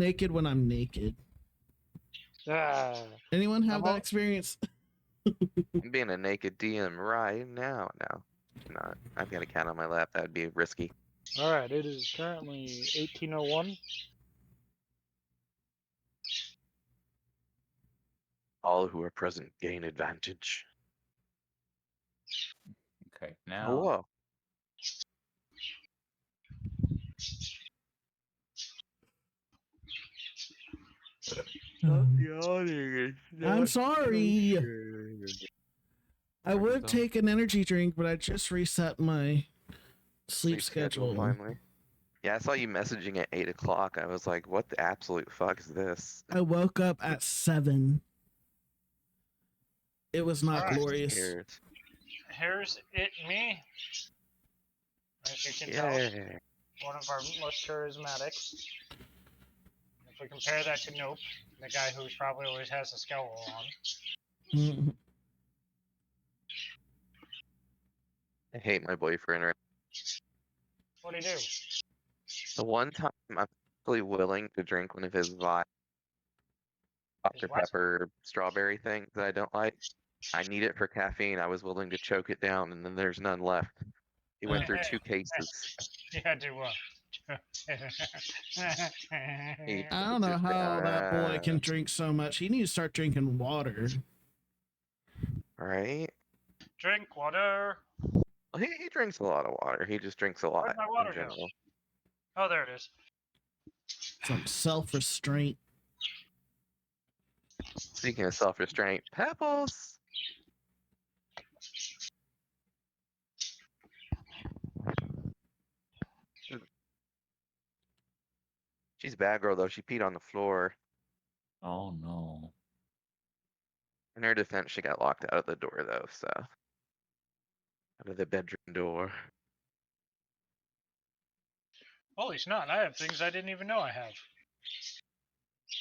naked when I'm naked. Anyone have that experience? I'm being a naked DM right now. No, not. I've got a cat on my lap. That'd be risky. All right, it is currently 18:01. All who are present gain advantage. Okay, now. Oh, whoa. I'm sorry. I would take an energy drink, but I just reset my sleep schedule. Finally. Yeah, I saw you messaging at 8 o'clock. I was like, what the absolute fuck is this? I woke up at 7. It was not glorious. Here's me. As you can tell, one of our most charismatic. If we compare that to Nope, the guy who probably always has a scowl on. I hate my boyfriend. What'd he do? The one time I'm actually willing to drink one of his Dr. Pepper strawberry things that I don't like. I need it for caffeine. I was willing to choke it down, and then there's none left. He went through 2 cases. Yeah, do what? I don't know how that boy can drink so much. He needs to start drinking water. Right? Drink water. Well, he drinks a lot of water. He just drinks a lot. Where'd my water in general. go? Oh, there it is. Some self-restraint. Speaking of self-restraint, Pebbles! She's a bad girl, though. She peed on the floor. Oh, no. In her defense, she got locked out of the door, though, so. Out of the bedroom door. Holy snot, I have things I didn't even know I have.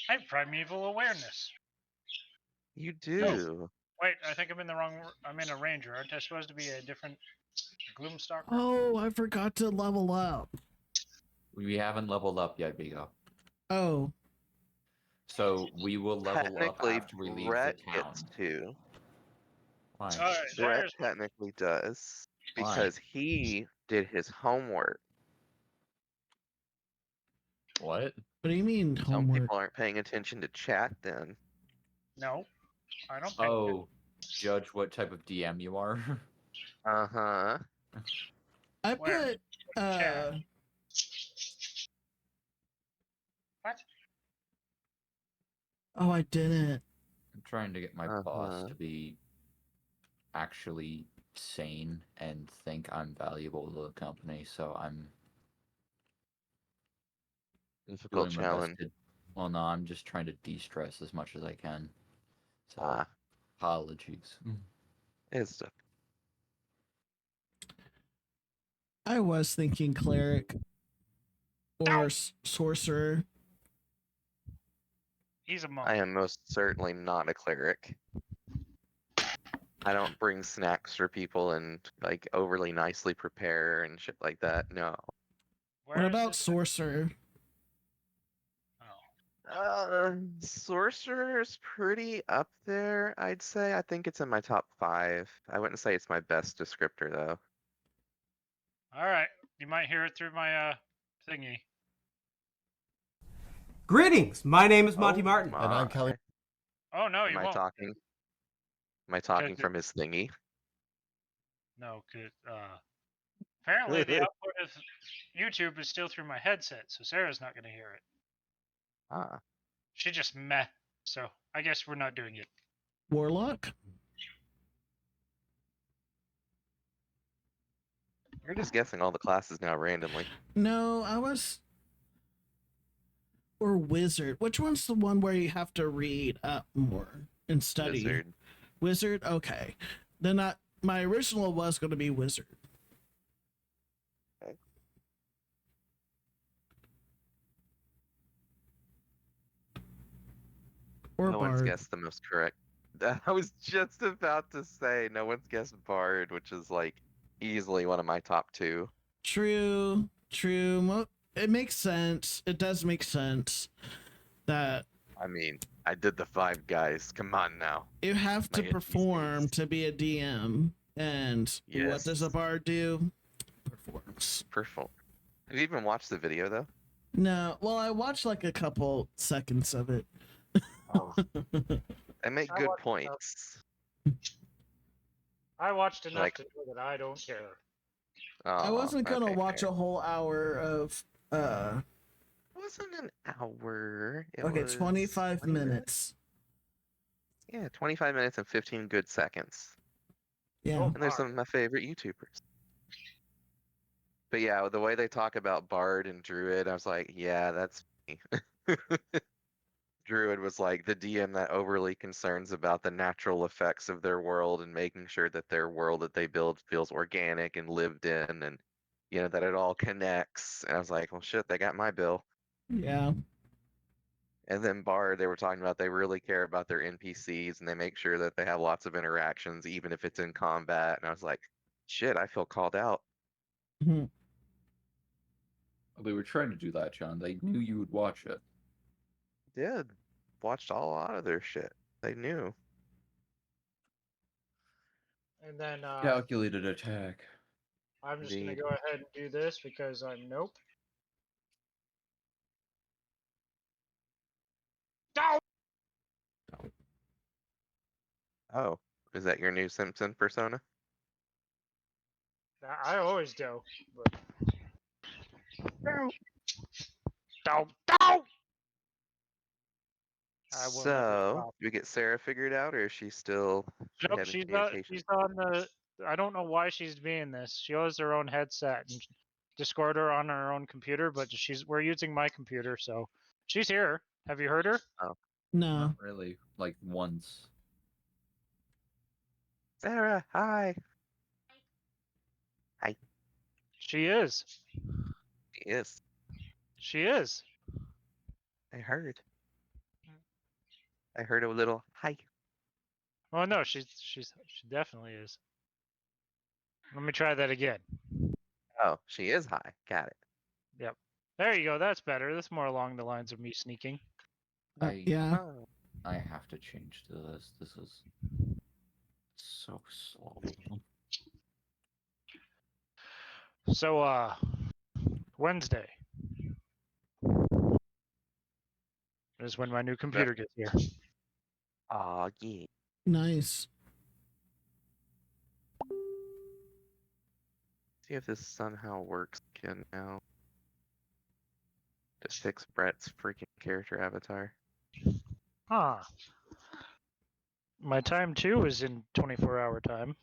I have primeval awareness. You do. Wait, I think I'm in the wrong... I'm in a ranger. Aren't I supposed to be a different Gloomstalker? Oh, I forgot to level up. We haven't leveled up yet, Vigo. Oh. So we will level up after we leave the town. Gets to. Why? Brett technically does. Because he did his homework. What? What do you mean homework? Some people aren't paying attention to chat then. No, I don't think Oh, judge what type of DM you are. Uh-huh. I put, What? Oh, I didn't. I'm trying to get my boss to be actually sane and think I'm valuable to the company, so I'm difficult challenge. Well, no, I'm just trying to de-stress as much as I can. So, apologies. It's I was thinking cleric or sorcerer. He's a monk. I am most certainly not a cleric. I don't bring snacks for people and like overly nicely prepare and shit like that. No. What about sorcerer? Sorcerer's pretty up there, I'd say. I think it's in my top 5. I wouldn't say it's my best descriptor, though. Alright, you might hear it through my, thingy. Greetings! My name is Monty Martin. And I'm Kelly. Oh, no, you won't. won't. Am I talking from his thingy? No, apparently the output of YouTube is still through my headset, so Sarah's not going to hear it. She just meh, so I guess we're not doing it. Warlock? You're just guessing all the classes now randomly. No, I was... Or wizard. Which one's the one where you have to read up more and study? Wizard. Wizard? Okay. Then my original was going to be wizard. Okay. Or no bard. One's guessed the most correct. I was just about to say no one's guessed bard, which is like easily one of my top 2. True. It makes sense. It does make sense. that I mean, I did the 5 guys. Come on now. you have to My perform NPCs. to be a DM. And what does a Yes. bard do? Performs. Perform. Have you even watched the video though? No, well, I watched like a couple seconds of it. Oh. I make I good watched points. I watched enough Like- to know that I don't care. I wasn't gonna okay, watch fair. a whole hour of It wasn't an hour. It okay, was 25 20 minutes. Yeah, 25 minutes and 15 good seconds. Yeah. Oh, And there's some of my favorite YouTubers. But yeah, the way they talk about Bard and Druid, I was like, yeah, that's me. Druid was like the DM that overly concerns about the natural effects of their world and making sure that their world that they build feels organic and lived in and that it all connects. And I was like, well shit, they got my bill. Yeah. And then Bard, they were talking about they really care about their NPCs and they make sure that they have lots of interactions, even if it's in combat. And I was like, shit, I feel called out. Mhm. They were trying to do that, John. They knew you would watch it. Did. Watched a lot of their shit. They knew. And then Calculated attack. I'm just gonna Indeed. go ahead and do this because I'm nope. Oh, is that your new Simpson persona? I always do. But... I will never So, stop. do we get Sarah figured out, or is she still Nope, having she's communication? on the. I don't know why she's doing this. She has her own headset and Discord her on her own computer, but we're using my computer, so she's here. Have you heard her? No. Not really. Like once. Sarah, hi. She is. Yes, She is. I heard. I heard a little hi. Oh no, she definitely is. Let me try that again. Oh, she is hi. Got it. Yep. There you go. That's better. That's more along the lines of me sneaking. Yeah. Oh. I have to change to this. This is so slow. So, Wednesday is when my new computer gets here. Aw, yeah. Nice. See if this somehow works again now. To fix Brett's freaking character avatar. Huh. My time too is in 24-hour time.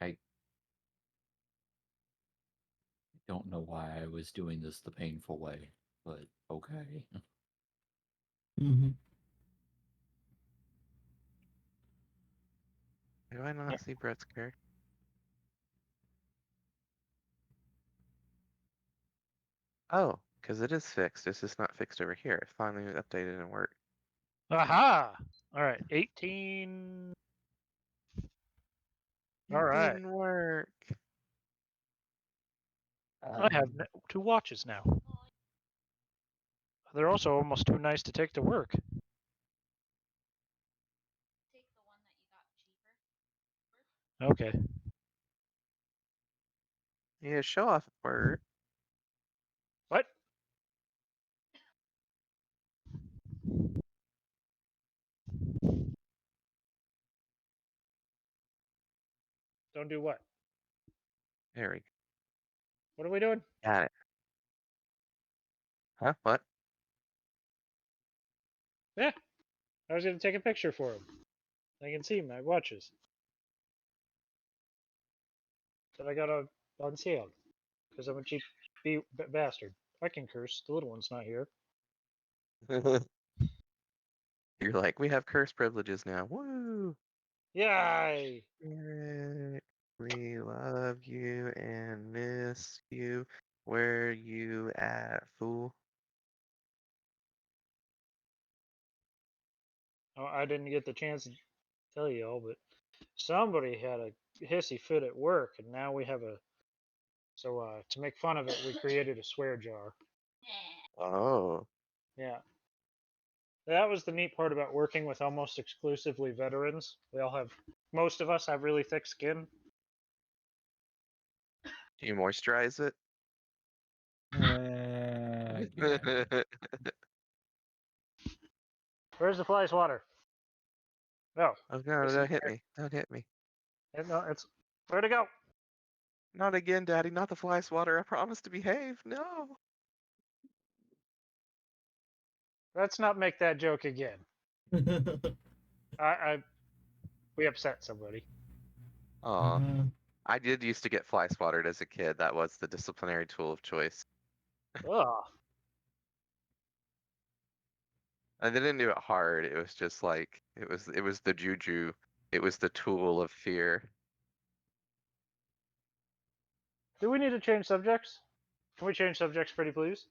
I don't know why I was doing this the painful way, but okay. Mm-hmm. Do I not see Brett's character? Oh, because it is fixed. It's just not fixed over here. It finally updated and worked. Aha! All right, 18. All right. Didn't work. I have 2 watches now. They're also almost too nice to take to work. Okay. Yeah, show off word. What? Don't do what? There we go. What are we doing? Got it. Huh? What? Yeah. I was going to take a picture for him. I can see my watches. That I got on sale. Because I'm a cheap bastard. I can curse. The little one's not here. You're like, we have curse privileges now. Woo! Yay! Eric, we love you and miss you. Where you at, fool? Oh, I didn't get the chance to tell you all, but somebody had a hissy fit at work, and now we have a So to make fun of it, we created a swear jar. Oh. Yeah. That was the neat part about working with almost exclusively veterans. Most of us have really thick skin. Do you moisturize it? Where's the fly swatter? No. Oh no, This don't is hit me. Don't hit me. No, it's where to go? Not again, Daddy. Not the fly swatter. I promise to behave. No. Let's not make that joke again. We upset somebody. Aw. I did used to get fly swattered as a kid. That was the disciplinary tool of choice. Ugh. And they didn't do it hard. It was just like it was the juju. It was the tool of fear. Do we need to change subjects? Can we change subjects, pretty please?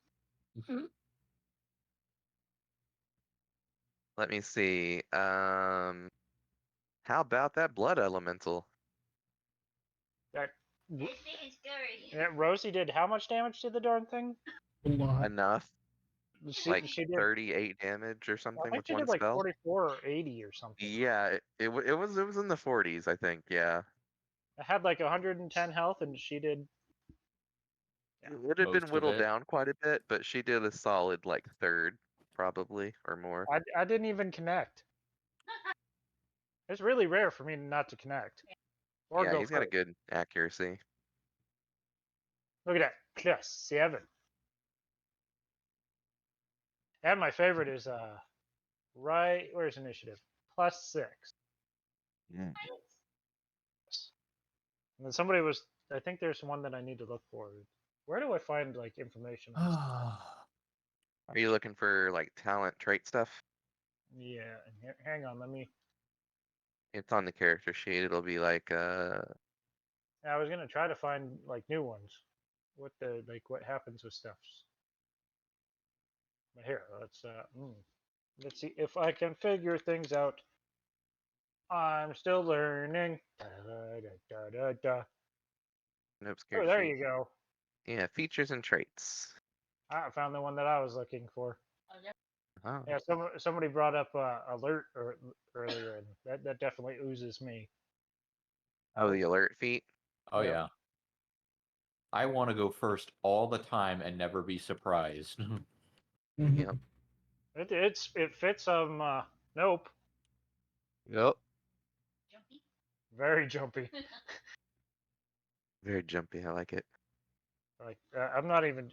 Let me see. How about that blood elemental? That. Yeah, Rosie did how much damage to the darn thing? A lot. Enough. She did 38 damage or I something think with she one did like spell. 44 or 80 or something. Yeah, it was in the 40s, I think. Yeah. I had like 110 health, and she did. It had Most been of whittled it. down quite a bit, but she did a solid like third, probably, or more. I didn't even connect. It's really rare for me not to connect. Or Yeah, go he's got a first. good accuracy. Look at that. Plus 7. And my favorite is right. Where's initiative? Plus 6. Mm. And then somebody was. I think there's one that I need to look for. Where do I find like information on this? Are you looking for like talent trait stuff? Yeah, hang on, let me. It's on the character sheet. It'll be like I was gonna try to find like new ones. What happens with stuffs. But here, let's see if I can figure things out. I'm still learning. nope, Oh, there you go. Yeah, features and traits. I found the one that I was looking for. Oh. Yeah, somebody brought up alert earlier, and that definitely oozes me. Oh, the alert feat. Oh Yep. yeah. I want to go first all the time and never be surprised. Yep. It fits nope. Yep. Very jumpy. Very jumpy. I like it. Like I'm not even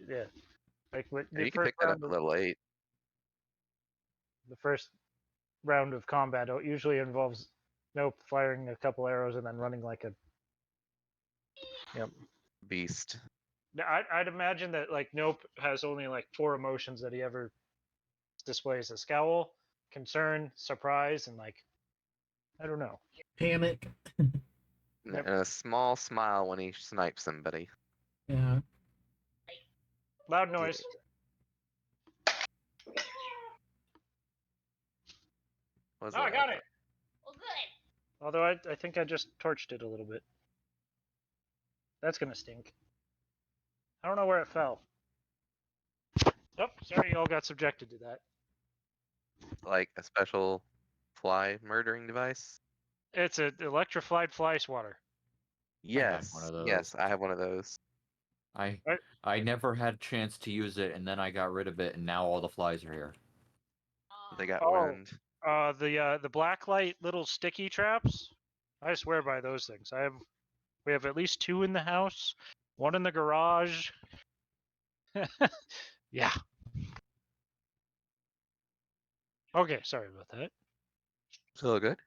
like with Yeah, the you can first pick that up round to of, level 8. the first round of combat usually involves nope firing a couple arrows and then running like a Beast. I'd imagine that like nope has only like 4 emotions that he ever displays: a scowl, concern, surprise, and like I don't know. Panic. Yep. And a small smile when he snipes somebody. Yeah. Loud noise. What's Oh, I that? got it. Well, good. Although I think I just torched it a little bit. That's gonna stink. I don't know where it fell. Oh, sorry, you all got subjected to that. Like a special fly murdering device? It's an electrified fly swatter. Yes. one of those. Yes, I have one of those. I never had a chance to use it, and then I got rid of it, and now all the flies are here. They got Oh. wind. The blacklight little sticky traps. I swear by those things. We have at least 2 in the house, 1 in the garage. Yeah. Okay, sorry about that. It's all good.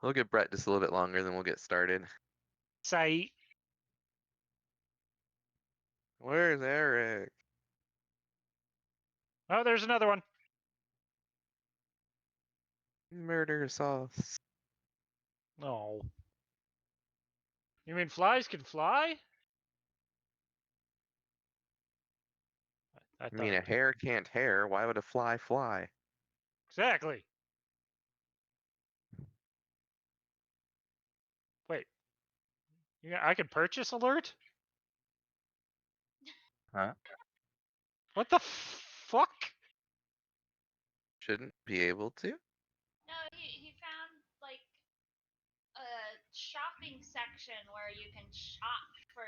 We'll give Brett just a little bit longer, then we'll get started. Say. Where's Eric? Oh, there's another one. Murder sauce. Oh. You mean flies can fly? I mean, a hare can't hare. Why would a fly fly? Exactly. Wait. Yeah, I could purchase alert? Huh? What the fuck? Shouldn't be able to. No, he found like a shopping section where you can shop for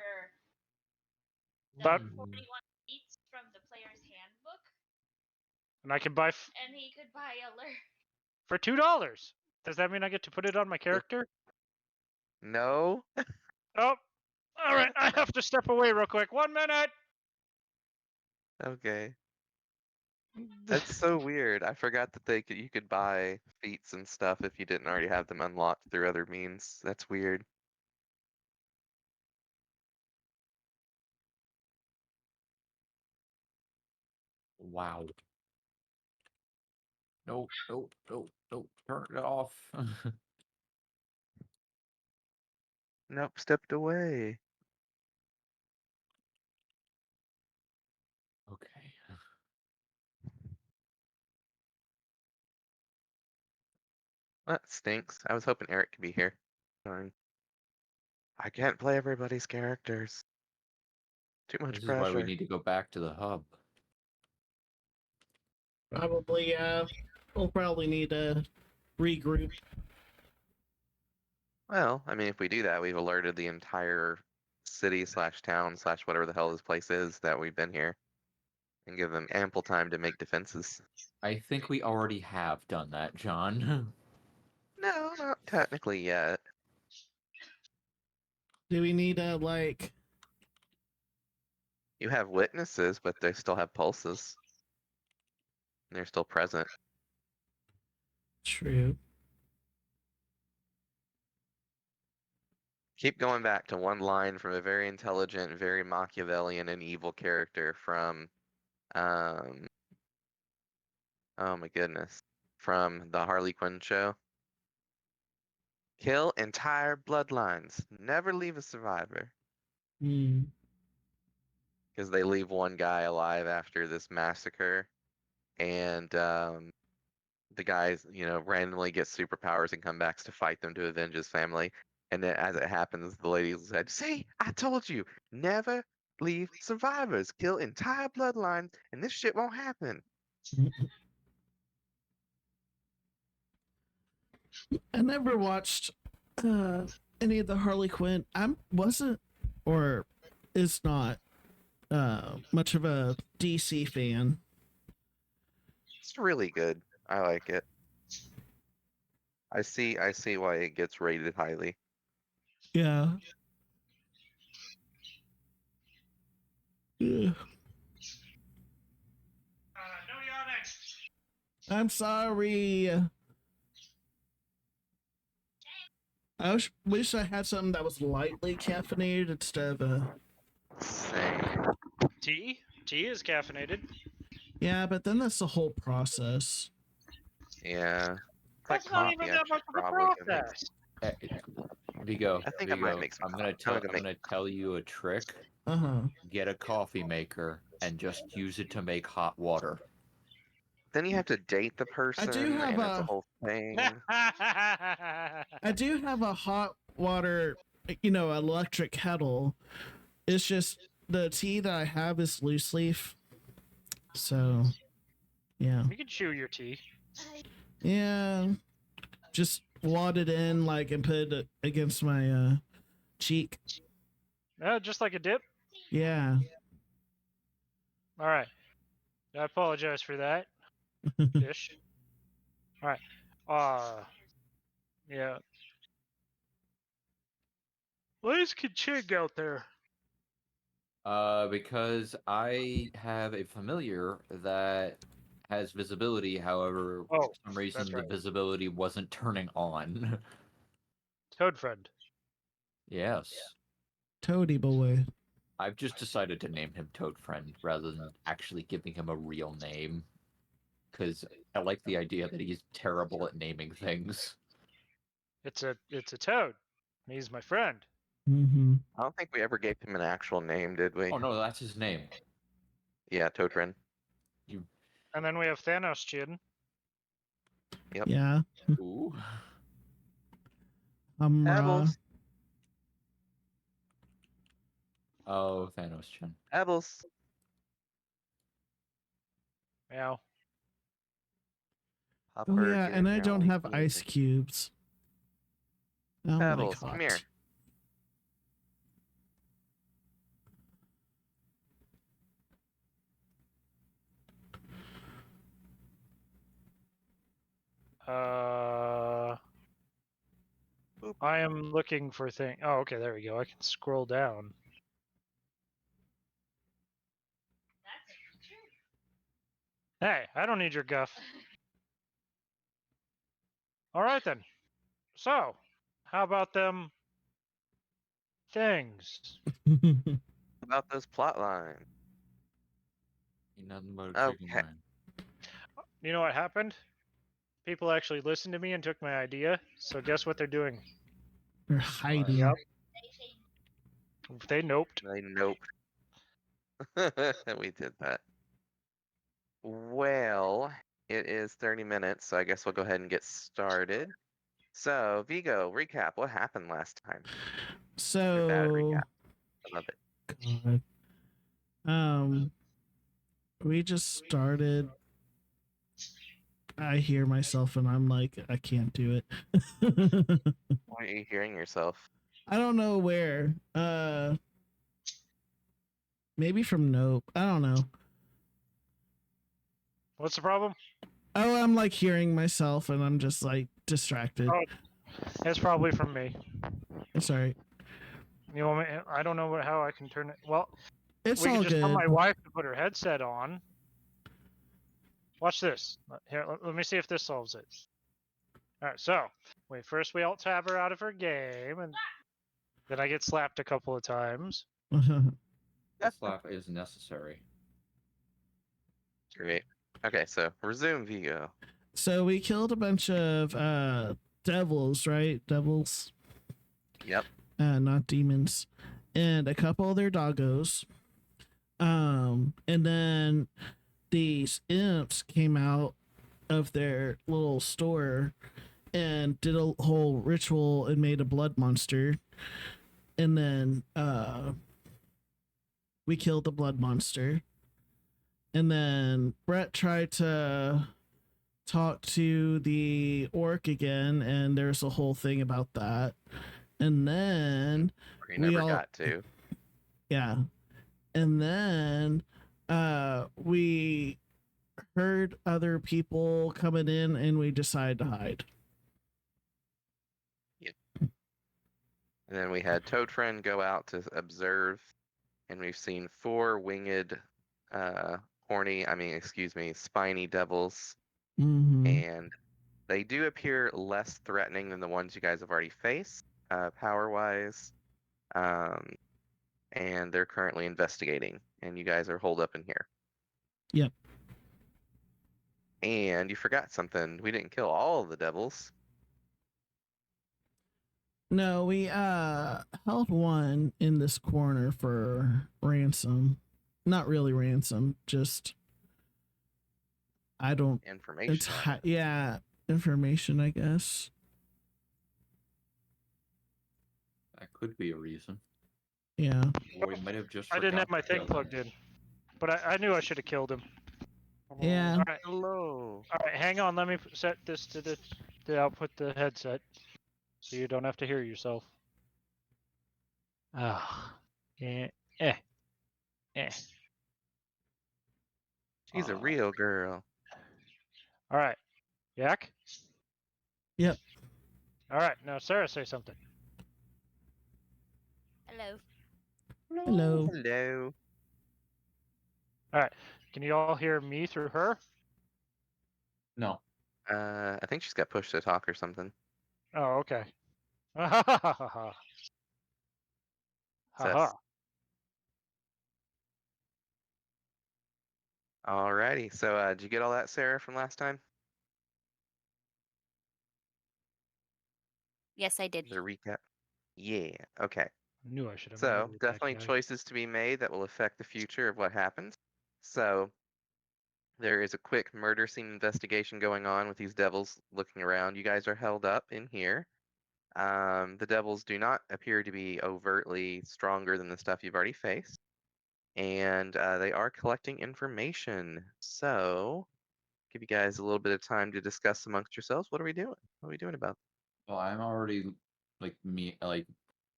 the But 41 feats from the player's handbook, and I can buy and he could buy a lure. for $2. Does that mean I get to put it on my character? No. Oh, all right. I have to step away real quick. 1 minute. Okay. That's so weird. I forgot that you could buy feats and stuff if you didn't already have them unlocked through other means. That's weird. Wow. Nope, nope, nope, nope. Turn it off. Nope, stepped away. Okay. That stinks. I was hoping Eric could be here. Darn. I can't play everybody's characters. Too much This is pressure. why we need to go back to the hub. Probably, we'll probably need to regroup. Well, I mean, if we do that, we've alerted the entire city / town / whatever the hell this place is that we've been here, and give them ample time to make defenses. I think we already have done that, John. No, not technically yet. Do we need to, like... You have witnesses, but they still have pulses. And they're still present. True. Keep going back to one line from a very intelligent, very Machiavellian and evil character from, oh my goodness, from the Harley Quinn show. Kill entire bloodlines. Never leave a survivor. Hmm. Because they leave one guy alive after this massacre, and the guys, randomly get superpowers and come back to fight them to avenge his family. And then as it happens, the lady said, "See, I told you, never leave survivors. Kill entire bloodlines, and this shit won't happen." I never watched any of the Harley Quinn. I wasn't, or is not, much of a DC fan. It's really good. I like it. I see why it gets rated highly. Yeah. Yeah. No yawning. I'm sorry. I wish I had something that was lightly caffeinated instead of Same. Tea? Tea is caffeinated. Yeah, but then that's the whole process. Yeah. That's not even that much of a process. Vigo, I think I might make some I'm gonna tell you a trick. Uh-huh. Get a coffee maker and just use it to make hot water. Then you have to date the person, have and it's a- a whole thing. I do have a hot water, electric kettle. It's just the tea that I have is loose leaf. So, yeah. You can chew your tea. Yeah. Just wad it in, and put it against my cheek. Just like a dip. Yeah. All right. I apologize for that. Ish. All right. Yeah. What is ka-ching out there? Because I have a familiar that has visibility. However, for some reason that's right. the visibility wasn't turning on. Toad friend. Yes. Toady boy. I've just decided to name him Toad Friend rather than actually giving him a real name. Because I like the idea that he's terrible at naming things. It's a toad. He's my friend. Mm-hmm. I don't think we ever gave him an actual name, did we? Oh no, that's his name. Yeah, Toadrin. And then we have Thanos Chin. Yep. Yeah. Ooh. Pebbles. Oh, Thanos Chin. Pebbles. Meow. Oh Hopper, yeah, get and in I here don't while we have can ice listen. cubes. Oh my Pebbles, god. come here. Boop. I am looking for thing. Oh, okay, there we go. I can scroll down. That's a feature. Hey, I don't need your guff. All right then. So, how about them things? About those plot lines. Ain't nothing but a chicken Okay. wing. You know what happened? People actually listened to me and took my idea. So guess what they're doing? They're hiding. Yep. They They noped. They nope. We did that. Well, it is 30 minutes, so I guess we'll go ahead and get started. So, Vigo, recap. What happened last time? You're bad at So recap. I love it. God. We just started. I hear myself and I'm like, I can't do it. Why are you hearing yourself? I don't know where. Maybe from Nope. I don't know. What's the problem? Oh, I'm like hearing myself and I'm just like distracted. Oh, it's probably from me. It's alright. You want me? I don't know how I can turn it. Well, It's we all can just tell good. my wife to put her headset on. Watch this. Here, let me see if this solves it. All right, so we alt tab her out of her game, and then I get slapped a couple of times. The slap is necessary. Great. Okay, so resume, Vigo. So we killed a bunch of devils, right? Devils. Yep. Not demons. And a couple of their doggos. And then these imps came out of their little store and did a whole ritual and made a blood monster. And then we killed the blood monster. And then Brett tried to talk to the orc again, and there's a whole thing about that. And then We never all got to. yeah. And then we heard other people coming in and we decided to hide. And then we had Toad Friend go out to observe, and we've seen 4 winged, spiny devils, Mm-hmm. and they do appear less threatening than the ones you guys have already faced, power-wise. And they're currently investigating, and you guys are holed up in here. Yep. And you forgot something. We didn't kill all of the devils. No, we held one in this corner for ransom. Not really ransom, just I don't Information. it's information, I guess. That could be a reason. Yeah. Or we might have just. I didn't have forgot my to thing kill plugged him. in, but I knew I should have killed him. Yeah. All right, Hello. all right. Hang on. Let me set this to the output the headset, so you don't have to hear yourself. Ah. Eh. She's a real girl. All right. Yak? Yep. All right. Now, Sarah, say something. Hello. Hello. Hello. All right. Can you all hear me through her? No. I think she's got push to talk or something. Oh, okay. Ha ha ha ha ha. Ha ha. Alrighty. So, did you get all that, Sarah, from last time? Yes, I did. The recap? Yeah. Okay. Knew I should have. So, murdered that definitely guy. choices to be made that will affect the future of what happens. So, there is a quick murder scene investigation going on with these devils looking around. You guys are held up in here. The devils do not appear to be overtly stronger than the stuff you've already faced. and they are collecting information. So, give you guys a little bit of time to discuss amongst yourselves. What are we doing? What are we doing about? Well, I'm already like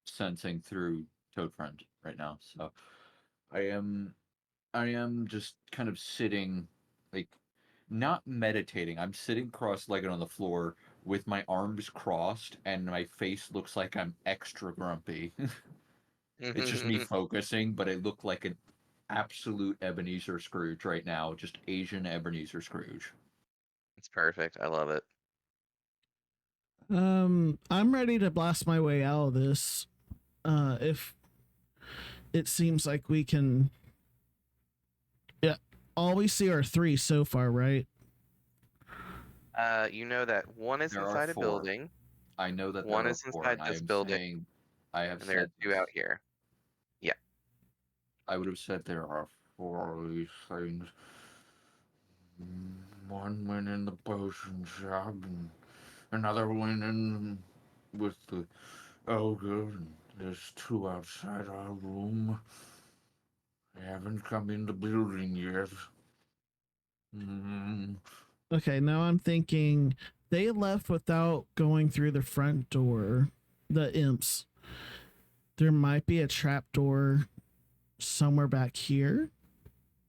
sensing through Toad Friend right now, so I am just kind of sitting, like, not meditating. I'm sitting cross-legged on the floor with my arms crossed, and my face looks like I'm extra grumpy. It's just me focusing, but it looked like an absolute Ebenezer Scrooge right now, just Asian Ebenezer Scrooge. It's perfect. I love it. I'm ready to blast my way out of this. If it seems like we can. Yeah, all we see are 3 so far, right? You know that one is There are inside a 4. building, I know that one there are is 4, inside and I this am building, saying I have and there are said 2 out here. Yeah. I would have said there are 4 of these things. One went in the potion shop, and another went in with the ogre, and there's 2 outside our room. They haven't come in the building yet. Okay, now I'm thinking they left without going through the front door, the imps. There might be a trap door somewhere back here.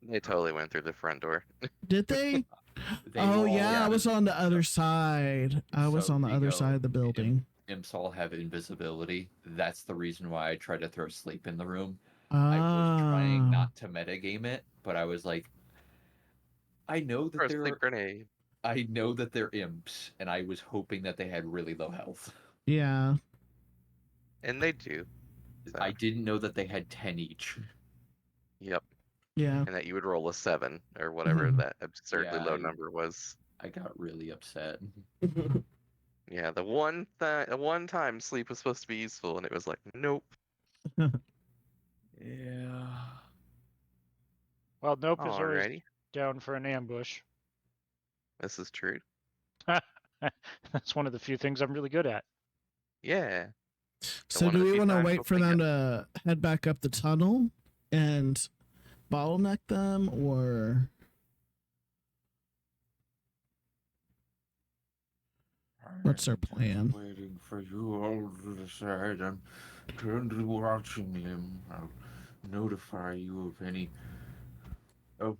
They totally went through the front door. Did they? They Oh, were all yeah, I was in- on the other side. I was So, on the other Vigo, side of the building. Imps all have invisibility. That's the reason why I tried to throw sleep in the room. I was Ah, trying not to metagame it, but I was like, I know Throw that a sleep grenade. I know that they're imps, and I was hoping that they had really low health. yeah. And they do. So, I didn't know that they had 10 each. yep. Yeah. And that you would roll a 7 or whatever Mhm. that absurdly Yeah, low number was. I got really upset. Yeah, the one time sleep was supposed to be useful, and it was like, nope. Yeah. Well, Nope is always Alrighty, down for an ambush. this is true. That's one of the few things I'm really good at. Yeah. So one do of the we few want to times wait we'll for think them it- to head back up the tunnel and bottleneck them, or what's our plan? Waiting for you all to decide. I'm currently watching him. I'll notify you of any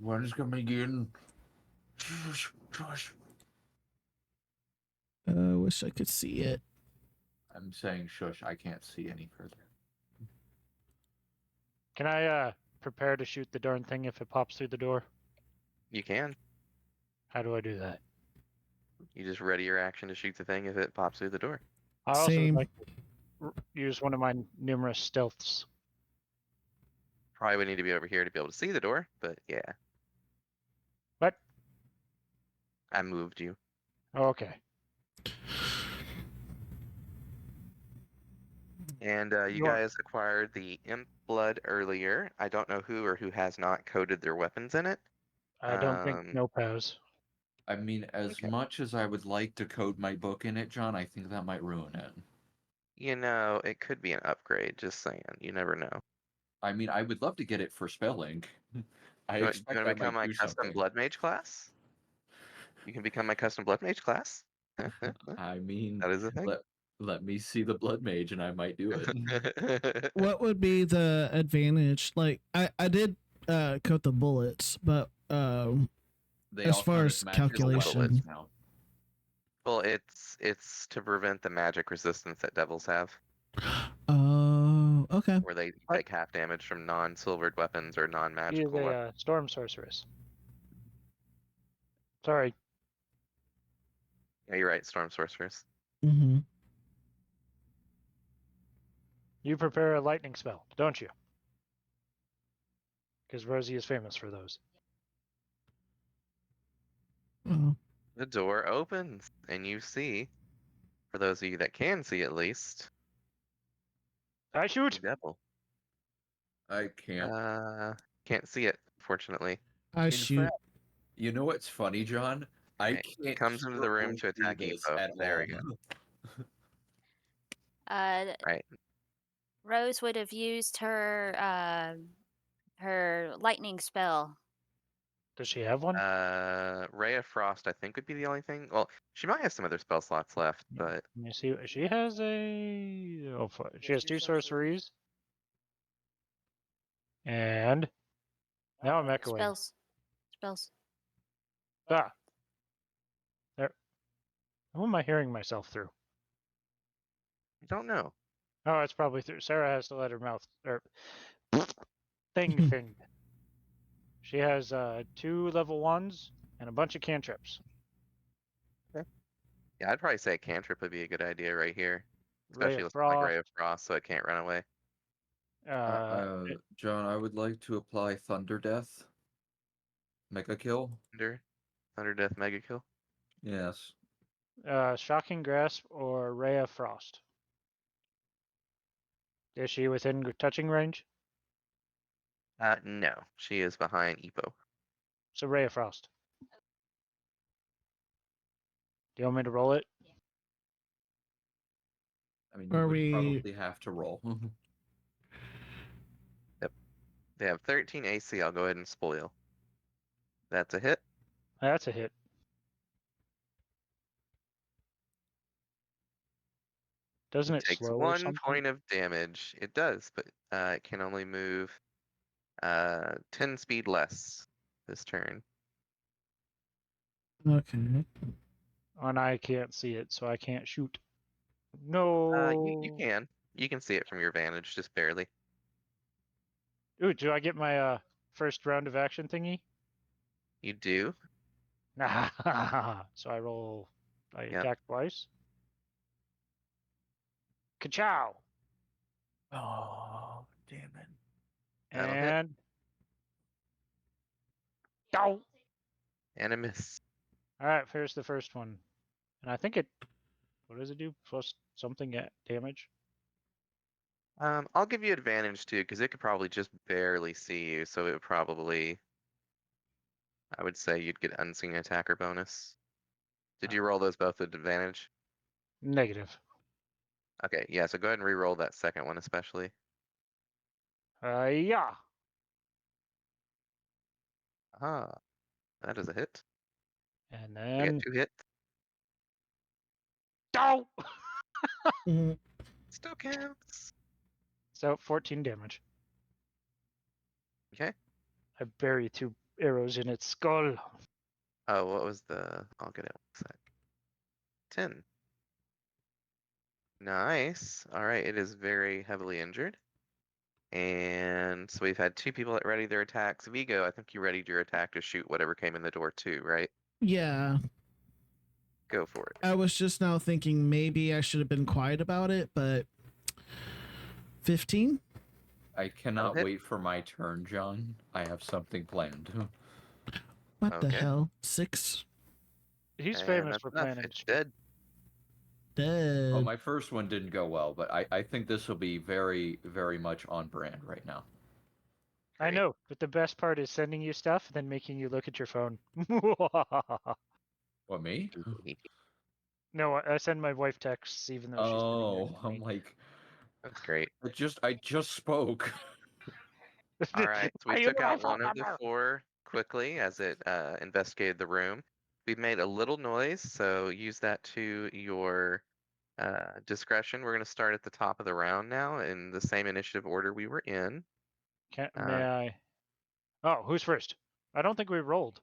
one's coming in. Shush, shush. Wish I could see it. I'm saying shush. I can't see any further. Can I prepare to shoot the darn thing if it pops through the door? You can. How do I do that? You just ready your action to shoot the thing if it pops through the door. I also would Same. like to use one of my numerous stealths. Probably would need to be over here to be able to see the door, but yeah, What? I moved you. Oh, okay. And you You are- guys acquired the imp blood earlier. I don't know who or who has not coded their weapons in it. I don't think Nope has. I mean, as Okay. much as I would like to code my book in it, John, I think that might ruin it. You know, it could be an upgrade, just saying. You never know. I mean, I would love to get it for spelling. I You expect want to that become might my do custom something. blood mage class? You can become my custom blood mage class. I mean, That is a thing. let me see the blood mage, and I might do it. What would be the advantage? Like I did coat the bullets, but They As all far count as magical calculation. weapons now. Well, it's to prevent the magic resistance that devils have, oh, okay. where they take half damage from non-silvered weapons or She is non-magical a weapons. storm sorceress. Sorry. Yeah, you're right, storm sorceress. Mm-hmm. You prepare a lightning spell, don't you? Because Rosie is famous for those. Oh. The door opens, and you see, for those of you that can see at least, I the shoot! devil. I can't. Can't see it, fortunately. I In shoot. fact, you know what's funny, John? I Right. can't. Comes into the hear room or to attack do you this both. at There all. we go. Uh, Right. Rose would have used her her lightning spell. Does she have one? Ray of Frost, I think, would be the only thing. Well, she might have some other spell slots left, but Let me see. She has a. Oh, she has 2 sorceries. And now I'm echoing. Spells. Ah. There. Who am I hearing myself through? I don't know. Oh, it's probably through. Sarah has to let her mouth or thing. She has 2 level 1s and a bunch of cantrips. Yeah, I'd probably say a cantrip would be a good idea right here, Ray especially of with like Frost. Ray of Frost, so it can't run away. John, I would like to apply Thunder Death. Mega kill. Thunder Death Mega Kill. Yes. Shocking Grasp or Ray of Frost. Is she within touching range? No, she is behind Epo. So Ray of Frost. Do you want me to roll it? I mean, you Are would we- probably have to roll. They have 13 AC. I'll go ahead and spoil. That's a hit. That's a hit. Doesn't it Takes slow or 1 something? point of damage. It does, but it can only move 10 speed less this turn. Okay. And I can't see it, so I can't shoot. No. You can. You can see it from your vantage, just barely. Ooh, do I get my first round of action thingy? You do. So I roll. I Yep. attack twice. Ka-chow! Oh, damn it. That'll hit. And. Ow! And a miss. Alright, here's the first one. And I think it. What does it do? Plus something at damage? I'll give you advantage too, because it could probably just barely see you, so it would probably. I would say you'd get unseen attacker bonus. Did you roll those both at advantage? Negative. Okay, yeah, so go ahead and re-roll that second one especially. Yeah. Ah, that is a hit. And We then. get 2 hits. Ow! Mhm. Still counts. So 14 damage. Okay. I bury 2 arrows in its skull. Oh, what was the? I'll get it. 1 sec. 10. Nice. All right, it is very heavily injured. And so we've had 2 people that ready their attacks. Vigo, I think you readied your attack to shoot whatever came in the door too, right? Yeah. Go for it. I was just now thinking maybe I should have been quiet about it, but 15? I cannot hit. wait for my turn, John. I have something planned. What the Okay. hell? 6? He's And famous that's for enough. planning. It's dead. Dead. Well, my first one didn't go well, but I think this will be very, very much on brand right now. I Great. know, but the best part is sending you stuff, then making you look at your phone. What, me? No, I send my wife texts even though she's sitting Oh, next to I'm me. like, That's great. I just spoke. All right, so Are we you took my out phone one of the number? 4 quickly as it investigated the room. We've made a little noise, so use that to your discretion. We're going to start at the top of the round now in the same initiative order we were in. May I? Oh, who's first? I don't think we rolled.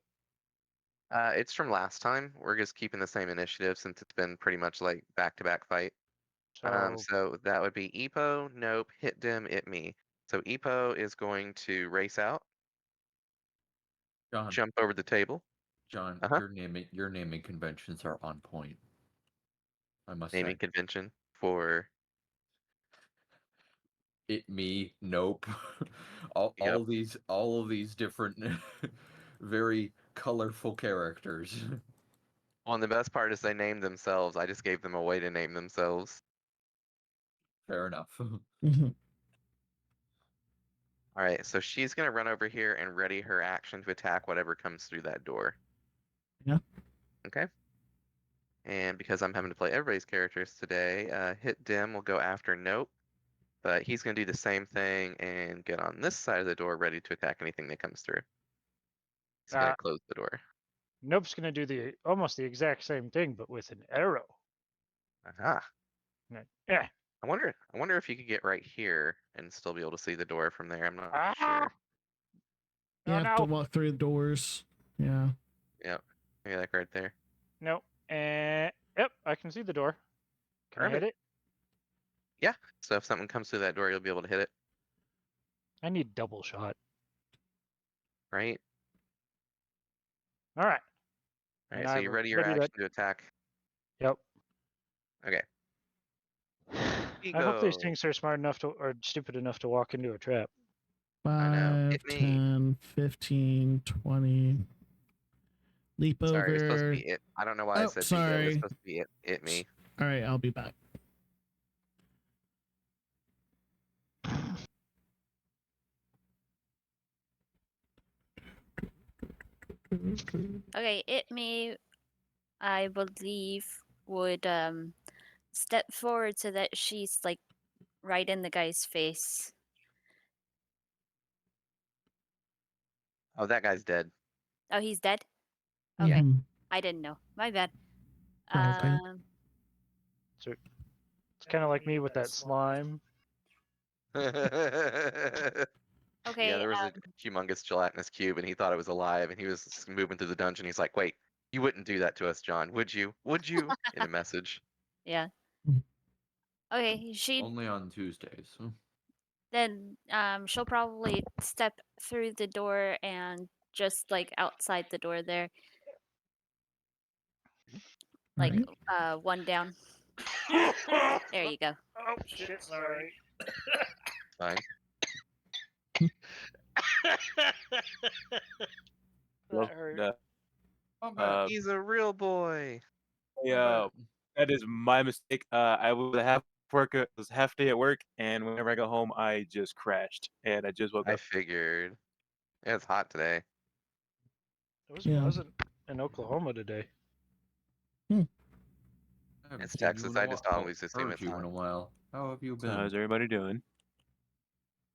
It's from last time. We're just keeping the same initiative since it's been pretty much like back-to-back fight. So So that would be Epo, Nope, Hit Dim, It Me. So Epo is going to race out, John, jump over the table, John, Uh-huh. your naming conventions are on point. I must naming say. convention for. It, me, nope. all Yep. all of these different very colorful characters. Well, and the best part is they named themselves. I just gave them a way to name themselves. Fair enough. Mhm. All right, so she's gonna run over here and ready her action to attack whatever comes through that door. Yeah. Okay. And because I'm having to play everybody's characters today, Hit Dim will go after Nope. But he's going to do the same thing and get on this side of the door ready to attack anything that comes through. He's going to close the door. Nope's gonna do almost the exact same thing, but with an arrow. Aha. Yeah. I wonder if you could get right here and still be able to see the door from there. I'm not Ah! sure. You Oh have to no! walk through the doors. Yeah. Yep. Maybe like right there. No. Yep, I can see the door. Can I hit it? Yeah. So if something comes through that door, you'll be able to hit it, I need double shot. right? All right. All And right. So I you will ready your ready that. action to attack? Yep. Okay. I hope these Ego. things are smart enough to, or stupid enough to walk into a trap. I know. 5, Hit me. 10, 15, 20. Leap Sorry, it's supposed to over. be it. I don't know why I Oh, said Vigo. It's sorry. supposed to be it. Hit me. All right, I'll be back. Okay, it me, I believe, would step forward so that she's like right in the guy's face. Oh, that guy's dead. Oh, he's dead? Okay. Yeah. Mhm. I didn't know. My bad. Okay. So it's kind of like me with that slime. Okay. Yeah, there was a humongous gelatinous cube, and he thought it was alive, and he was moving through the dungeon. He's like, "Wait, you wouldn't do that to us, John, would you? Would you?" In a message. Yeah. Okay, she Only on Tuesdays. then she'll probably step through the door and just like outside the door there, like Alright. one down. There you go. Oh shit! Sorry. Fine. That hurt. He's a real boy. That is my mistake. I was it was half day at work, and whenever I got home, I just crashed, and I just woke I up. figured. Yeah, it's hot today. It was Yeah. pleasant in Oklahoma today. I haven't It's seen you Texas. in a I just while. always assume Heard it's you hot. in a while. How have you So been? how's everybody doing?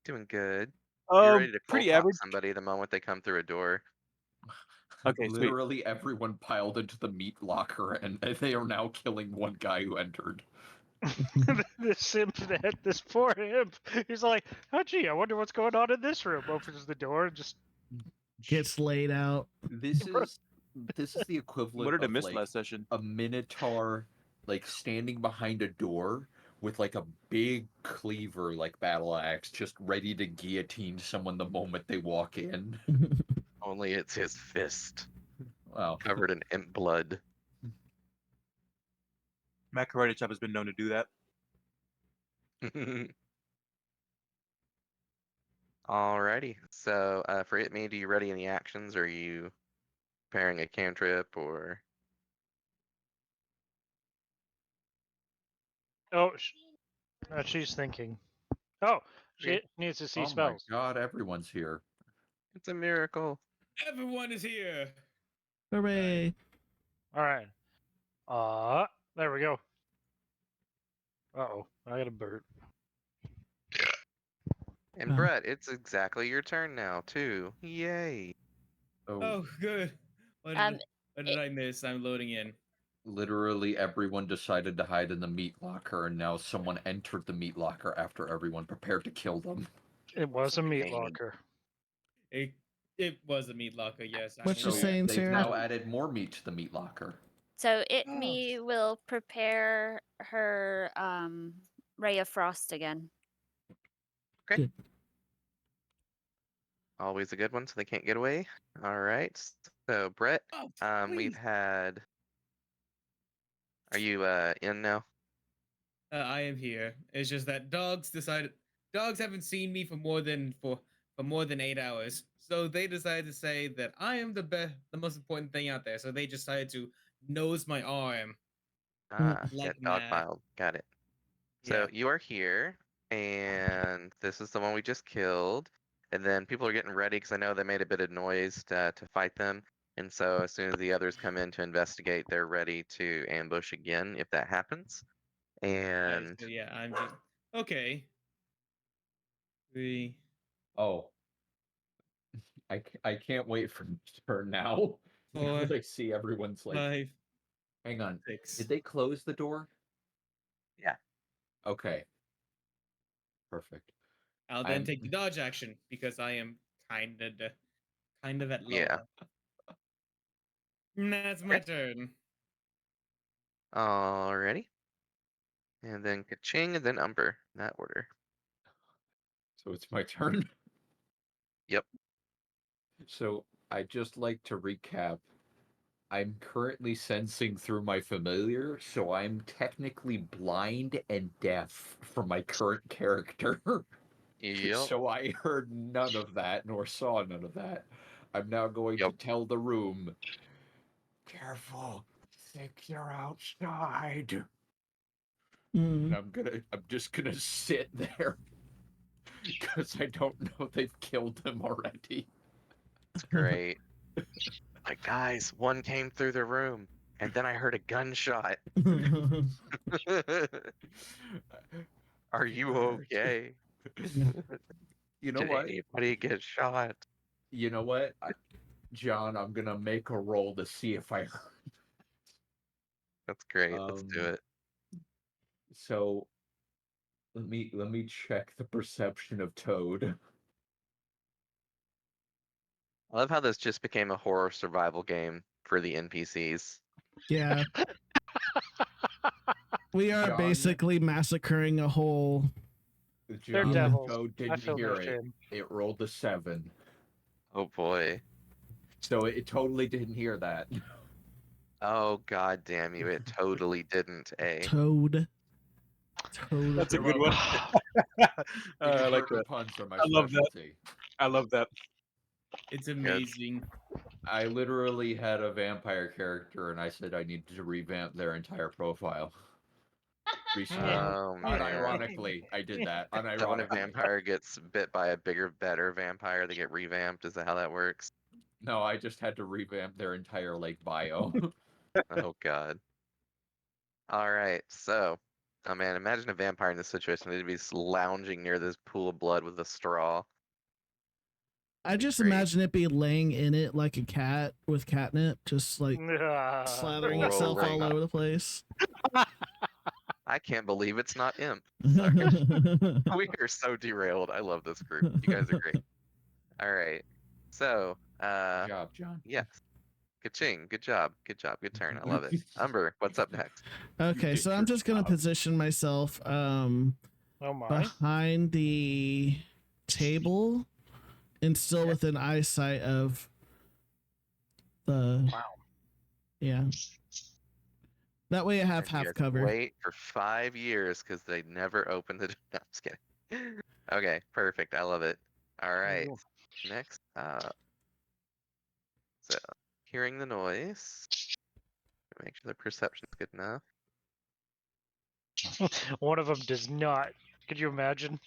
Doing good. You're ready to Pretty cold talk average. somebody the moment they come through a door. Okay, sweet. Literally everyone piled into the meat locker, and they are now killing one guy who entered. This simp, this poor imp. He's like, oh gee, I wonder what's going on in this room. Opens the door and just Gets laid out. This is the equivalent What did I of miss like last session? a minotaur like standing behind a door with like a big cleaver like battle axe just ready to guillotine someone the moment they walk in. Only it's his fist Wow. covered in imp blood. My karate chop has been known to do that. Alrighty. So for it, me, do you ready any actions? Or are you preparing a cantrip or? oh, she's thinking. Oh, she needs to see Oh spells. my god, everyone's here. It's a miracle. Everyone is here. Hooray. All right. There we go. Uh-oh, I got a bird. And Oh. Brett, it's exactly your turn now too. Yay. Oh, good. What did I miss? I'm loading in. Literally everyone decided to hide in the meat locker, and now someone entered the meat locker after everyone prepared to kill them. It was a meat Gaming. locker. It was a meat locker, yes. What you I'm aware. saying, They've Sarah? now added more meat to the meat locker. So it Oh. me will prepare her ray of frost again. Always a good one, so they can't get away. All right. So Brett, Oh, we've please. had. Are you in now? I am here. It's just that dogs haven't seen me for more than 8 hours. So they decided to say that I am the most important thing out there. So they decided to nose my arm. Ah, Like yeah, dog mad. piled. Got it. So Yeah. you are here, and this is the one we just killed. And then people are getting ready because I know they made a bit of noise to fight them. And so as soon as the others come in to investigate, they're ready to ambush again if that happens. And So yeah, I'm just okay. 3, Oh, I can't wait for turn now. Now 4, that I see everyone's like, 5, hang on, 6. did they close the door? Yeah. Okay. Perfect. I'll then I'm- take the dodge action because I am kind of at low Yeah. health. That's my turn. Alrighty. And then Kaching, and then Umber. In that order. So it's my turn. Yep. So I'd just like to recap. I'm currently sensing through my familiar, so I'm technically blind and deaf for my current character. Yep. So I heard none of that, nor saw none of that. I'm now going to Yep. tell the room, careful, think you're outside. Mm. And I'm just gonna sit there because I don't know they've killed him already. It's great. Like, guys, one came through the room, and then I heard a gunshot. Are you okay? You know Did what? anybody get shot? You know what? John, I'm gonna make a roll to see if I heard. That's great. Let's do it. So let me check the perception of Toad. I love how this just became a horror survival game for the NPCs. Yeah. We are John- basically massacring a whole. They're John devils. Toad I didn't feel hear no it. shame. It rolled a 7. Oh boy. So it totally didn't hear that. Oh god damn you! It totally didn't. Toad. Toad. That's a good one. I like Inadvertent that. puns are my I love that. specialty. I love that. It's amazing. I literally had a vampire character, and I said I needed to revamp their entire profile. Recently. Oh man. Unironically, I did that. That when a Unironically. vampire gets bit by a bigger, better vampire, they get revamped. Is that how that works? No, I just had to revamp their entire bio. Oh god. All right. So, oh man, imagine a vampire in this situation. They'd be lounging near this pool of blood with a straw. I just Great. imagine it be laying in it like a cat with catnip, just like slathering itself all rolling. over the place. I can't believe it's not Imp. We are so derailed. I love this group. You guys are great. All right. So, Good job, John. yes. Ka-ching. Good job. Good job. Good turn. I love it. Umber, what's up next? Okay, did so I'm your just gonna job. position myself Oh my. behind the table and still within eyesight of the. Wow. Yeah. That way I have And you half have to cover. Wait for 5 years because they never opened the. No, I'm just kidding. Okay, perfect. I love it. All right. Ooh. Next up. So, hearing the noise. Make sure the perception's good enough. One of them does not. Could you imagine?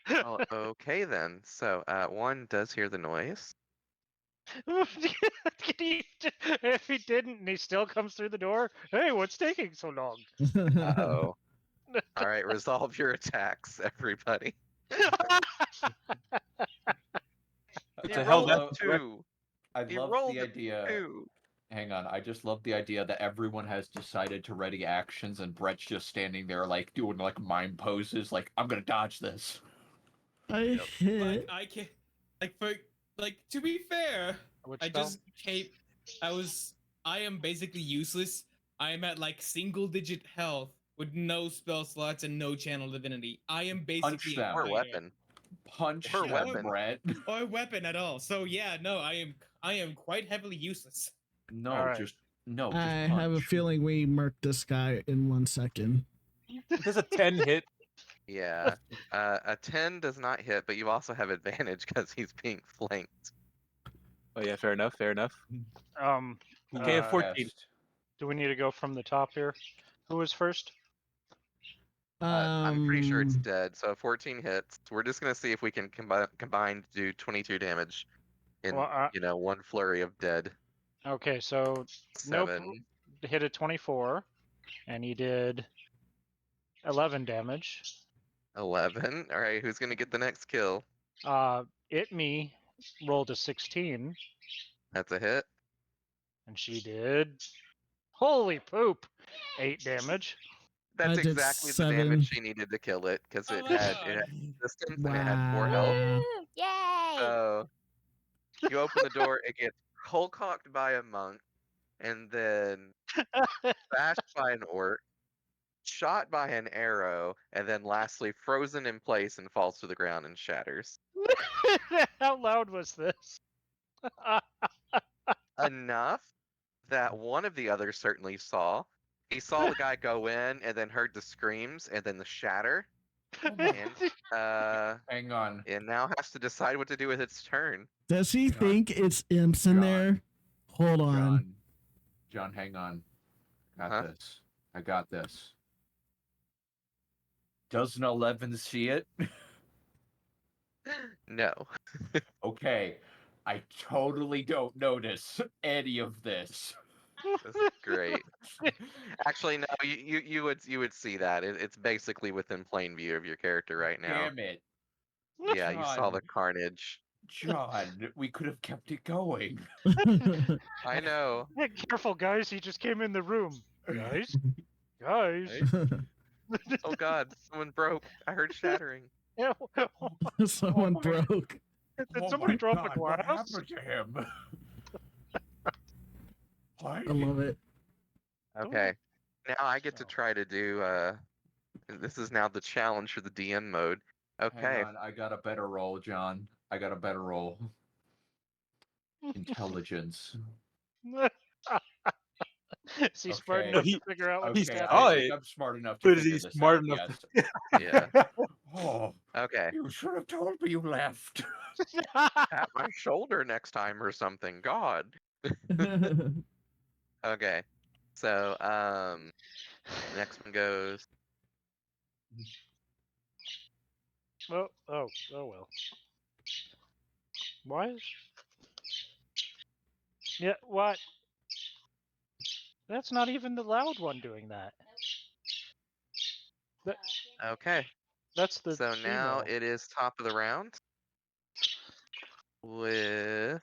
Oh, okay then. So, one does hear the noise. If he didn't and he still comes through the door, hey, what's taking so long? Uh-oh. All right, resolve your attacks, everybody. It's He a hell rolled that's a correct. 2. I He love rolled the a idea. 2. Hang on, I just love the idea that everyone has decided to ready actions, and Brett's just standing there, like doing like mime poses, like I'm gonna dodge this. I Yep. hit. Like I can't. Like to be fair, Which I spell? just came. I am basically useless. I am at like single digit health with no spell slots and no channel divinity. I am basically them. Or fighter. weapon. Punch Or them, weapon. Brett. Or weapon at all. So yeah, no, I am quite heavily useless. No, Alright. just no, I just have a punch. feeling we murked this guy in 1 second. Does a 10 hit? Yeah. A 10 does not hit, but you also have advantage because he's being flanked. Oh yeah, fair enough. Fair enough. Okay, a Uh, 14. Best. do we need to go from the top here? Who was first? I'm pretty sure it's dead. So 14 hits. We're just gonna see if we can combine to do 22 damage in Well, one flurry of dead. Okay, so 7. Nope hit a 24, and he did 11 damage. 11. All right, who's gonna get the next kill? Me rolled a 16, That's a hit. and she did. Holy poop! 8 damage. That's I did exactly the 7. damage she needed to kill it, because Oh it my had God. resistance and it had 4 health. Wow. Woo! Yay! So you open the door, it gets hole cocked by a monk, and then bashed by an orc, shot by an arrow, and then lastly frozen in place and falls to the ground and shatters. How loud was this? Enough that one of the others certainly saw. He saw the guy go in and then heard the screams and then the shatter. And Hang on. it now has to decide what to do with its turn. Does he John. think it's imps in John. there? Hold on. John, hang on. Got Huh? this. I got this. Doesn't 11 see it? No. Okay. I totally don't notice any of this. This is great. Actually, no, you would see that. It's basically within plain view of your character right now. Damn it. Yeah, you saw the John. carnage. John, we could have kept it going. I know. Careful, guys. He just came in the room. Guys? Guys? Oh God, someone broke. I heard shattering. Someone Oh my- broke. Did somebody my drop a God, what glass? happened to him? Why? I love it. Okay. Now I get to So- try to do this is now the challenge for the DM mode. Okay. Hang on, I got a better roll, John. I got a better roll. Intelligence. Is he smart Okay. enough He- to figure out what Okay, he's saw got? I it. think I'm smart enough to But is figure he this smart out, enough yes. Yeah. Oh, Okay. you should have told me you left. Tap my shoulder next time or something. God. Okay. So next one goes. oh well. Why? Yeah, what? That's not even the loud one doing that. Okay. That's the So now female. it is top of the round. With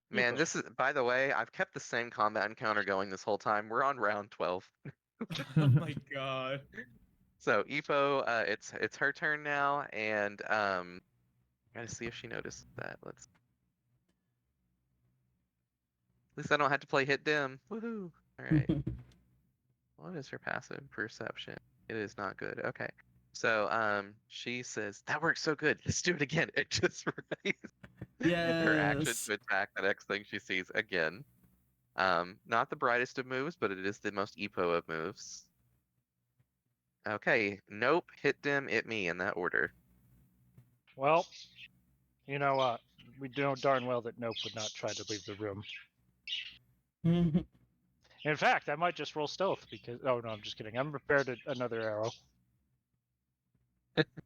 man, Eco. this is by the way, I've kept the same combat encounter going this whole time. We're on round 12. Oh my God. So Epo, it's her turn now, and gotta see if she noticed that. Let's. At least I don't have to play hit dim. Woohoo! All right. What is her passive perception? It is not good. Okay. So she says that works so good. Let's do it again. It just raised her action Yes. to attack the next thing she sees again. Not the brightest of moves, but it is the most Epo of moves. Okay. Nope. Hit dim. Hit me in that order. Well, you know what? We know darn well that Nope would not try to leave the room. In fact, I might just roll stealth because. Oh no, I'm just kidding. I'm prepared to another arrow.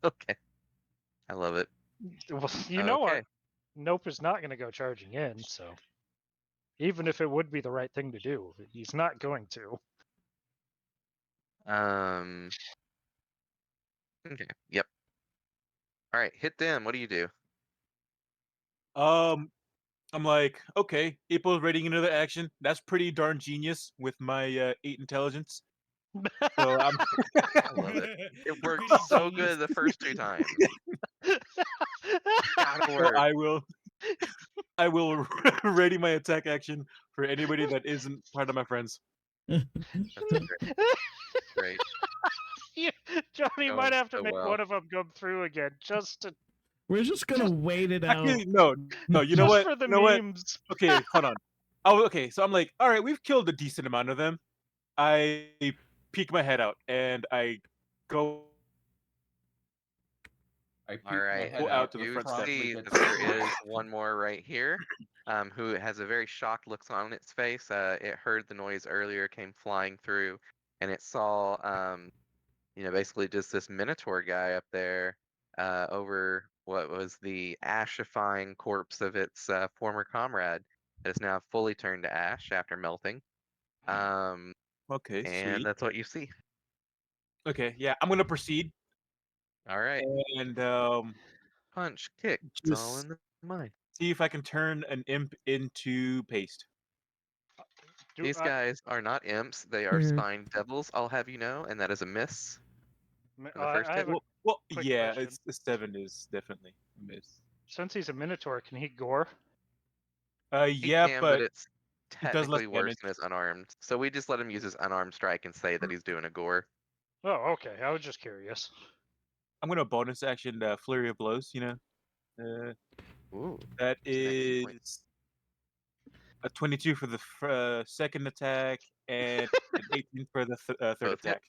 Okay. I love it. Well, you know Okay. what? Nope is not going to go charging in, so even if it would be the right thing to do, he's not going to. Okay. Yep. All right. Hit dim. What do you do? I'm like, okay, April's rating another action. That's pretty darn genius with my 8 intelligence. So I'm I love it. It worked Pretty so genius. good the first 2 times. Gotta so work. I will ready my attack action for anybody that isn't part of my friends. That's great. Yeah, Johnny Going might have to so make well. one of them come through again, just to We're just gonna wait it out. Actually, no. You know just what? for the You know what? memes. Okay, hold on. Okay, so I'm like, all right, we've killed a decent amount of them. I peek my head out and I go All right. Go out to the You front step. see that there is one more right here, who has a very shocked look on its face. It heard the noise earlier, came flying through, and it saw, basically just this Minotaur guy up there, over what was the ashifying corpse of its former comrade that is now fully turned to ash after melting. Okay, And sweet. that's what you see. Okay, yeah, I'm gonna proceed All right. and Punch, kick. It's all just in the mind. see if I can turn an imp into paste. These guys are not imps. They are Mhm. spine devils, I'll have you know, and that is a miss for the first I hit. have a Well, quick yeah, question. it's the 7 is definitely a miss. Since he's a minotaur, can he gore? He Yeah, can, but it's it does less technically worse damage. than his unarmed. So we just let him use his unarmed strike and say that he's doing a gore. Oh, okay. I was just curious. I'm gonna bonus action flurry of blows. You know, Ooh. that It's an extra point. is a 22 for the second attack and an 18 for the third Both hit. attack.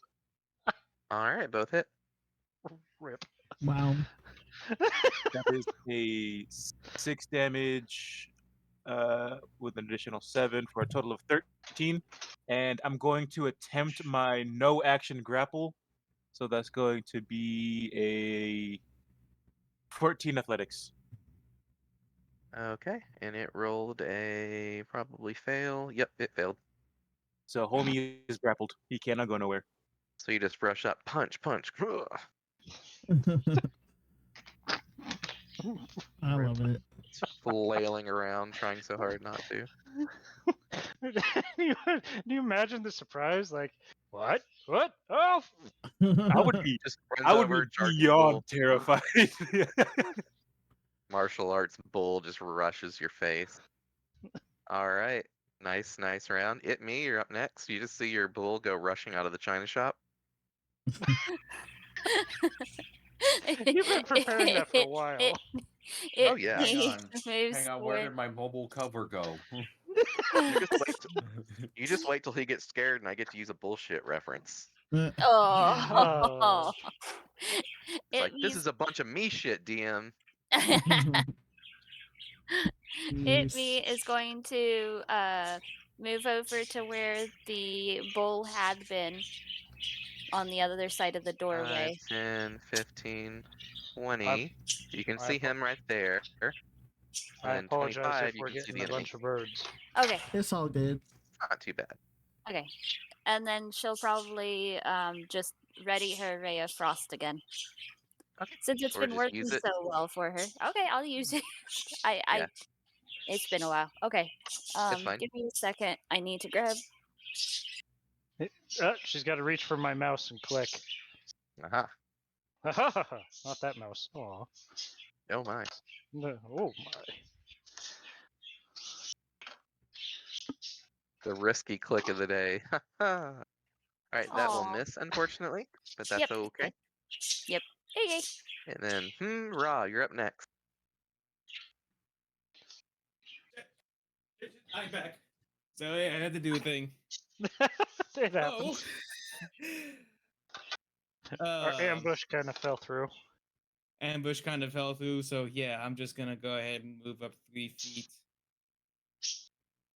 All right, both hit. Rip. Wow. That is a 6 damage with an additional 7 for a total of 13. And I'm going to attempt my no action grapple. So that's going to be a 14 athletics. Okay, and it rolled a probably fail. Yep, it failed. So homie is grappled. He cannot go nowhere. So you just rush up, punch, punch. I love it. It's flailing around, trying so hard not to. Do you imagine the surprise? Like, what? What? Oh! I would be Just runs I would over, be charges beyond bull. terrified. Martial arts bull just rushes your face. All right, nice round. It me, you're up next. You just see your bull go rushing out of the china shop. You've been preparing that for a while. Oh, yeah. Hang on. moves Hang on, where forward. did my mobile cover go? You just wait till he gets scared and I get to use a bullshit reference. Oh. Oh. It's like, this is a bunch of me shit, DM. Hit Me is going to move over to where the bull had been on the other side of the 5, doorway. 10, 15, 20. You can see him right there. I And apologize 25, if you we're can see getting the a enemy. bunch of birds. Okay, It's all good. Not too bad. okay. And then she'll probably just ready her Ray of Frost again. Okay. Since it's Or been just working use it. so well for her. Okay, I'll use it. Yeah. It's been a while. Okay. fine. Give me a second. I need to grab. She's got to reach for my mouse and click. Aha. Not that mouse. Aw. Oh my. No. Oh my. The risky click of the day. All right, that will Aw. miss, unfortunately, but that's Yep. okay. Yep. Okay. And then, Ra, you're up next. I'm back. So yeah, I had to do a thing. It happens. Our ambush kind of fell through. Ambush kind of fell through, so yeah, I'm just gonna go ahead and move up 3 feet.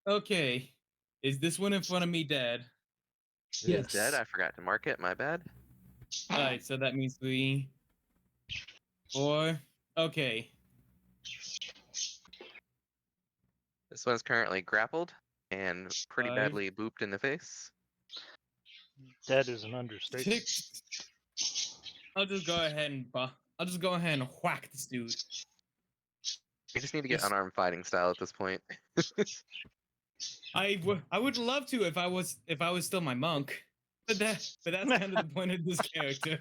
Okay. Is this one in front of me dead? It is dead. I forgot to mark it. My bad. Alright, so that means 3, 4. Okay. This one's currently grappled and pretty 5. badly booped in the face. Dead is an understatement. 6. I'll just go ahead and whack this dude. You just need to get Just- unarmed fighting style at this point. I would love to if I was still my monk, but that's kind of the point of this character.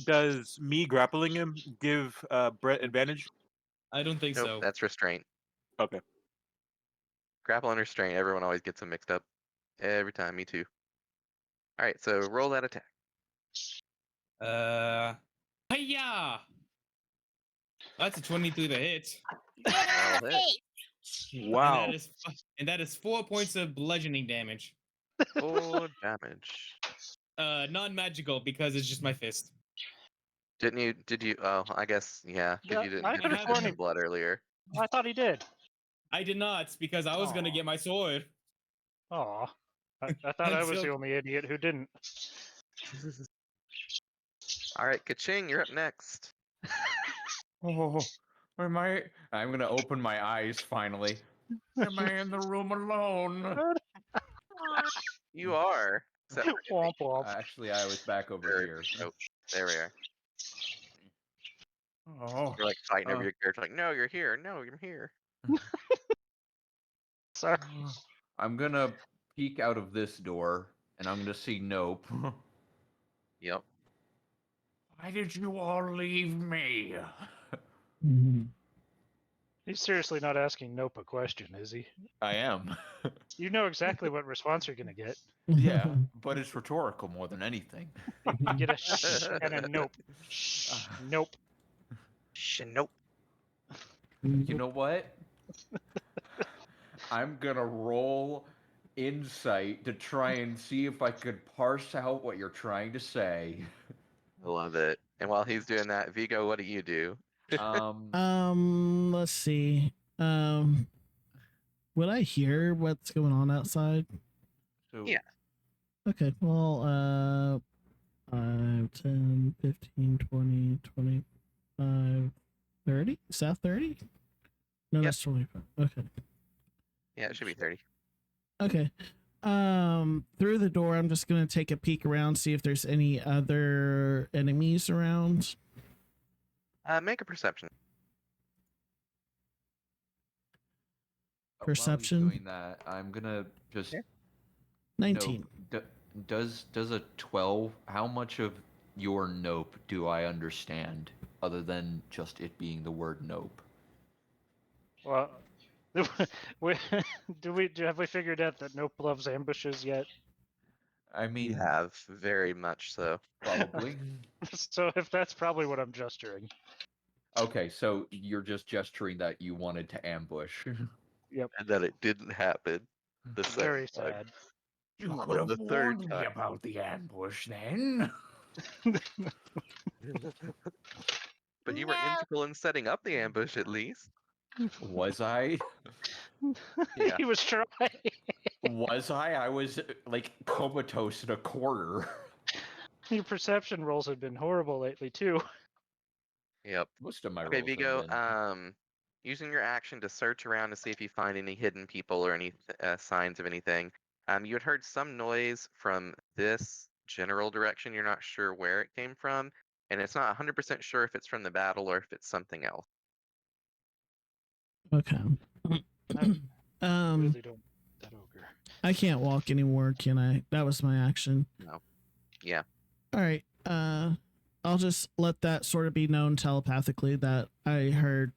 Does me grappling him give Brett advantage? I don't think Nope, so. that's restraint. Okay. Grapple and restraint, everyone always gets them mixed up. Every time, me too. Alright, so roll that attack. Hiya! That's a 23 to hit. That'll hit. Wow. And that is 4 points of bludgeoning damage. 4 damage. Non-magical because it's just my fist. Did you, oh, I guess, yeah, because Yeah, you didn't I hit could've him sworn with the he- blood earlier. I thought he did. I did not because I was gonna Aw. get my sword. Aw. I thought I was the only idiot who didn't. Alright, Kaching, you're up next. Oh, am I? I'm gonna open my eyes finally. Am I in the room alone? You are. Except for Womp womp. Actually, I was back over Bird. here. Oh, there we are. Oh, You're like fighting over your character, like, no, you're here. No, you're here. Sorry. I'm gonna peek out of this door, and I'm gonna see Nope. Yep. Why did you all leave me? Mhm. He's seriously not asking Nope a question, is he? I am. You know exactly what response you're gonna get. Yeah, but it's rhetorical more than anything. You get a shh and a nope. Shh, nope. Nope. You know what? I'm gonna roll insight to try and see if I could parse out what you're trying to say. I love it. And while he's doing that, Vigo, what do you do? Let's see. Would I hear what's going on outside? So, Yeah. Okay, well, 5, 10, 15, 20, 25, 30? Is that 30? No, Yep. that's 25. Okay. Yeah, it should be 30. Okay. Through the door, I'm just gonna take a peek around, see if there's any other enemies around. Make a perception. while he's Perception. doing that, I'm gonna just Yeah. 19. Nope. Does a 12? How much of your nope do I understand, other than just it being the word nope? Well, have we figured out that Nope loves ambushes yet? I mean, You have, very much so. probably. So if that's probably what I'm gesturing. Okay, so you're just gesturing that you wanted to ambush. Yep. And that it didn't happen the Very second time. sad. You On could have the third warned me time. about the ambush then. But you were No. integral in setting up the ambush, at least. Was I? Yeah. He was trying. Was I? I was like comatose in a corner. Your perception rolls have been horrible lately too. Yep. Most of my Okay, rolls have Vigo. been. Using your action to search around to see if you find any hidden people or any signs of anything. You had heard some noise from this general direction. You're not sure where it came from, and it's not 100% sure if it's from the battle or if it's something else. Okay. Really don't that ogre. I can't walk anymore, can I? That was my action. No. Yeah. All right. I'll just let that sort of be known telepathically that I heard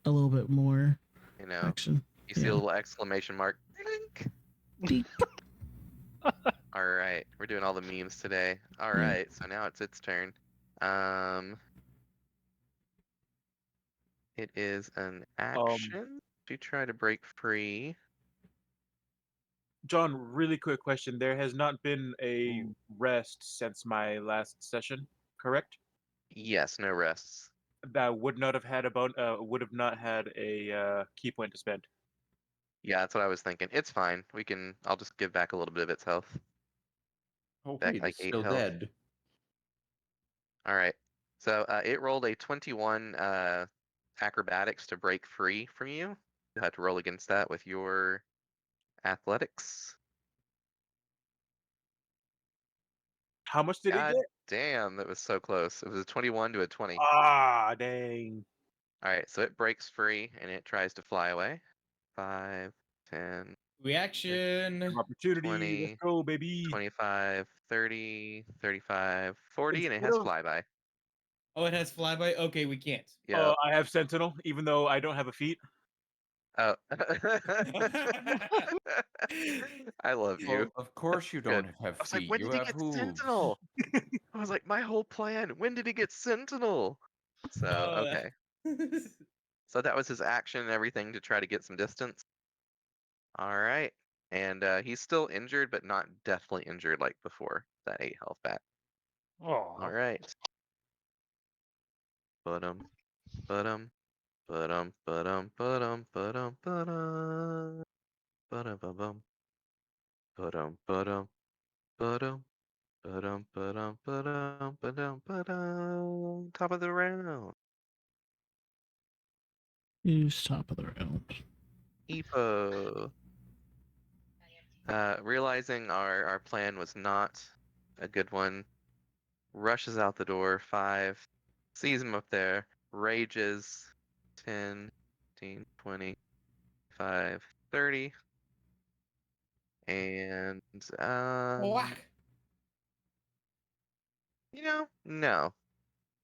a little bit more You know, action. you see Yeah. a little exclamation mark. Blink. Beep. All right, we're doing all the memes today. All Yeah. right, so now it's its turn. It is an action to try to break free. John, really quick question. There has not been a rest since my last session, correct? Yes, no rests. That would not have had would have not had a key point to spend. Yeah, that's what I was thinking. It's fine. I'll just give back a little bit of its health. Oh Back wait, like it's 8 still health. dead. All right. So it rolled a 21 acrobatics to break free from you. You had to roll against that with your athletics. How much did it God get? damn, that was so close. It was a 21 to a 20. Ah, dang. All right, so it breaks free and it tries to fly away. 5, 10, Reaction. Opportunity. 20, Let's go, baby. 25, 30, 35, 40, and it Instead has of- flyby. Oh, it has flyby. Okay, we can't. Yeah. I have Sentinel, even though I don't have a feat. Oh. I love you. Well, of course you don't Good. have I was like, feet. when You did he have get hooves. Sentinel? I was like, my whole plan. When did he get Sentinel? So, Oh, okay. So that was his action and everything to try to get some distance. All right. And he's still injured, but not deathly injured like before. That 8 health back. Oh. All right. Ba-dum, ba-dum, ba-dum, ba-dum, ba-dum, ba-dum, ba-dum, ba-dum, ba-bum, ba-dum, ba-dum, ba-dum, ba-dum, ba-dum, ba-dum, ba-dum, ba-dum. Top of the round. Who's top of the round? Epo. Realizing our plan was not a good one, rushes out the door. 5, sees him up there, rages. 10, 15, 20, 5, 30. And Whack. no.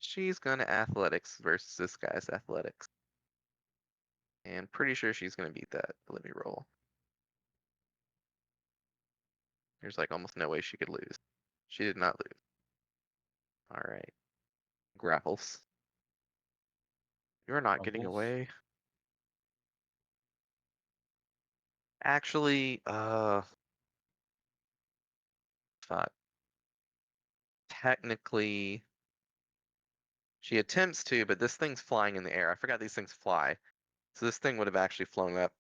She's gonna athletics versus this guy's athletics. And pretty sure she's gonna beat that. Let me roll. There's like almost no way she could lose. She did not lose. Alright. Grapples. You're not getting Grapples? away. Actually, fuck. Technically, she attempts to, but this thing's flying in the air. I forgot these things fly. So this thing would have actually flown up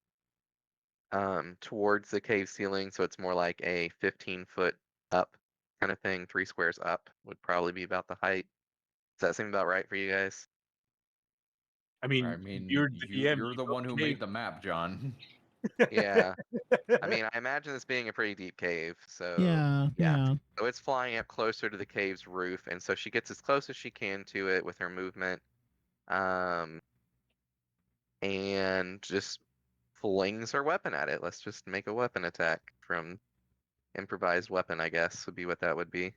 towards the cave ceiling, so it's more like a 15-foot up kind of thing. 3 squares up would probably be about the height. Does that seem about right for you guys? I mean, I mean, you're the DM. you're the one who made the map, John. Yeah. I mean, I imagine this being a pretty deep cave, so Yeah. So it's flying up closer to the cave's roof, and so she gets as close as she can to it with her movement, and just flings her weapon at it. Let's just make a weapon attack from improvised weapon, I guess, would be what that would be.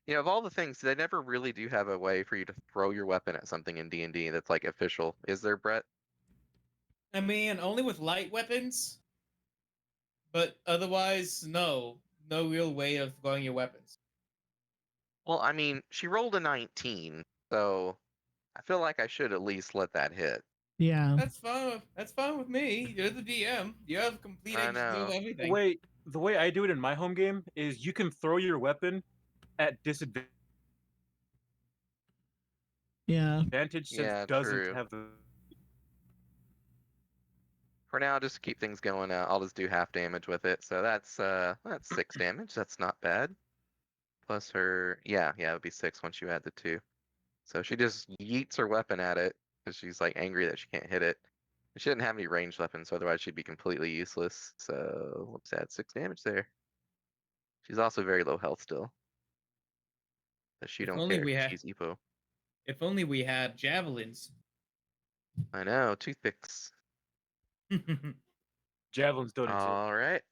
Of all the things, they never really do have a way for you to throw your weapon at something in D&D that's like official. Is there, Brett? I mean, only with light weapons, but otherwise, no real way of throwing your weapons. Well, I mean, she rolled a 19, so I feel like I should at least let that hit. Yeah. That's fine. That's fine with me. You're the DM. You have complete I control of know. everything. The way I do it in my home game is you can throw your weapon at disadvantage Yeah. since Yeah, it doesn't true. have the. For now, just to keep things going, I'll just do half damage with it. So that's 6 damage. That's not bad. Plus her, yeah, it would be 6 once you add the 2. So she just yeets her weapon at it because she's like angry that she can't hit it. She didn't have any ranged weapons, so otherwise she'd be completely useless. So let's add 6 damage there. She's also very low health still. But she If don't only care. we had. She's Epo. If only we had javelins. I know, toothpicks. Javelins don't exist. All right.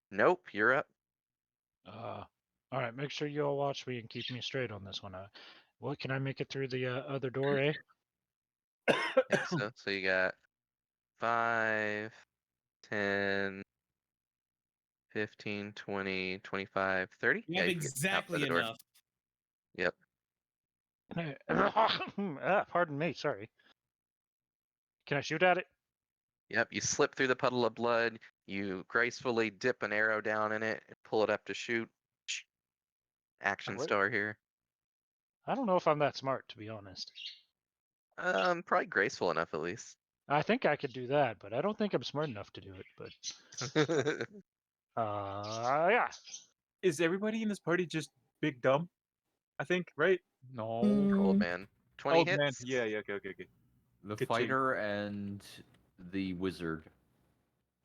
Nope, you're up. All right, make sure you all watch me and keep me straight on this one. What can I make it through the other door, eh? I think so. So you got 5, 10, 15, 20, 25, 30. You Yeah, have you can get outside exactly the door. enough. Yep. Pardon me, sorry. Can I shoot at it? Yep. You slip through the puddle of blood. You gracefully dip an arrow down in it and pull it up to shoot. Action What? star here. I don't know if I'm that smart, to be honest. Probably graceful enough at least. I think I could do that, but I don't think I'm smart enough to do it. But yeah. Is everybody in this party just big dumb? I think, right? No. Old Mm, man. 20 Old hits. man. Yeah. Okay. The Ka-ching. fighter and the wizard.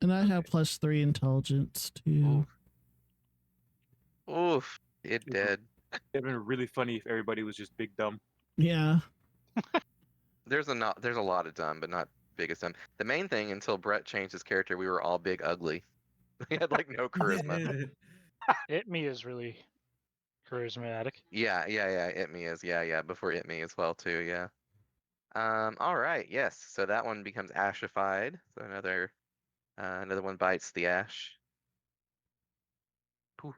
and I have +3 intelligence too. Oof. It Oof. dead. It'd been really funny if everybody was just big dumb. Yeah. There's a lot of dumb, but not biggest dumb. The main thing until Brett changed his character, we were all big ugly. We had like no charisma. It-me is really charismatic. Yeah. It-me is. Yeah. Before it-me as well too. Yeah. All right. Yes. So that one becomes ashified. So another one bites the ash. Poof.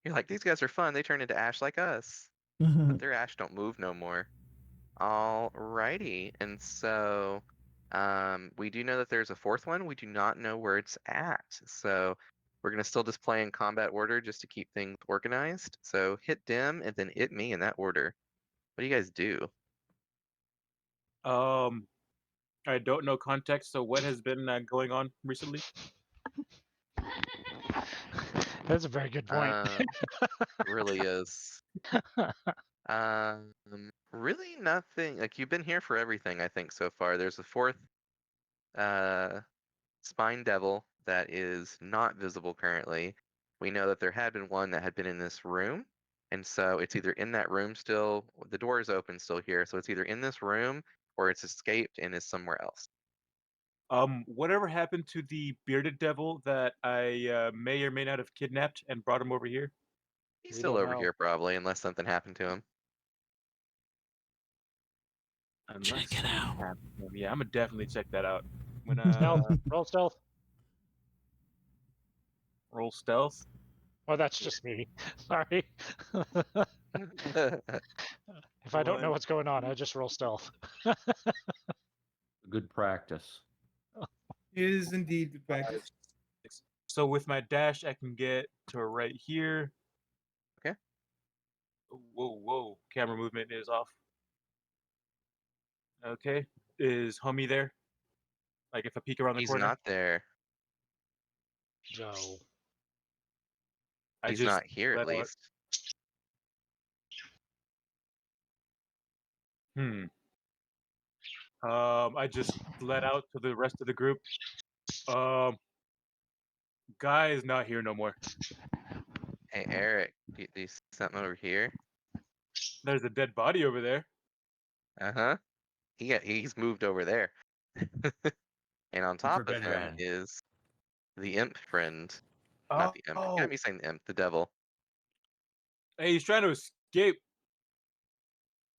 You're like, these guys are fun. They turn into ash like us, but their ash don't move no more. Alrighty. And so we do know that there's a 4th one. We do not know where it's at. So we're going to still display in combat order just to keep things organized. So hit dim and then hit me in that order. What do you guys do? I don't know context. So what has been going on recently? That's a very good point. It really is. Really nothing. Like you've been here for everything, I think, so far. There's a 4th spine devil that is not visible currently. We know that there had been one that had been in this room, and so it's either in that room still, the door is open still here, so it's either in this room or it's escaped and is somewhere else. Whatever happened to the bearded devil that I may or may not have kidnapped and brought him over here? He's We still don't over know. here probably, unless something happened to him. Unless Check it out. something happened to him. Yeah, I'm gonna definitely check that out. When Stealth. Roll stealth. roll stealth. Oh, that's just me. Sorry. If I don't know One, what's going on, I just roll stealth. Good practice. It is indeed good practice. 6. So with my dash, I can get to right here. Okay. Whoa. Camera movement is off. Okay. Is homie there? Like if I peek around the He's corner? not there. Joe. I He's just not here at let out. least. I just let out to the rest of the group. Guy is not here no more. Hey Eric, do you see something over here? There's a dead body over there. Uh-huh. He's moved over there. And on top of him Forbidden. is the imp friend. Oh, Not the imp. You got me saying the imp, the devil. hey, he's trying to escape.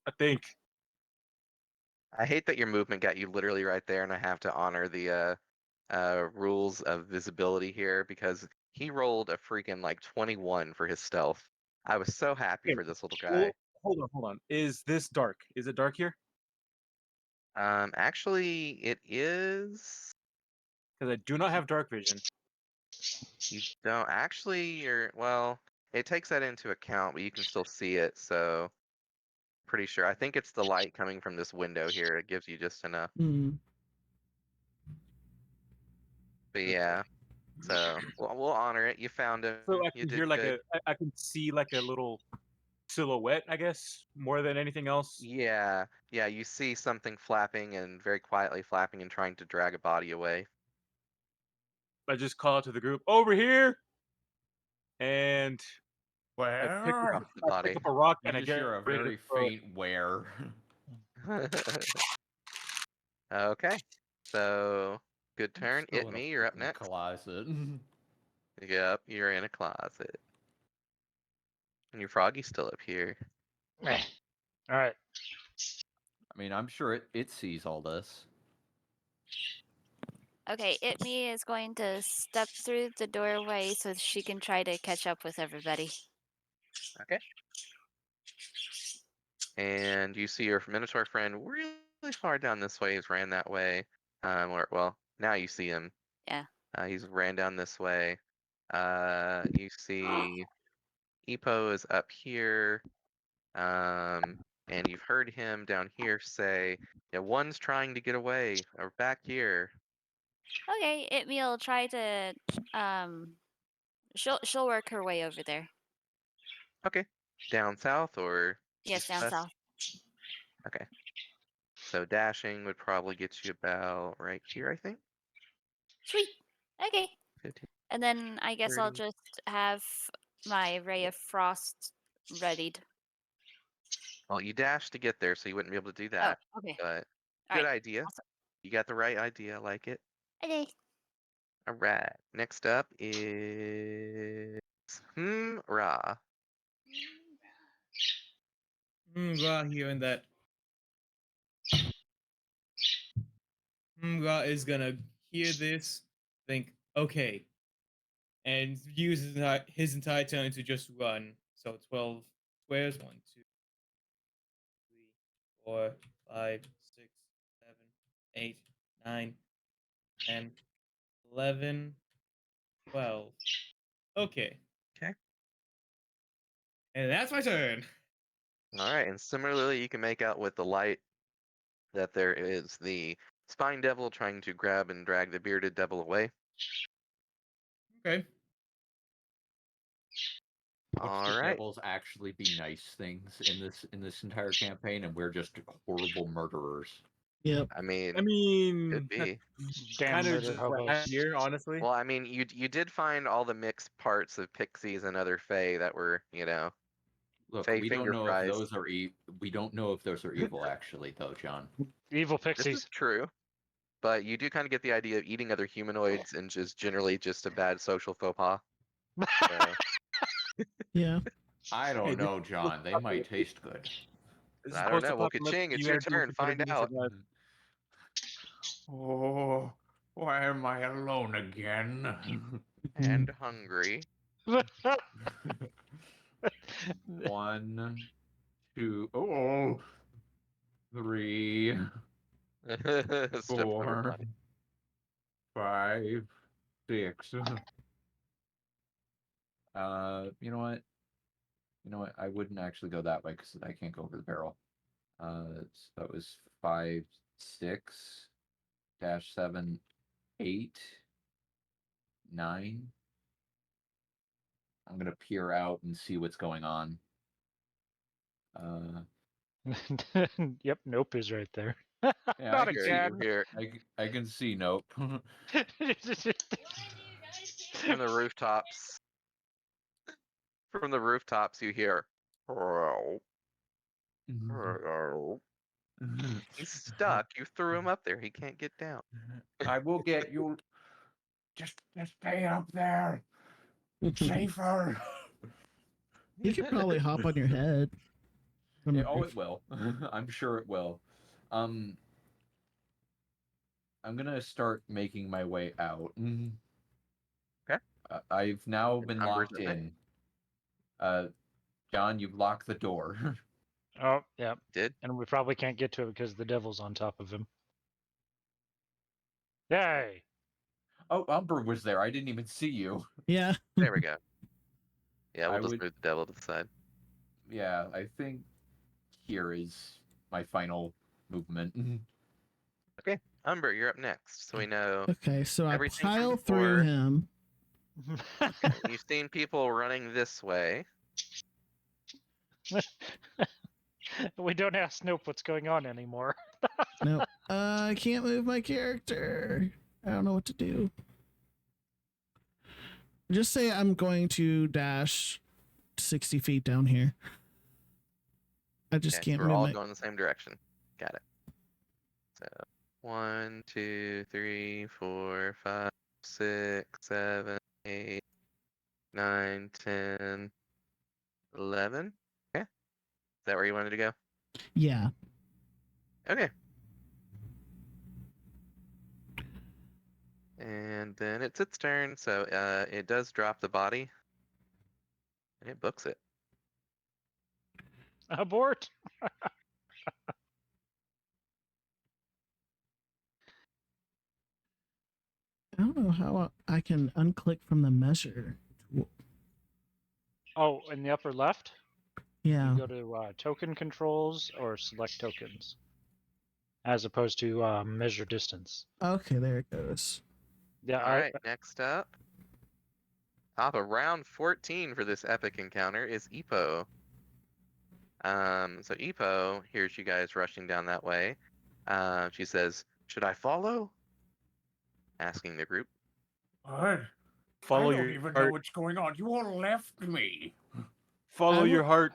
I think. I hate that your movement got you literally right there, and I have to honor the rules of visibility here because he rolled a freaking like 21 for his stealth. I was so happy Okay, for this little Well, guy. hold on. Is this dark? Is it dark here? Actually, it is. Because I do not have dark vision. You don't actually. Well, it takes that into account, but you can still see it. So, pretty sure. I think it's the light coming from this window here. It gives you just enough. Mm. But yeah. So we'll honor it. You found him. So I You can did hear like good. I can see like a little silhouette, I guess, more than anything else. Yeah, you see something flapping and very quietly flapping and trying to drag a body away. I just call out to the group, over here, and I pick Where? up, The I body. pick up a rock You and I just get hear a ready to very throw it. faint where. Okay, so good turn. Still It in a me, you're up freaking next. closet. Yep, you're in a closet. And your froggy's still up here. All right. I mean, I'm sure it sees all this. Okay, It Me is going to step through the doorway so she can try to catch up with everybody. Okay. And you see your Minotaur friend really far down this way. He's ran that way. Well, now you see him. Yeah. He's ran down this way. You see Epo is up here. And you've heard him down here say, yeah, one's trying to get away, or back here. Okay, It Me will try to she'll work her way over there. Okay. Down south or Yes, east down west? south. Okay. So dashing would probably get you about right here, I think. Sweet. Okay. 15. And then I guess I'll 30. just have my Ray of Frost readied. Well, you dashed to get there, so you wouldn't be able to do Oh, that. okay. But All good right. idea. Awesome. You got the right idea. I like it. Okay. All right. Next up is Ra. Ra hearing that. Ra is gonna hear this, think, okay, and use his entire turn to just run. So 12 squares. 1, 2, 3, 4, 5, 6, 7, 8, 9, 10, 11, 12. Okay. Okay. And that's my turn. All right. And similarly, you can make out with the light that there is the spine devil trying to grab and drag the bearded devil away. Okay. Watch All the right. devils actually be nice things in this entire campaign, and we're just horrible murderers. Yep. I mean, I mean, could be. Damn kind of murder just what hobos. here, honestly. Well, I mean, you did find all the mixed parts of pixies and other fae that were, Look, fae we don't finger know if fries. those are we don't know if those are evil actually, though, John. Evil This is pixies. true, but you do kind of get the idea of eating other humanoids and just generally just a bad social faux pas. So, Yeah. I don't Hey, this know, John. They might taste good. This is I don't know. Well, post-apocalyptic. Ka-ching, it's You your gotta do what turn. you gotta Find do to out. survive. Oh, why am I alone again? And hungry. 1, 2, 3, Stuff's never 4, funny. 5, 6. You know what? I wouldn't actually go that way because I can't go over the barrel. So that was 5, 6, dash 7, 8, 9. I'm gonna peer out and see what's going on. Yep, nope is right there. Yeah, Not I can again. You hear I can see nope. from the rooftops. From the rooftops, you hear. "Hello, hello." He's stuck. You threw him up there. He can't get down. I will get you. Just stay up there. It's safer. You could probably hop on your head. From Yeah, the oh, roof. it will. I'm sure it will. I'm gonna start making my way out. Okay. I've now And been Umber's locked up next. in. John, you've locked the door. Oh, yeah. Did? And we probably can't get to it because the devil's on top of him. Yay! Oh, Umber was there. I didn't even see you. Yeah. There we go. Yeah, I we'll just would- move the devil to the side. Yeah, I think here is my final movement. Okay, Umber, you're up next. So we know Okay, so I everything from pile through before. him. You've seen people running this way. We don't ask Snoop what's going on anymore. No, I can't move my character. I don't know what to do. Just say I'm going to dash 60 feet down here. I just Okay, can't we're move all my... going the same direction. Got it. So 1, 2, 3, 4, 5, 6, 7, 8, 9, 10, 11. Okay. Is that where you wanted to go? Yeah. Okay. And then it's its turn, so it does drop the body. And it books it. Abort! I don't know how I can unclick from the measure. Oh, in the upper left, Yeah. you go to token controls or select tokens, as opposed to measure distance. Okay, there it goes. Yeah, All right, next up. Top of round 14 for this epic encounter is Epo. So Epo hears you guys rushing down that way. She says, "Should I follow?" Asking the group. What? Follow I don't your even heart. know what's going on. You all left me. Follow your heart.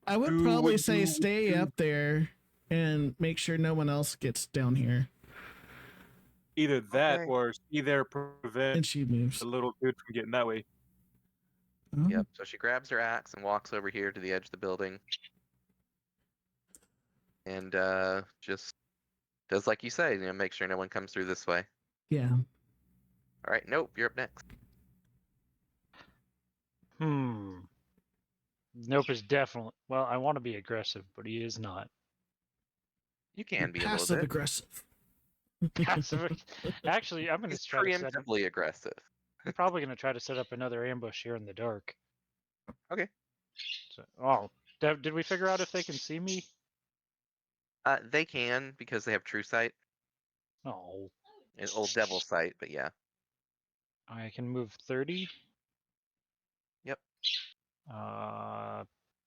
I would Do probably what say you stay do. up there and make sure no one else gets down here. Either that Okay. or either prevent And she moves. the little dude from getting that way. Oh, Yep. So she grabs her axe and walks over here to the edge of the building. And just does like you say, make sure no one comes through this way. yeah. All right, nope, you're up next. Nope is definitely. Well, I want to be aggressive, but he is not. You can be a little Passive bit. aggressive. Passive. Actually, I'm going He's to try to set up. preemptively aggressive. I'm probably going to try to set up another ambush here in the dark. Okay. So, oh, did we figure out if they can see me? They can because they have true sight. Oh, And old devil sight, but yeah. I can move 30. Yep.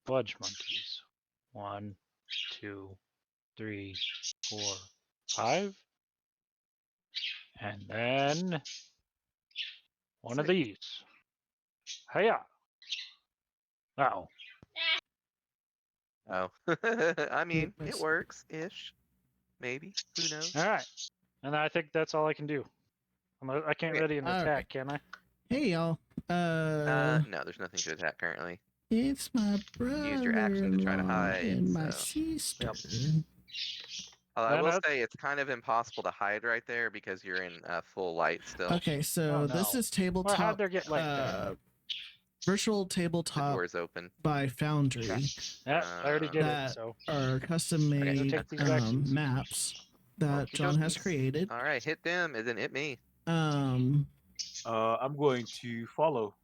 Fudge monkeys. 1, 2, 3, 4, Hive. And then one of these. Hiya. Oh. Oh, I mean, it works ish. Maybe. Who knows? All right. And I think that's all I can do. I can't Okay. ready an All attack, right. can I? Hey y'all. No, there's nothing to attack currently. It's my Used your action to try to brother-in-law hide, and my so. sister. I Then will that's- say it's kind of impossiple to hide right there because you're in full light still. Okay, so Oh, this no. is Well, how'd tabletop. there get light there? Virtual The tabletop door is open. by Foundry Yeah, I already did it, that so. are custom Okay, made take these actions. maps that Okie John has dokies. created. All right, hit them and then hit me. Um, I'm going to follow.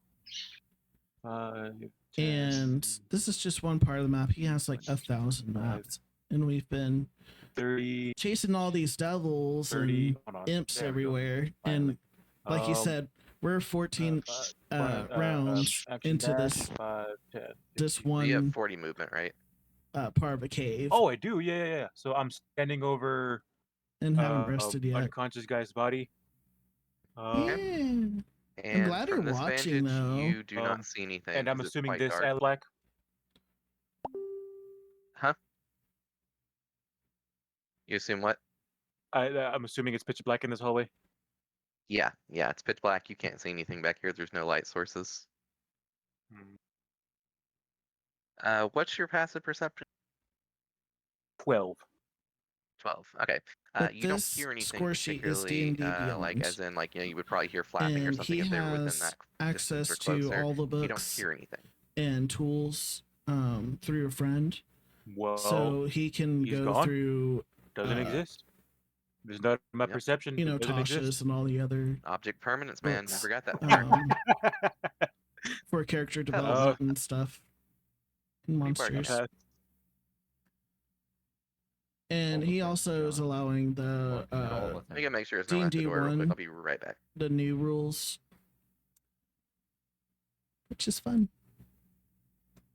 10, and this is just one part of the map. He has like 1,000 maps, and we've been 30, chasing all these devils 30. and Hold on. imps There we go. everywhere. Finally. And like you said, we're 14 rounds action into dash, this 5, 10, this 15. Well, you have one 40 movement, right? part of a cave. Oh, I do. Yeah. So I'm standing over And haven't rested yet. unconscious guy's body. Yeah. And glad from you're this watching, vantage, though. you do not see anything. And I'm 'cause it's assuming quite this dark. as black. Huh? You assume what? I'm assuming it's pitch black in this hallway. Yeah, it's pitch black. You can't see anything back here. There's no light sources. What's your passive perception? 12. 12. Okay. But You don't this hear anything score sheet is particularly, D&D like Beyond. as in like you would probably hear flapping or And something he if they were within has that access distance or to closer. all the You don't books hear anything. and tools through a friend. Well, So he can he's go gone. through Doesn't exist. There's not my Yep. perception. you know, It doesn't exist. Tasha's and all the other Object permanence, man. You books forgot that part. for character Hello. development and stuff. And People are monsters. And All the he things, also is John. allowing the All the Let me things. go make sure there's no one at the D&D door real quick. 1. I'll be right back. the new rules, which is fun.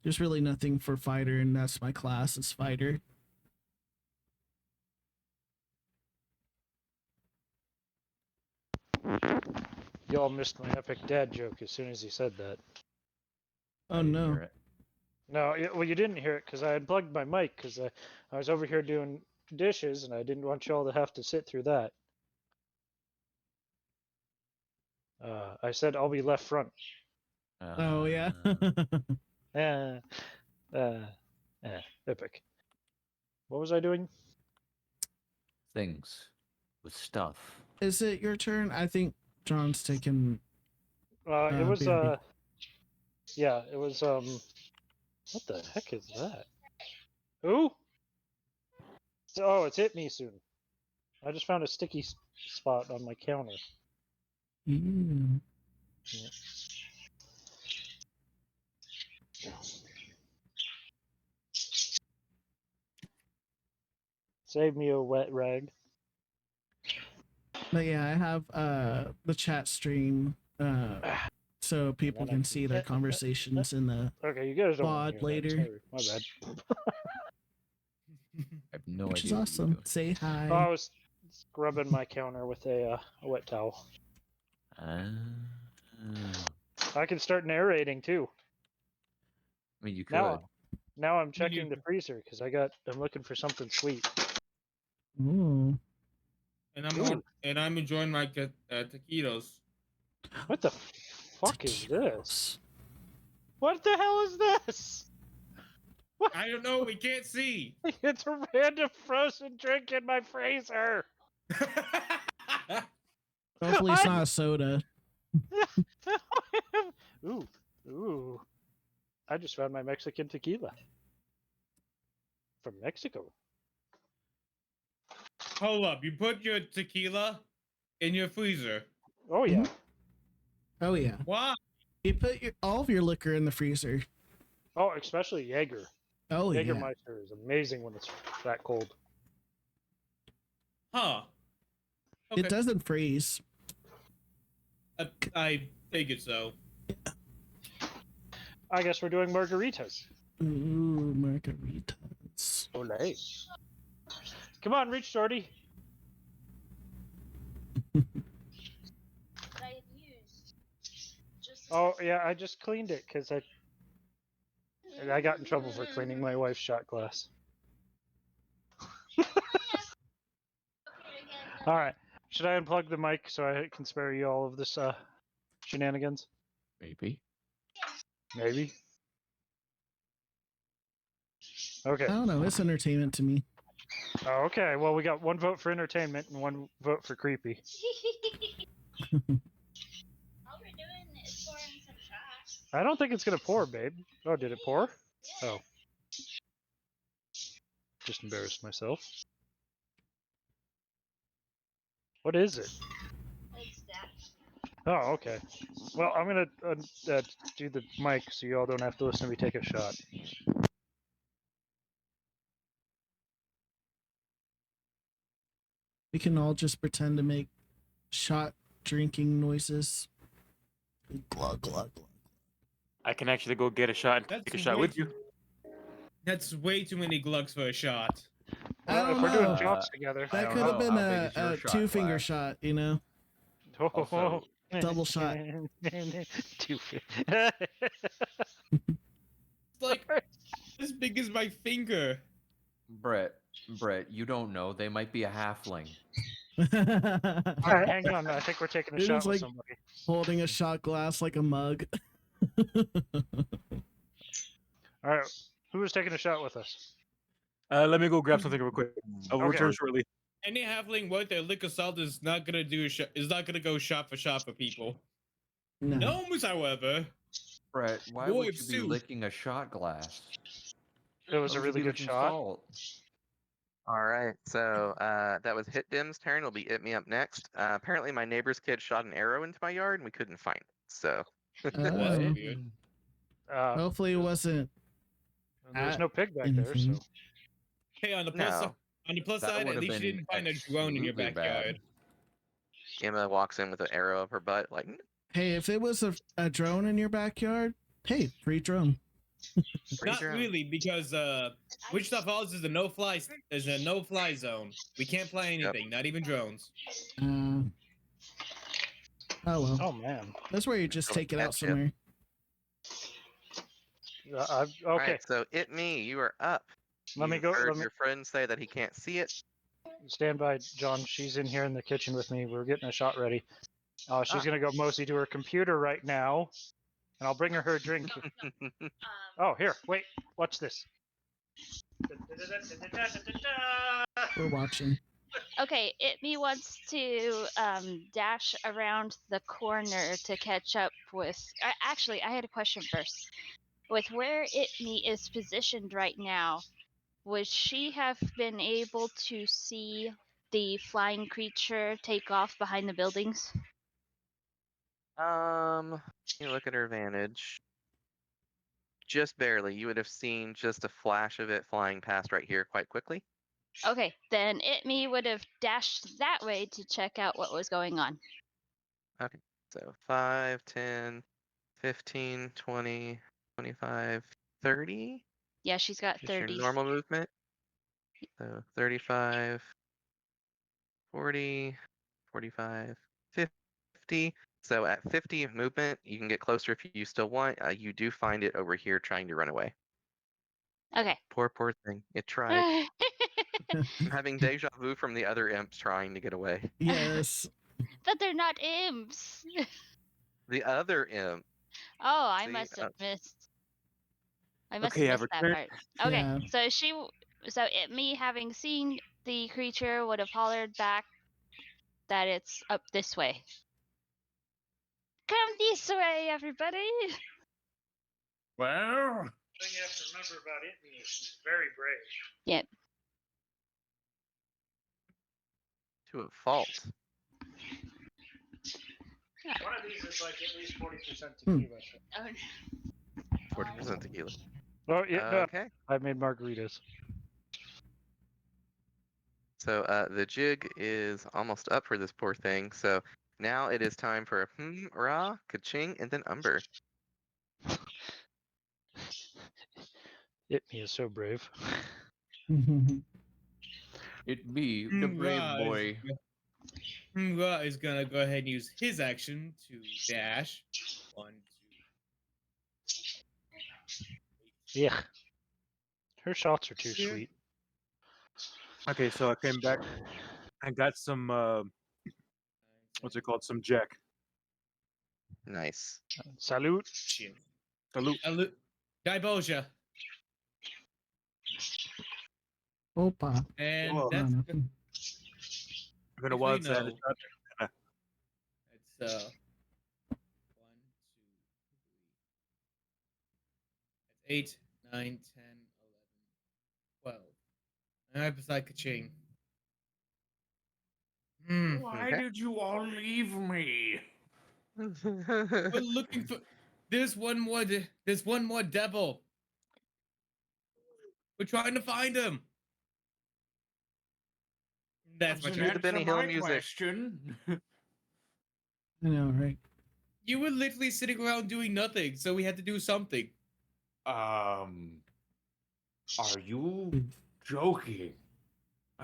There's really nothing for fighter, and that's my class is fighter. Y'all missed my epic dad joke as soon as he said that. Oh I didn't no. hear it. No, well, you didn't hear it because I unplugged my mic because I was over here doing dishes and I didn't want y'all to have to sit through that. I said I'll be left front. Oh yeah. Epic. What was I doing? Things with stuff. Is it your turn? I think John's taken. It was B&B. yeah, it was what the heck is that? Who? Oh, it's hit me soon. I just found a sticky spot on my counter. Mm. Yeah. Save me a wet rag. But yeah, I have the chat stream so people then I can can- see their conversations in the Okay, you guys don't want VOD to hear later. that. Sorry, my bad. I have no Which is idea. What you're awesome. doing. Say hi. Oh, I was scrubbing my counter with a wet towel. I I can start narrating too. mean, you could. Now I'm checking the freezer because I'm looking for something sweet. Ooh. And I'm enjoying my taquitos. What the fuck is this? What the hell is this? I don't know. We can't see. It's a random frozen drink in my freezer. Hopefully it's not a soda. Ooh. I just found my Mexican tequila. From Mexico. Hold up. You put your tequila in your freezer. Oh yeah. Oh yeah. Why? You put all of your liquor in the freezer. Oh, especially Jaeger. Oh yeah. Jägermeister is amazing when it's that cold. Huh. It doesn't freeze. I figured so. I guess we're doing margaritas. Ooh, margaritas. Olay. Come on, reach, Shorty. Oh yeah, I just cleaned it because I got in trouble for cleaning my wife's shot glass. All right, should I unplug the mic so I can spare you all of this shenanigans? Maybe. Maybe. Okay. I don't know. It's entertainment to me. Oh, okay. Well, we got one vote for entertainment and one vote for creepy. All we're doing is pouring some shots. I don't think it's gonna pour, babe. Oh, did it pour? Oh. Just embarrassed myself. What is it? It's that. Oh, okay. Well, I'm gonna do the mic so you all don't have to listen to me take a shot. We can all just pretend to make shot drinking noises. Glug, glug, glug. I can actually go get a shot and take a shot with you. That's way too many glugs for a shot. I Well, don't if we're doing know. shots together. That don't could have know. been How big is your a shot two-finger glass? shot, you know? Also, Double shot. Two. It's like as big as my finger. Brett, you don't know. They might be a halfling. All right, hang on. I think we're taking a It shot is with like- somebody. Holding a shot glass like a mug. All right, who is taking a shot with us? Let me go grab something real quick. I'll Okay. return shortly. Any halfling worth their liquor salt is not gonna do is not gonna go shot for people. No. Gnomes, however, Brett, why Boy, would you be Sue. licking a shot glass? It was Why a would you really be good licking shot. salt? All right, so that was Hit Dim's turn. It'll be It Me up next. Apparently, my neighbor's kid shot an arrow into my yard, and we couldn't find it. So Oh. weird. Hopefully it wasn't. There's no pig back there, so. anything. Hey, on the No. plus That side, at would've least you been didn't find a drone in your absolutely bad. backyard. Emma walks in with an arrow up her butt, like, Hey, if it was a drone in your backyard, hey, free drone. free Not drone. really, because Wichita Falls is a no-fly zone. We can't fly anything, not even drones. Oh well. Oh man. That's where you just Oh, take it out catch it. somewhere. All Okay. right, so It Me, you are up. Let me You've go. heard Let me your friend say that he can't see it. stand by, John. She's in here in the kitchen with me. We're getting a shot ready. She's gonna go mosey to her computer right now, and I'll bring her drink. Oh, here. Wait. Watch this. We're watching. Okay, It Me wants to dash around the corner to catch up with. Actually, I had a question first. With where It Me is positioned right now, would she have been able to see the flying creature take off behind the buildings? You look at her vantage. Just barely. You would have seen just a flash of it flying past right here quite quickly. Okay, then It Me would have dashed that way to check out what was going on. So 5, 10, 15, 20, 25, 30. Yeah, she's got Just your 30. normal movement. So 35, 40, 45, 50. So at 50 movement, you can get closer if you still want. You do find it over here trying to run away. Okay. Poor thing. It tried. I'm having deja vu from the other imps trying to get away. Yes. But they're not imps. The other imp. Oh, I See, must have missed. I must Okay, have I've missed that returned. part. Okay, Yeah. so It Me having seen the creature would have hollered back that it's up this way. Come this way, everybody. Well, The thing you have to remember about It Me is she's very brave. Yep. To a fault. One of these is like at least 40% tequila. Oh, 40% tequila. Oh yeah, no, Okay. I made margaritas. So the jig is almost up for this poor thing. So now it is time for rah, ka-ching, and then umber. It Me is so brave. It be the brave boy. Ra is gonna go ahead and use his action to dash. 1, Yeah. Her shots are too Here. sweet. Okay, so I came back and got some what's it called? Some Jack. Nice. Salute. Shit. Salute. Diboja. Opa. And Well, that's no. I'm gonna actually, watch that. no. It's 1, 2, 3. That's 8, 9, 10, 11, 12. And right beside Kaching. Why Okay. did you all leave me? We're looking for. There's one more. There's one more devil. We're trying to find him. That's my Doesn't Cue the turn. Benny answer Hill my music. question. I know, right? You were literally sitting around doing nothing, so we had to do something. Are you joking?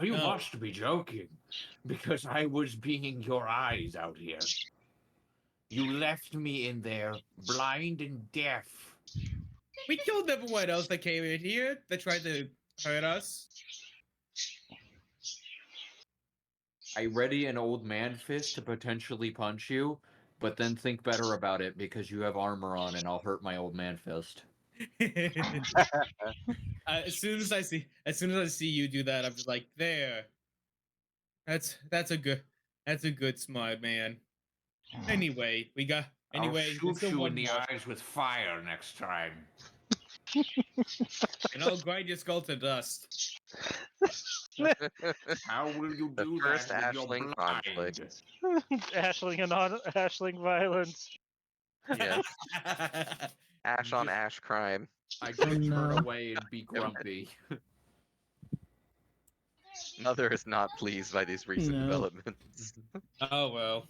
You No. must be joking, because I was being your eyes out here. You left me in there, blind and deaf. We killed everyone else that came in here that tried to hurt us. I ready an old man fist to potentially punch you, but then think better about it because you have armor on and I'll hurt my old man fist. As soon as I see you do that, I'm just like, there. That's a good smart man. Anyway, I'll there's shoot still you one in the more. eyes with fire next time. And I'll grind your skull to dust. How will you The do first that with your Ashling blind? conflict. Ashling and Ashling violence. Yes. Ash on Just- ash crime. I just Oh, turn no. away and be grumpy. Mother is not pleased by these recent No. developments. Oh well.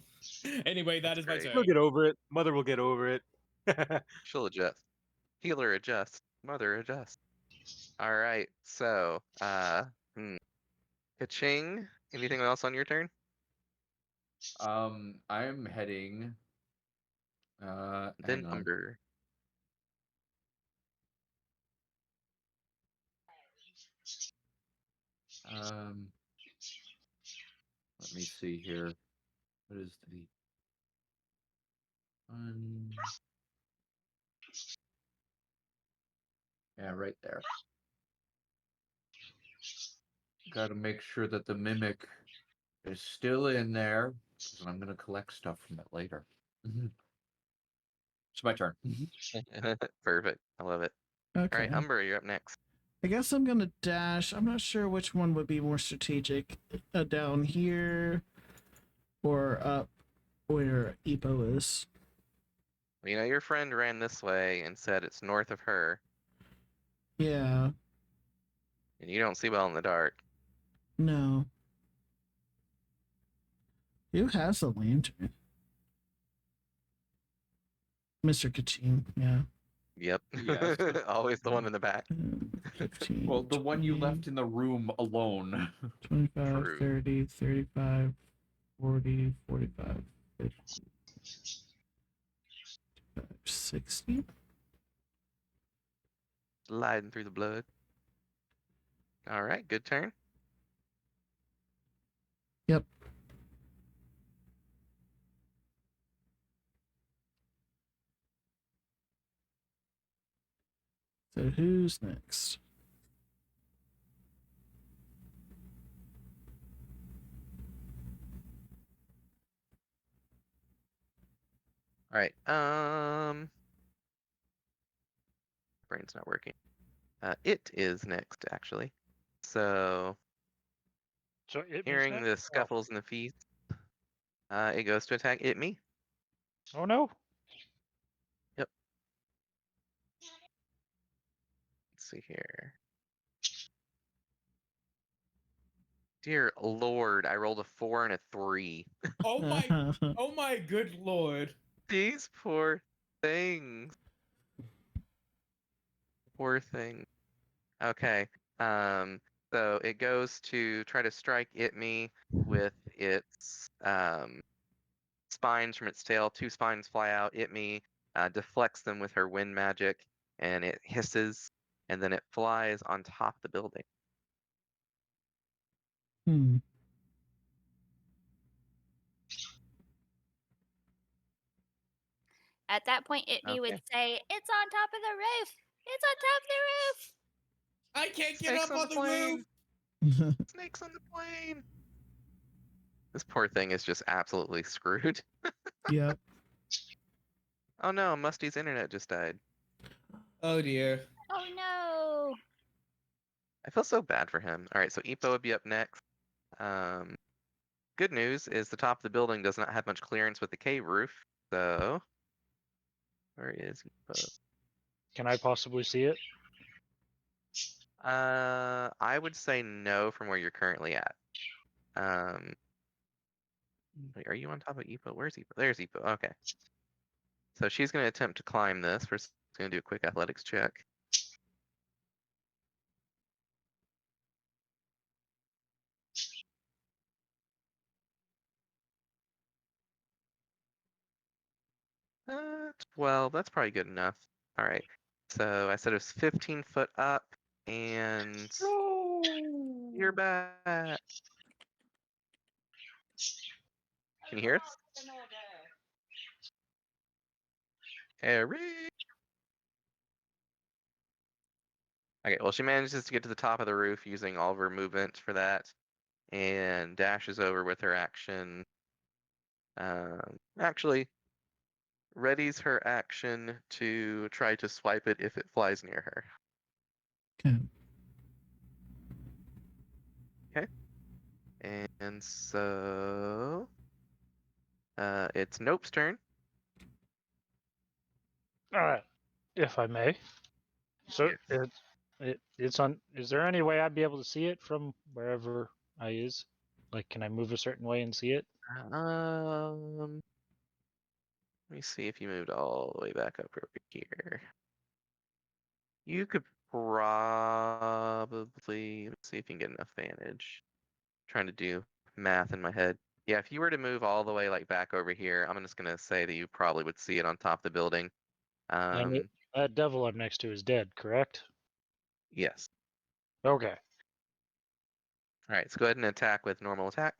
Anyway, that That's is my great. turn. We'll get over it. Mother will get over it. She'll adjust. Healer adjust. Mother adjust. All right. So, Kaching. Anything else on your turn? I'm heading. Then Hang on. Umber. Let me see here. What is the Yeah, right there. Got to make sure that the mimic is still in there, because I'm gonna collect stuff from it later. It's my turn. Perfect. I love it. All Okay. right, Umber, you're up next. I guess I'm gonna dash. I'm not sure which one would be more strategic. Down here or up where Epo is. Well, you know, your friend ran this way and said it's north of her, Yeah. and you don't see well in the dark. No. Who has a lantern? Mr. Kachin, yeah. Yep. Yes. Always the one in the back. 15. Well, the one you 20, left in the room alone. 25, True. 30, 35, 40, 45, 50, 60. Sliding through the blood. All right, good turn. Yep. So who's next? All right. Brain's not working. It is next, actually. So, So it hearing the scuffles and the feast, it goes to attack it me. Oh no. Yep. Let's see here. Dear Lord, I rolled a 4 and a 3. Oh my good lord. These poor things. Poor thing. Okay. So it goes to try to strike it me with its spines from its tail. 2 spines fly out. It me deflects them with her wind magic, and it hisses and then it flies on top of the building. Hmm. At that point, Itme would Okay. say, "It's on top of the roof. It's on top of the roof." I can't get Snakes up on on the the roof. plane. Snakes on the plane. This poor thing is just absolutely screwed. Yep. Oh no, Musty's internet just died. Oh dear. Oh no. I feel so bad for him. All right, so Epo would be up next. Good news is the top of the building does not have much clearance with the cave roof. So, where is Epo? Can I possibly see it? I would say no from where you're currently at. Wait, are you on top of Epo? Where's Epo? There's Epo. Okay. So she's going to attempt to climb this. We're going to do a quick athletics check. Well, that's probably good enough. All right. So I said it was 15 foot up, and you're back. Can you hear us? Harry. Okay, well, she manages to get to the top of the roof using all of her movement for that, and dashes over with her action. Actually, readies her action to try to swipe it if it flies near her. Okay. Okay. And so it's Nope's turn. If I may. So it's on. Is there any way I'd be able to see it from wherever I is? Like, can I move a certain way and see it? Let me see if you moved all the way back up over here. You could probably, let's see if you can get enough vantage. Trying to do math in my head. Yeah, if you were to move all the way like back over here, I'm just gonna say that you probably would see it on top of the building. And that devil I'm next to is dead, correct? Yes. Okay. All right, so go ahead and attack with normal attack.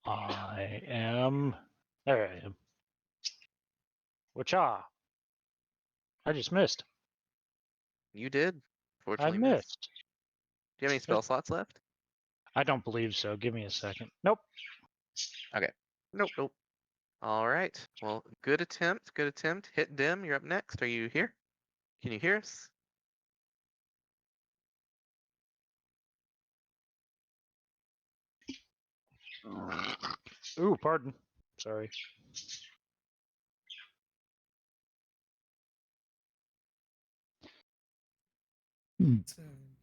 I am. There I am. Wacha. I just missed. You did. I Fortunately, missed. Do you have any spell slots left? I don't believe so. Give me a second. Nope. Okay. Nope. All right. Well, good attempt. Good attempt. Hit Dim. You're up next. Are you here? Can you hear us? Ooh, pardon. Sorry.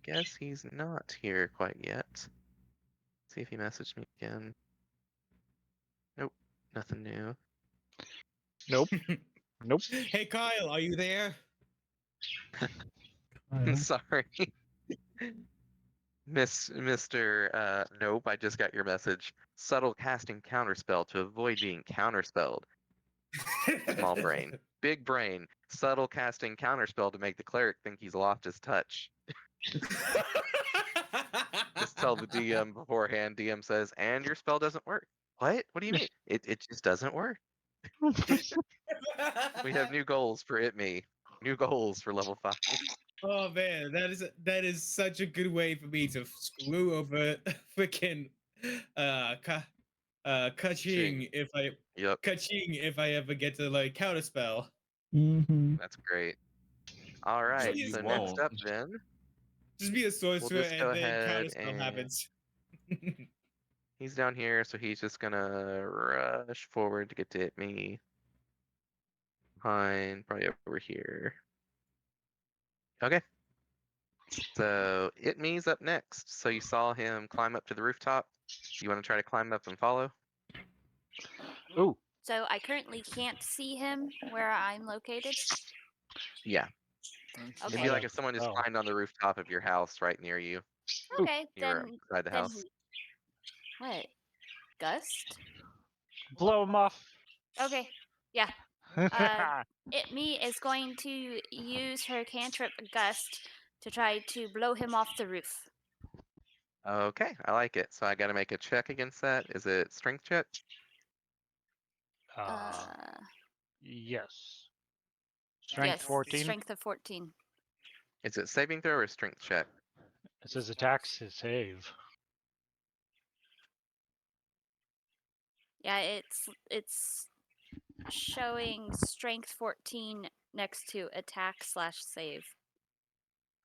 Guess he's not here quite yet. See if he messaged me again. Nope. Nothing new. Nope. Nope. Hey Kyle, are you there? Kyle. Sorry. Mr. Nope, I just got your message. Subtle casting counterspell to avoid being counterspelled. Small brain. Big brain. Subtle casting counterspell to make the cleric think he's lost his touch. Just tell the DM beforehand. DM says, and your spell doesn't work. What? What do you mean? It just doesn't work. We have new goals for Itme. New goals for level 5. Oh man, that is such a good way for me to screw over freaking Kaching if I Kaching if I ever get to like counterspell. Mm-hmm. That's great. All right, Please so next won't. up then, Just be a sorcerer just go and then ahead counterspell and- happens. he's down here, so he's just gonna rush forward to get to hit me. Behind, probably over here. Okay. So Itme's up next. So you saw him climb up to the rooftop. You want to try to climb up and follow? Ooh. So I currently can't see him where I'm located. Yeah. It'd be Okay. like if someone just Oh. climbed on the rooftop of your house right near you. Okay, You're then. outside the then house. What? Gust? Blow him off. Okay. Yeah. Itme is going to use her cantrip Gust to try to blow him off the roof. Okay, I like it. So I got to make a check against that. Is it strength check? Yes. Strength Yes, 14. strength of 14. Is it saving throw or strength check? It says attacks to save. Yeah, it's showing strength 14 next to attack/save.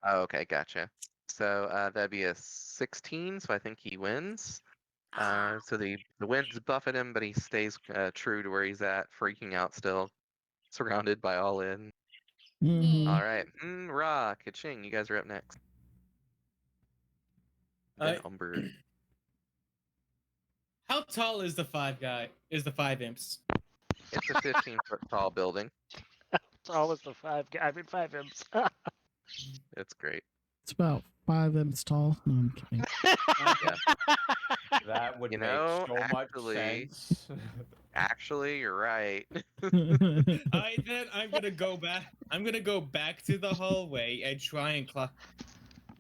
Oh, okay, gotcha. So that'd be a 16, so I think he wins. So the wind's buffing him, but he stays true to where he's at, freaking out still, surrounded by all in. Mhm. All right, Ra, Kaching, you guys are up next. Then Umber. How tall is the five imps? It's a 15-foot tall building. It's always the 5 imps. It's great. It's about 5 inches tall. No, I'm kidding. That would You make know, so much actually- sense. Actually, you're right. Alright, then I'm gonna go back. I'm gonna go back to the hallway and try and climb.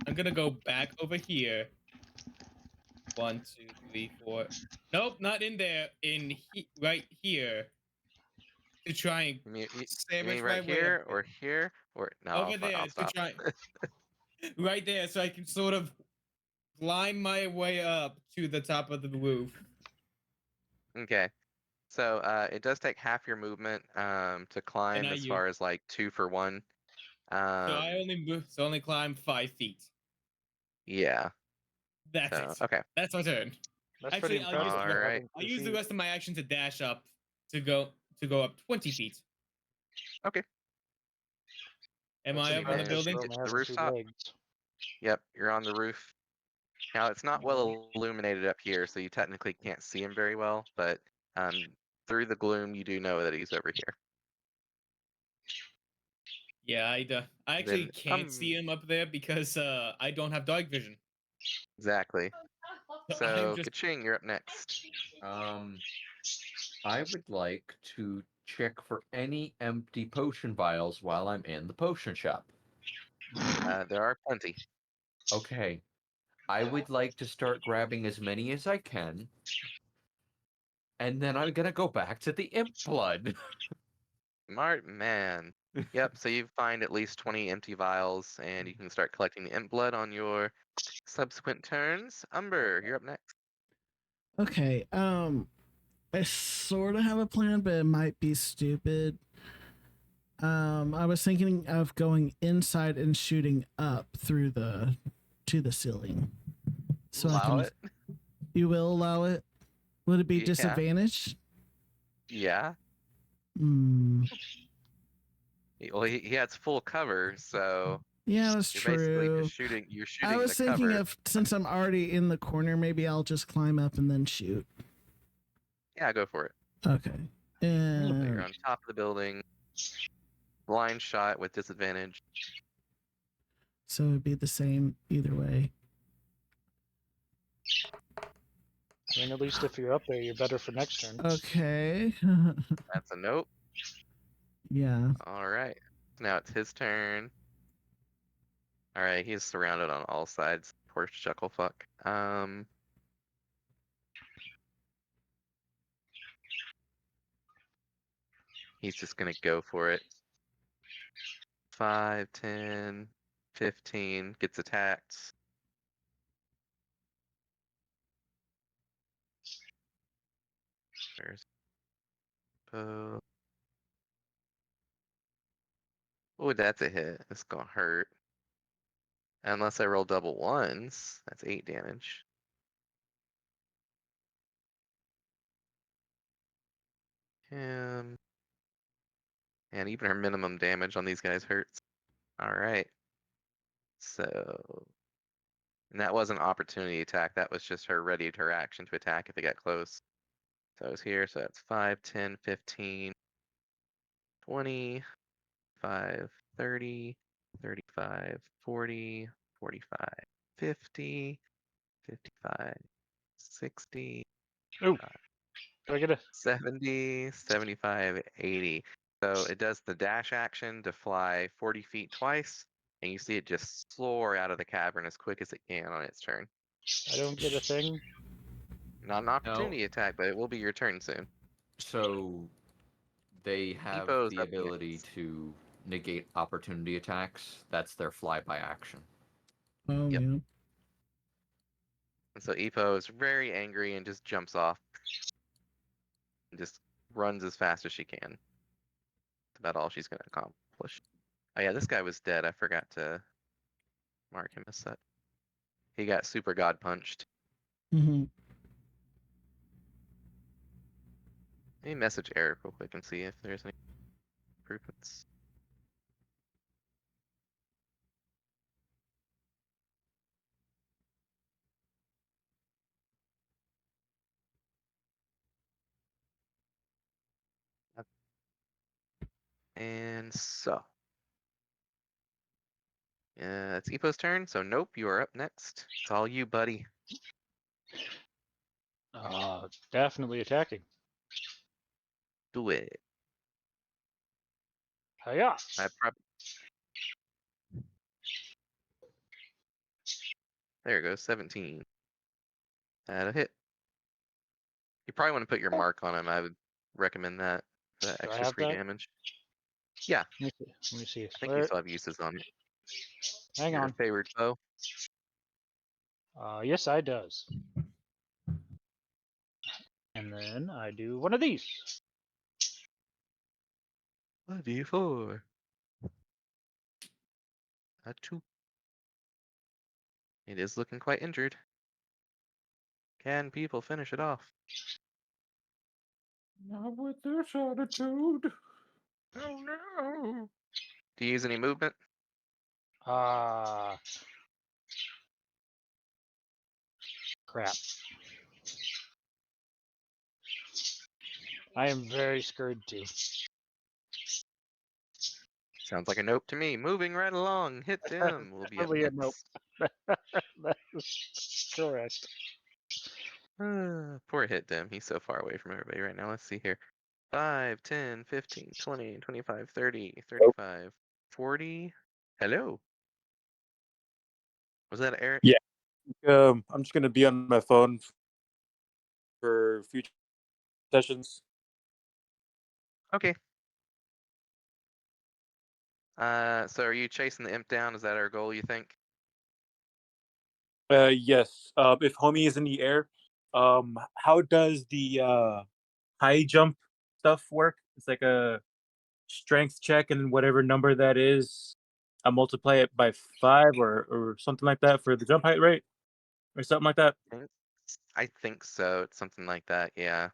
I'm gonna go back over here. 1, 2, 3, 4. Nope, not in there. Right here. To try and You mean sandwich right my way here up or here or no? over I'll there to stop. try. Right there, so I can sort of climb my way up to the top of the roof. Okay. So it does take half your movement to climb I as far as like 2 for 1. So I only climb 5 feet. Yeah. That's So, it. okay. That's my turn. That's Actually, pretty I'll use, impressive. All right. I'll use the rest of my action to dash up to go up 20 feet. Okay. Am I up on the building? Get to the rooftop. Yep, you're on the roof. Now it's not well illuminated up here, so you technically can't see him very well, but through the gloom you do know that he's over here. Yeah, I actually Then, can't see him up there because I don't have dog vision. Exactly. I'm So just- Kaching, you're up next. I would like to check for any empty potion vials while I'm in the potion shop. There are plenty. Okay. I would like to start grabbing as many as I can. And then I'm gonna go back to the imp blood. Smart man. Yep, so you find at least 20 empty vials, and you can start collecting the imp blood on your subsequent turns. Umber, you're up next. Okay, I sort of have a plan, but it might be stupid. I was thinking of going inside and shooting up through to the ceiling. So Allow it? You will allow it? Would it be Yeah. disadvantaged? Yeah. Hmm. Well, he has full cover, so Yeah, that's you're basically true. just shooting. You're shooting I was the thinking cover. of, since I'm already in the corner, maybe I'll just climb up and then shoot. Yeah, go for it. Okay. So And you're on top of the building. Blind shot with disadvantage. so it'd be the same either way. I mean, at least if you're up there, you're better for next turn. Okay. That's a nope. Yeah. All right. Now it's his turn. All right, he's surrounded on all sides. Poor Shucklefuck. He's just gonna go for it. 5, 10, 15. Gets attacked. There's bow. Oh, that's a hit. It's gonna hurt. Unless I roll double ones, that's 8 damage. Him. And even her minimum damage on these guys hurts. Alright. So. And that wasn't an opportunity attack, that was just her ready to her action to attack if it got close. So I was here, so that's 5, 10, 15, 20, 5, 30, 35, 40, 45, 50, 55, 60, Ooh. Do I get a 70, 75, 80. So it does the dash action to fly 40 feet twice, and you see it just soar out of the cavern as quick as it can on its turn. I don't get a thing. Not an opportunity attack, but it will be your turn soon. So they have Epo's the up ability next. to negate opportunity attacks. That's their flyby action. Oh Yep. yeah. And so Epo is very angry and just jumps off. And just runs as fast as she can. That's about all she's going to accomplish. Oh yeah, this guy was dead. I forgot to mark him as such. He got super god punched. Mm-hmm. Let me message Eric real quick and see if there's any improvements. And so. Yeah, it's Epo's turn, so nope, you are up next. It's all you, buddy. Definitely attacking. Do it. Hiya! There it goes, 17. That'll hit. You probably want to put your mark on him. I would recommend that for that Do I extra have free that? damage. Yeah, Let me see. I think you still have uses on it. Hang Your on. favored foe. Yes, I does. And then I do one of these. A D4. A 2. It is looking quite injured. Can people finish it off? Not with this attitude. Oh no. Do you use any movement? Crap. I am very scared too. Sounds like a nope to me. Moving right along. Hit them. We'll be up Definitely a next. nope. That is correct. Poor Hit Dim. He's so far away from everybody right now. Let's see here. 5, 10, 15, 20, 25, 30, 35, 40. Hello. Was that Eric? Yeah. I'm just gonna be on my phone for future sessions. Okay. So are you chasing the imp down? Is that our goal, you think? Yes. If homie is in the air, how does the high jump stuff work? It's like a strength check, and whatever number that is, I multiply it by 5 or something like that for the jump height, right? Or something like that. I think so. It's something like that, yeah.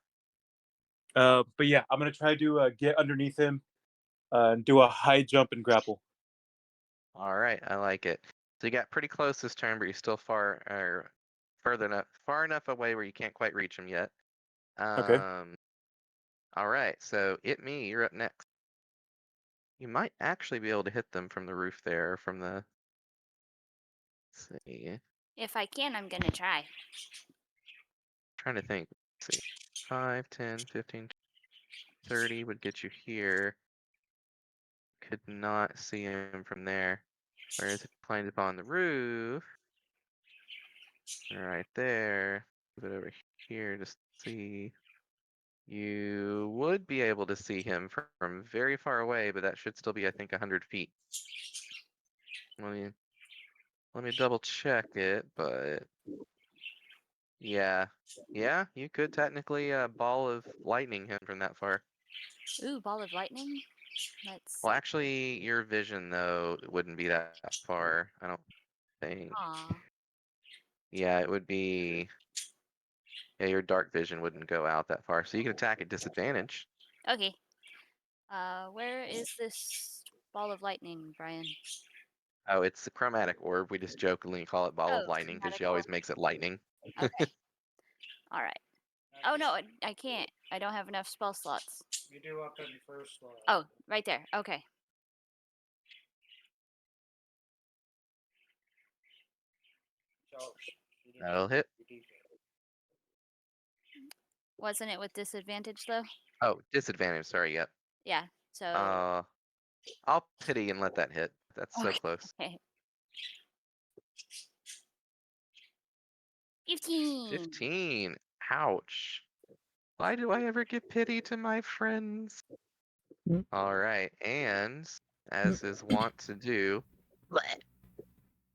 But yeah, I'm gonna try to get underneath him and do a high jump and grapple. All right, I like it. So you got pretty close this turn, but you're still far enough away where you can't quite reach him yet. Okay. All right, so me, you're up next. You might actually be able to hit them from the roof there, from the. Let's see. If I can, I'm gonna try. Trying to think. Let's see. 5, 10, 15, 30 would get you here. Could not see him from there. Whereas if you climbed up on the roof, right there, move it over here to see. You would be able to see him from very far away, but that should still be, I think, 100 feet. Let me double check it, but yeah, you could technically ball of lightning him from that far. Ooh, ball of lightning. Let's. Well, actually, your vision though wouldn't be that far. I don't think. Aw. Yeah, it would be. Yeah, your dark vision wouldn't go out that far, so you can attack at disadvantage. Okay. Where is this ball of lightning, Brian? Oh, it's the chromatic orb. We just jokingly call it ball of lightning because she always makes it lightning. Okay. All right. Oh no, I can't. I don't have enough spell slots. You do up in first slot. Oh, right there. Okay. That'll hit. Wasn't it with disadvantage though? Oh, disadvantage. Sorry. Yep. Yeah. So. I'll pity and let that hit. That's so close. Okay. 15. 15. Ouch. Why do I ever give pity to my friends? Mm. All right, and as is wont to do,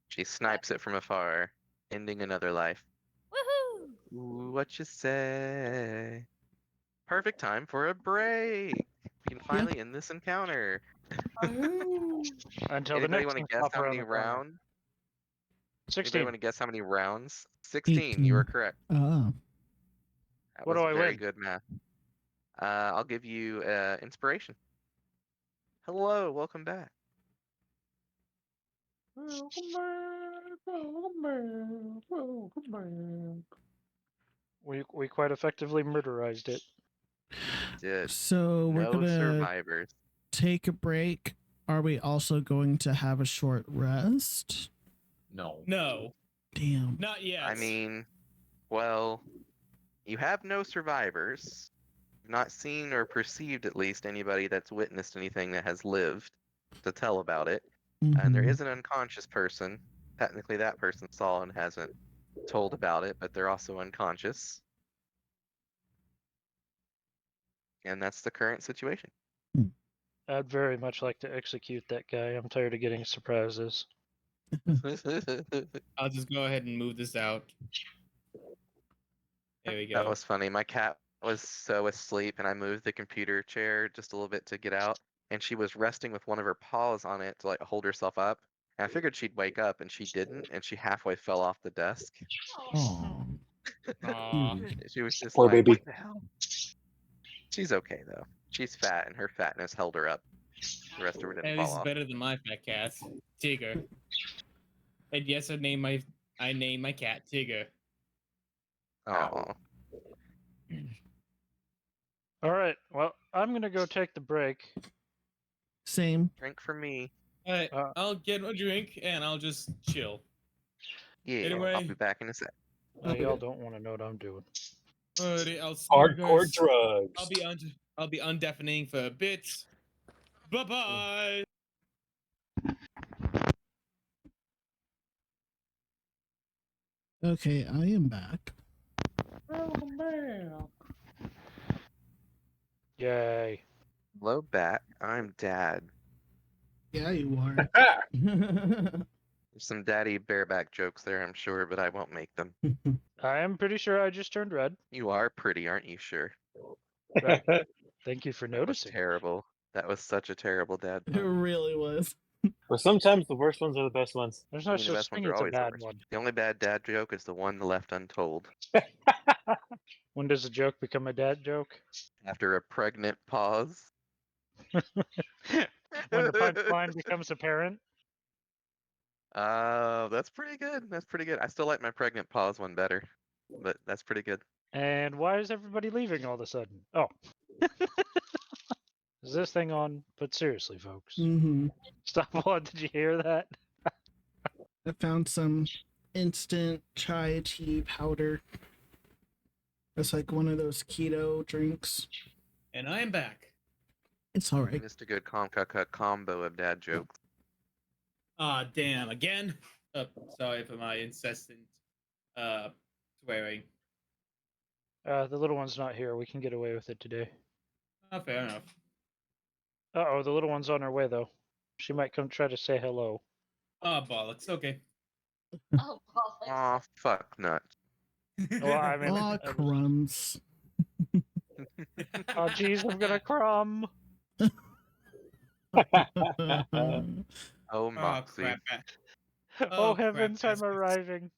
she snipes it from afar, ending another life. Woohoo! Ooh, what you say? Perfect time for a break. We can finally end this encounter. Until the Anybody next want to one guess pop how around many the corner. rounds? Anybody 16. want to guess how many rounds? 16. You are 18. correct. Ah. That What was do I very win? good math. I'll give you inspiration. Hello, welcome back. We quite effectively murderized it. Did So we're no gonna survivors. take a break. Are we also going to have a short rest? No. No, Damn. not yet. I mean, well, you have no survivors. You've not seen or perceived, at least, anybody that's witnessed anything that has lived to tell about it. And there Mhm. is an unconscious person. Technically, that person saw and hasn't told about it, but they're also unconscious. And that's the current situation. I'd very much like to execute that guy. I'm tired of getting surprises. I'll just go ahead and move this out. There we go. That was funny. My cat was so asleep, and I moved the computer chair just a little bit to get out, and she was resting with one of her paws on it to like hold herself up. And I figured she'd wake up, and she didn't, and she halfway fell off the desk. Aw. Aw. She was just Poor like, baby. "What the hell?" She's okay though. She's fat, and her fatness held her up. The rest of her didn't Hey, fall this is off. better than my fat cat, Tigger. And yes, I named my cat Tigger. Aw. All right. Well, I'm gonna go take the break. Same. Drink for me. Alright, I'll get a drink and I'll just chill. Yeah, I'll Anyway. be back in a sec. Y'all don't want to know what I'm doing. Alrighty, I'll see you Hardcore guys. drugs. I'll be undeafening for a bit. Bye bye. Okay, I am back. Yay. Hello, Bat. I'm Dad. Yeah, you are. There's some daddy bareback jokes there, I'm sure, but I won't make them. I am pretty sure I just turned red. You are pretty, aren't you sure? Right. Thank you for That was noticing. terrible. That was such a terrible dad It pun. really was. But sometimes the worst ones are the best ones. There's I no mean, the such best ones thing are as a always the bad worst. one. The only bad dad joke is the one left untold. When does a joke become a dad joke? After a pregnant pause. When the punchline becomes apparent? That's pretty good. That's pretty good. I still like my pregnant pause one better, but that's pretty good. And why is everybody leaving all of a sudden? Oh. Is this thing on? But seriously, folks. Mm-hmm. Stop on. Did you hear that? I found some instant chai tea powder. It's like one of those keto drinks. And I am back. It's alright. Just a good combo of dad jokes. Ah, damn, again? Oh, sorry for my incessant swearing. The little one's not here. We can get away with it today. Oh, fair enough. Uh-oh, the little one's on her way, though. She might come try to say hello. Oh, bollocks, okay. Oh, bollocks. Aw, fuck nuts. Well, I mean, Aw, crumbs. oh, jeez, I'm gonna crumb. Oh, Moxie. crap. Oh, crap, heavens, I'm baskets. arriving.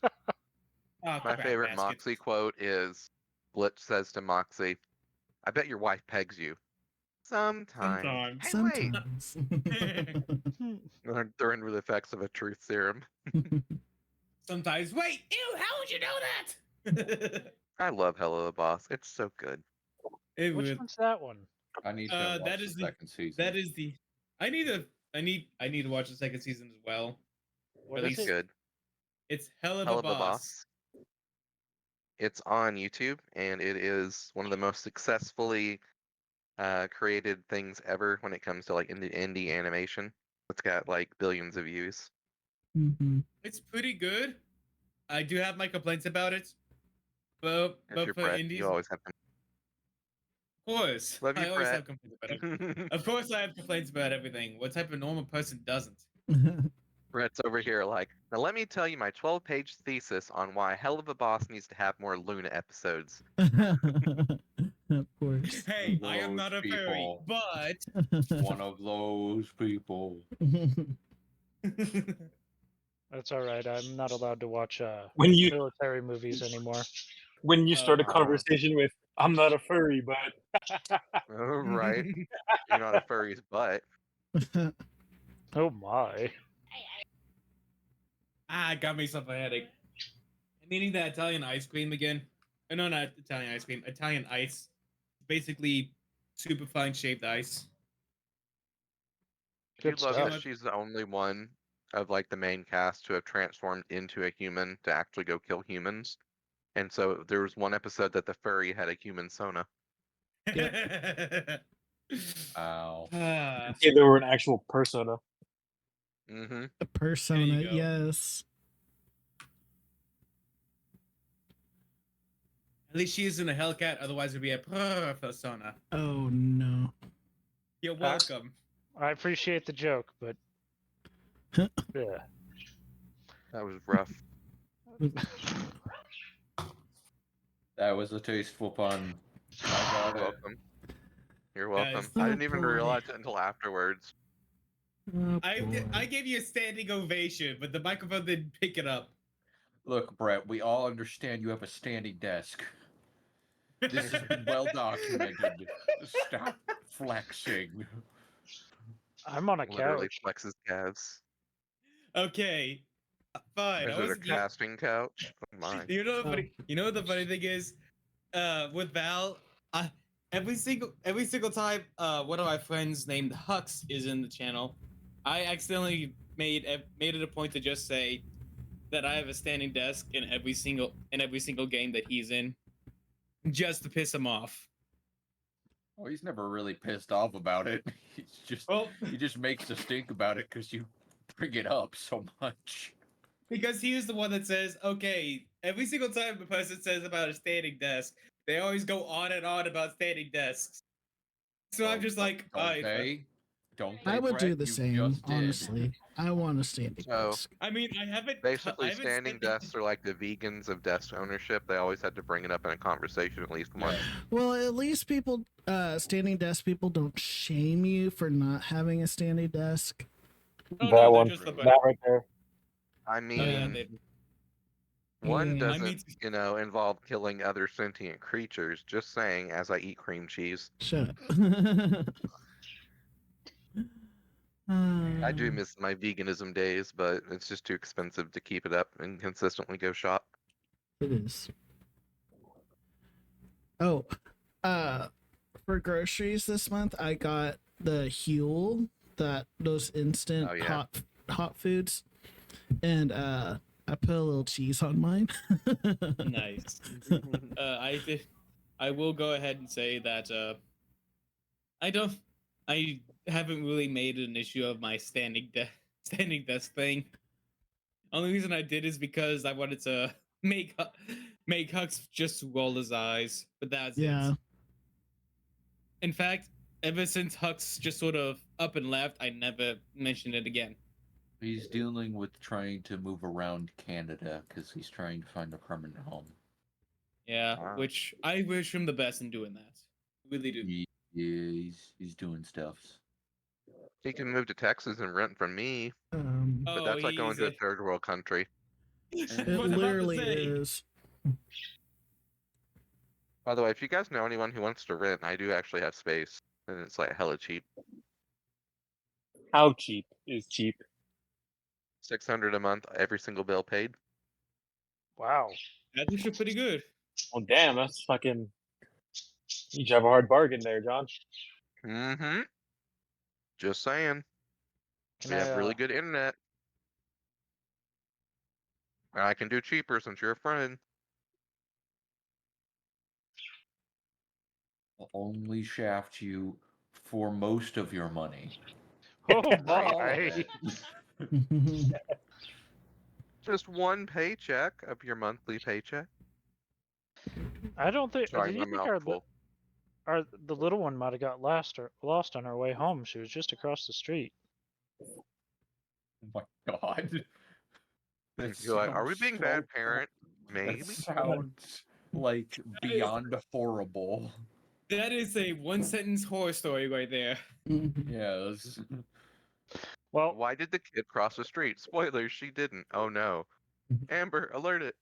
Oh, My crap, favorite baskets. Moxie quote is Blitz says to Moxie, I bet your wife pegs you. Sometimes. Sometimes. Hey, wait. Sometimes. They're under the effects of a truth serum. Sometimes. Wait, ew, how would you know that? I love Hello the Boss. It's so good. It Which would. one's that one? I need to watch that the is second season. That is the. I need to watch the second season as well. What At is It's least it? good. it's hell of Hell a of a boss. Boss. It's on YouTube, and it is one of the most successfully created things ever when it comes to like indie animation. It's got like billions of views. Mm-hmm. It's pretty good. I do have my complaints about it, but If you're for Brett, indies, you always have to. of course, Love you, I always Brett. have complaints about everything. Of course, I have complaints about everything. What type of normal person doesn't? Brett's over here like, now let me tell you my 12-page thesis on why Hell of a Boss needs to have more Luna episodes. Of course. Hey, I am Those not a fairy, people. but One of those people. That's all right. I'm not allowed to watch When you military movies anymore. when you start a Oh. conversation with "I'm not a furry," but Oh, right. You're not a furry's butt. Oh my. Got me some headache. I'm eating that Italian ice cream again. No, not Italian ice cream. Italian ice. Basically, super fine shaped ice. I do Good love stuff. that she's the only one of like the main cast to have transformed into a human to actually go kill humans. And so there was one episode that the furry had a human Sona. Ow. Ah, yeah, they were an actual persona. Mm-hmm. A persona, go. yes. at least she isn't a Hellcat, otherwise it'd be a persona. Oh no. You're welcome. I appreciate the joke, but yeah. That was rough. That was a tasteful pun. I You're got it. welcome. You're welcome. Guys, I oh didn't even boy. realize it until afterwards. Oh, I boy. gave you a standing ovation, but the microphone didn't pick it up. Look, Brett, we all understand you have a standing desk. This is well documented. Stop flexing. I'm on a Literally couch. flexes calves. Okay, fine. Is I it a wasn't. casting couch? Oh my. You know the Oh. funny. You know what the funny thing is, with Val, every single time one of my friends named Hux is in the channel, I accidentally made it a point to just say that I have a standing desk in every single game that he's in, just to piss him off. Oh, he's never really pissed off about it. He's just Well, he just makes a stink about it because you bring it up so much. because he is the one that says, okay, every single time a person says about a standing desk, they always go on and on about standing desks. So I'm just like, don't alright, they? Don't they? I would do Brett? the You same, just did. honestly. I want a standing So, desk. I mean, I haven't. basically, I haven't standing said- desks are like the vegans of desk ownership. They always had to bring it up in a conversation at least once. Well, at least people, standing desk people don't shame you for not having a standing desk. Oh, That no, they're one, just the that right there. I Oh, mean, yeah, one Yeah. doesn't, I mean- involve killing other sentient creatures. Just saying, as I eat cream cheese. Shut up. I do miss my veganism days, but it's just too expensive to keep it up and consistently go shop. It is. Oh, for groceries this month, I got the Huel, those instant Oh, yeah. hot foods, and I put a little cheese on mine. Nice. I will go ahead and say that I haven't really made an issue of my standing desk thing. Only reason I did is because I wanted to make Hux just roll his eyes, but that's Yeah. it. In fact, ever since Hux just sort of up and left, I never mentioned it again. He's dealing with trying to move around Canada because he's trying to find a permanent home. Yeah, Wow. which I wish him the best in doing that. Really do. He's doing stuffs. He can move to Texas and rent from me, but Oh, that's like going he's to a third world country. It What about to literally say? is. By the way, if you guys know anyone who wants to rent, I do actually have space, and it's like hella cheap. How cheap is cheap? $600 a month, every single bill paid. Wow. That's actually pretty good. Well, damn, that's fucking. You have a hard bargain there, John. Mm-hmm. Just saying. Can We I, have really good internet. And I can do cheaper since you're a friend. I'll only shaft you for most of your money. Oh Right. my! Just one paycheck of your monthly paycheck. I don't think. Sorry, Do my you think mouth full. the little one might have got lost on her way home? She was just across the street. Oh my god. That You're like, are we sounds being so bad parent? Maybe. That sounds like beyond horrible. That is a one-sentence horror story right there. Yes. Well, Why did the kid cross the street? Spoilers, she didn't. Oh no. Amber, alert it.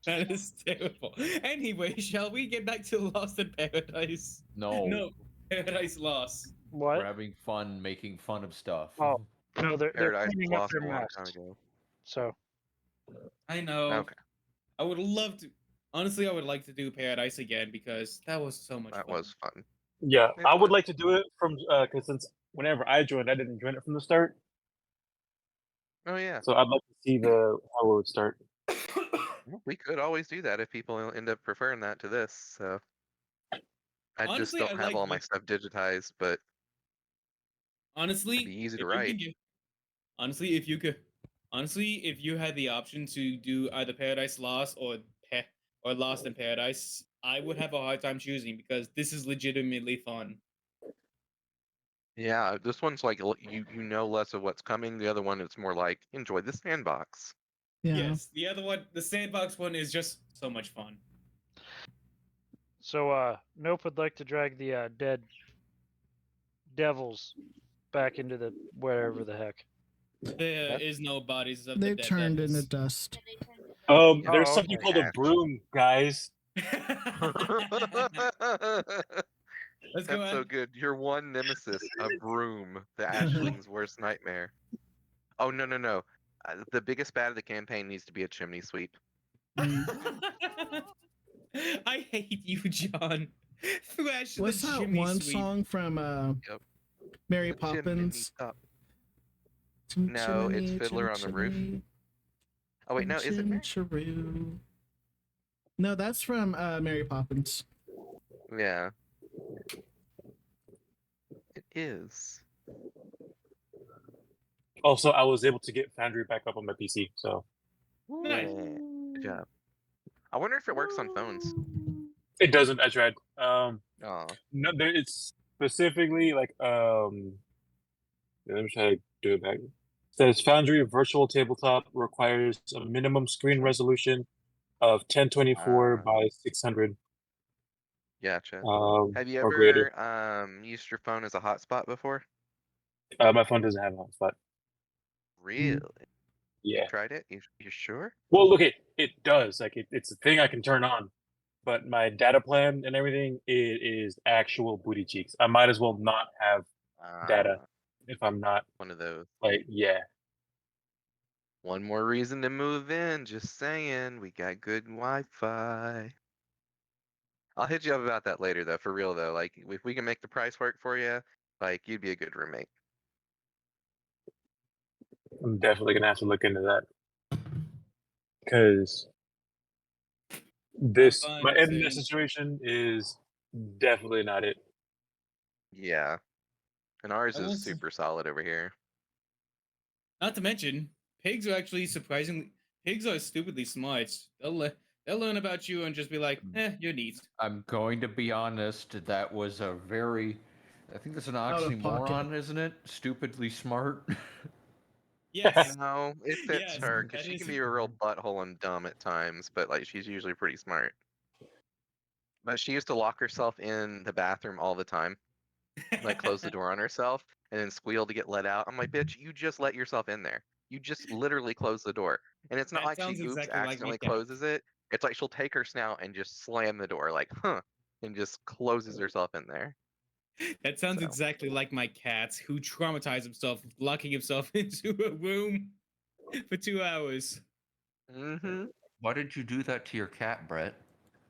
That is terrible. Anyway, shall we get back to Lost in Paradise? No. No, Paradise Lost. what? We're having fun making fun of stuff. Oh, no, they're Paradise cleaning up Lost their a long mess. time ago. So I know. Okay. I would love to. Honestly, I would like to do Paradise again because that was so much That fun. was fun. Yeah, It I would was. like to do it from because since whenever I joined, I didn't join it from the start, Oh yeah. so I'd like to see the how it would start. We could always do that if people end up preferring that to this. So I just Honestly, don't I have like all my the- stuff digitized, but Honestly, it'd be easy if to you write. can get, honestly, if you had the option to do either Paradise Lost or Lost in Paradise, I would have a hard time choosing because this is legitimately fun. Yeah, this one's like you know less of what's coming. The other one, it's more like enjoy the sandbox. Yeah. Yes, the other one, the sandbox one, is just so much fun. Nope would like to drag the dead devils back into the wherever the heck. There is no bodies of the They've dead turned devils. into dust. There's Oh, something okay. called a broom, guys. Let's go That's so on. good. Your one nemesis, a broom, the Ashling's worst nightmare. Oh no. The biggest bad of the campaign needs to be a chimney sweep. I hate you, John. Thrash What's the that chimney one sweep. song from Yep. Mary The chimney Poppins? top. No, it's Fiddler on the Roof. Oh wait, no, is it Mary? Chimney? No, that's from Mary Poppins. Yeah. It is. Also, I was able to get Foundry back up on my PC, so Nice. Yeah. Good job. I wonder if it works on phones. it doesn't. I tried. Oh. No, it's specifically like let me try to do it back. It says Foundry Virtual Tabletop requires a minimum screen resolution of 1024 by 600. Gotcha. Have you or greater. ever used your phone as a hotspot before? My phone doesn't have a hotspot. Really? Yeah. You tried it? You sure? Well, look, it does. Like it's a thing I can turn on, but my data plan and everything it is actual booty cheeks. I might as well not have data if I'm not one of those. like yeah. One more reason to move in. Just saying, we got good Wi-Fi. I'll hit you up about that later, though. For real, though, like if we can make the price work for you, like you'd be a good roommate. I'm definitely gonna have to look into that because my internet situation is definitely not it. Yeah, and ours I will is say- super solid over here. Not to mention, pigs are actually pigs are stupidly smart. They'll learn about you and just be like, you're neat. I'm going to be honest, that was a very, I think that's an Out of pocket. oxymoron, isn't it? Stupidly smart. Yes. No, it fits Yes, her because that she is can be a real butthole and dumb at times, but like she's usually pretty smart. But she used to lock herself in the bathroom all the time, like close the door on herself, and then squeal to get let out. I'm like, bitch, you just let yourself in there. You just literally close the door, and it's not That like she sounds oops exactly like my accidentally cat. closes it. It's like she'll take her snout and just slam the door, like and just closes herself in there. That sounds exactly like my cat, who traumatized himself locking himself into a room for 2 hours. Mm-hmm. Why did you do that to your cat, Brett?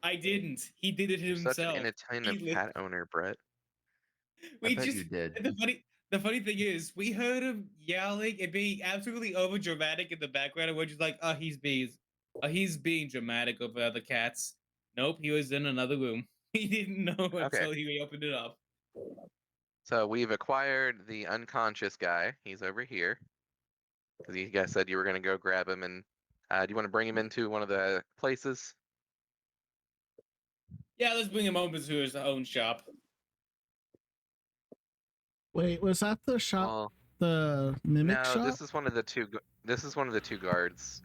I didn't. He did it You're himself. such an inattentive He cat owner, Brett. We I bet just you did. the funny thing is, we heard him yelling and being absolutely over dramatic in the background, and we're just like, he's being dramatic over other cats. Nope, he was in another room. He didn't know Okay. until he opened it up. So we've acquired the unconscious guy. He's over here. Because you guys said you were going to go grab him. And do you want to bring him into one of the places? Yeah, let's bring him over to his own shop. Wait, was that the shop? Well, The mimic no, shop? this is one of the two. This is one of the two guards.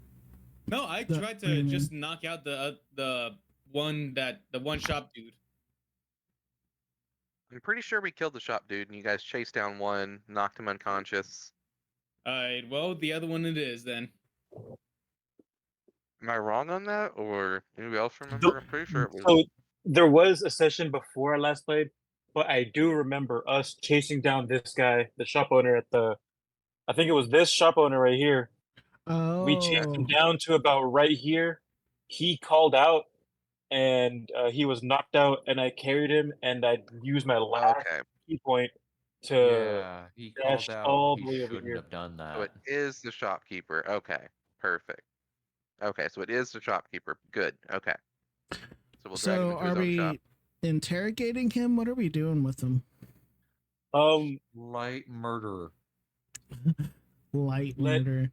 No, I The- tried to just knock out the one shop dude. I'm pretty sure we killed the shop dude, and you guys chased down one, knocked him unconscious. Alright, well, the other one it is then. Am I wrong on that, or anybody else remember? I'm pretty sure it was. So there was a session before I last played, but I do remember us chasing down this guy, the shop owner at the. I think it was this shop owner right here. We chased him Oh, down to about right here. He called out, and he was knocked out, and I carried him, and I used my last Okay, key point to Yeah, he dash called out. all He the way over shouldn't here. have done that. so it is the shopkeeper. Okay, perfect. Okay, so it is the shopkeeper. Good. Okay. So we'll drag him so into his are own shop. we interrogating him? What are we doing with him? Light murder. Light Let- murder.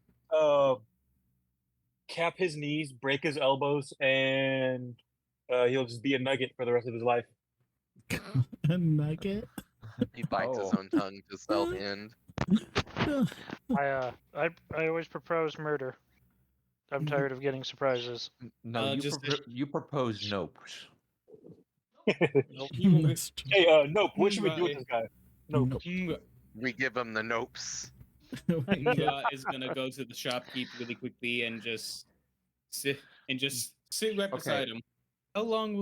Cap his knees, break his elbows, and he'll just be a nugget for the rest of his life. A nugget. He bites his Oh. own tongue to self-end. I always propose murder. I'm tired of getting surprises. No, you just- you proposed nopes. Nope, he will be- That's true. Hey, Nope, what should we do with this guy? Nope. Nope. We give him the nopes. Nga is gonna go to the shopkeep really quickly and just sit right Okay. beside him. How long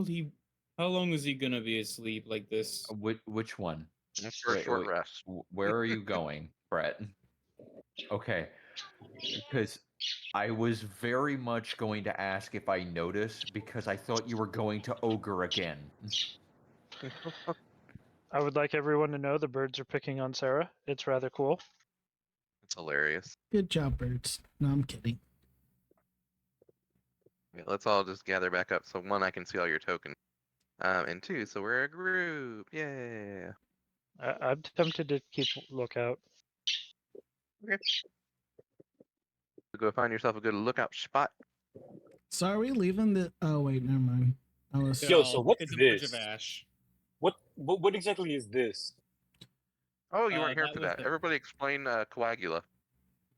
is he gonna be asleep like this? Which one? For a Wait, short wait. rest. Where are you going, Brett? Okay. Because I was very much going to ask if I noticed, because I thought you were going to ogre again. I would like everyone to know the birds are picking on Sarah. It's rather cool. It's hilarious. Good job, birds. No, I'm kidding. Okay, let's all just gather back up. So one, I can see all your tokens. And two, so we're a group. Yeah. I'm tempted to keep lookout. Go find yourself a good lookout spot. So are we leaving the? Oh wait, never mind. I was. Yo, so what's it's a bunch this? of ash. What exactly is this? Oh, you weren't here that for was that. the- Everybody explain Coagula.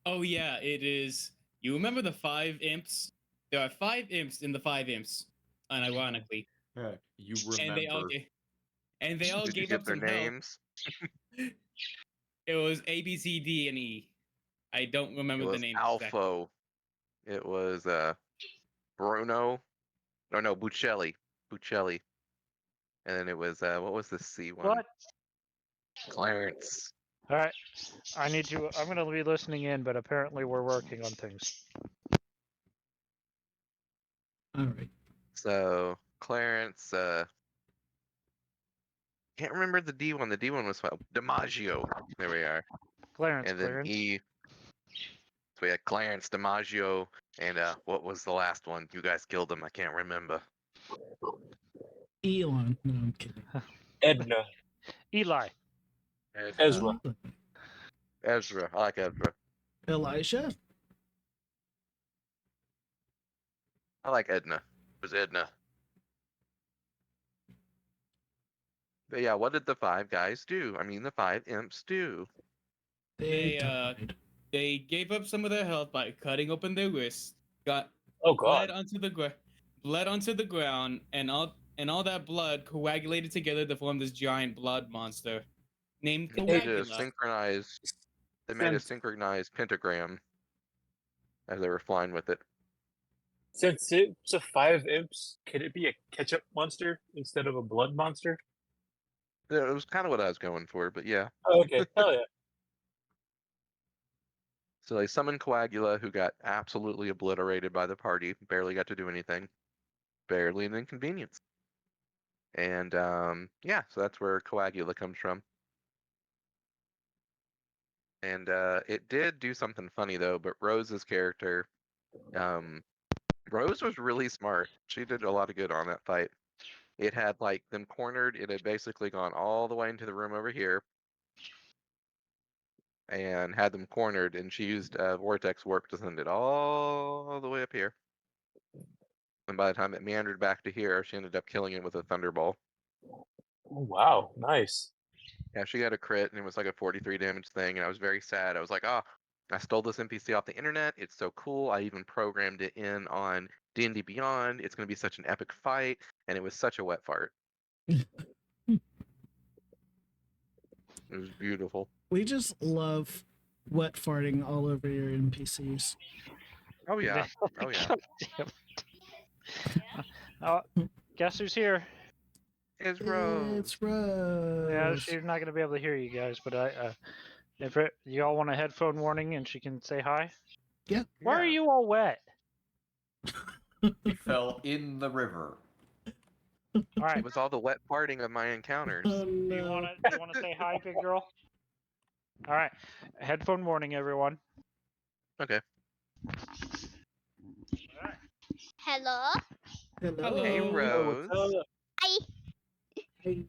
Oh yeah, it is. You remember the 5 imps? There are 5 imps in the 5 imps, unironically, You and they all Did you gave get up their some health. names? It was A, B, C, D, and E. I don't remember It the was name. Alpho. It was Bruno. Or no, Buccelli. Buccelli. And then it was what was the C one? What? Clarence. All right. I'm going to be listening in, but apparently we're working on things. All right. So Clarence, can't remember the D one. The D one was DiMaggio. There we are. Clarence, And then Clarence. E. So we had Clarence, DiMaggio, and what was the last one? You guys killed him. I can't remember. Elon. No, I'm kidding. Edna. Eli. Ezra. Ezra. I like Ezra. Elijah. I like Edna. It was Edna. But yeah, what did the 5 guys do? I mean, the 5 imps do. They gave up some of their health by cutting open their wrists, got Oh bled god. onto the ground, and all that blood coagulated together to form this giant blood monster named They made a Coagula. synchronized. They made a synchronized pentagram as they were flying with it. Since it's a 5 imps, could it be a ketchup monster instead of a blood monster? Yeah, it was kind of what I was going for, but yeah. Oh, okay. Hell yeah. So they summoned Coagula, who got absolutely obliterated by the party, barely got to do anything, barely an inconvenience. And yeah, so that's where Coagula comes from. And it did do something funny though, but Rose's character, Rose was really smart. She did a lot of good on that fight. It had like them cornered. It had basically gone all the way into the room over here. and had them cornered, and she used vortex warp to send it all the way up here. And by the time it meandered back to here, she ended up killing it with a thunderball. Oh, wow, nice. Yeah, she got a crit, and it was like a 43 damage thing, and I was very sad. I was like, oh, I stole this NPC off the internet. It's so cool. I even programmed it in on D&D Beyond. It's going to be such an epic fight, and it was such a wet fart. It was beautiful. We just love wet farting all over your NPCs. Oh yeah. Oh yeah. Oh, guess who's here? It's Rose. It's Rose. Yeah, she's not gonna be able to hear you guys, but if you all want a headphone warning and she can say hi. Yeah. Why are you all wet? We fell in the river. All right. It was all the wet farting of my encounters. Oh, Do you no. wanna say hi, big girl? All right. Headphone warning, everyone. Okay. Hello. Hello. Hey, Rose. Hi. Hey.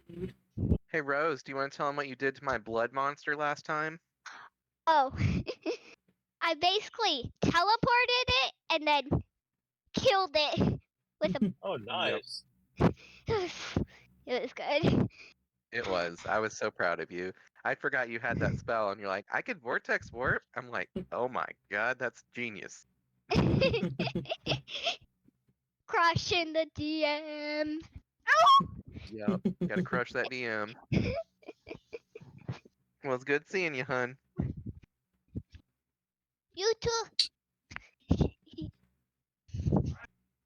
Hey, Rose, do you want to tell him what you did to my blood monster last time? Oh, I basically teleported it and then killed it with a. Oh, nice. It was good. It was. I was so proud of you. I forgot you had that spell, and you're like, I could vortex warp? I'm like, oh my god, that's genius. Crushing the DM. Yep. Gotta crush that DM. Well, it's good seeing you, hun. You too.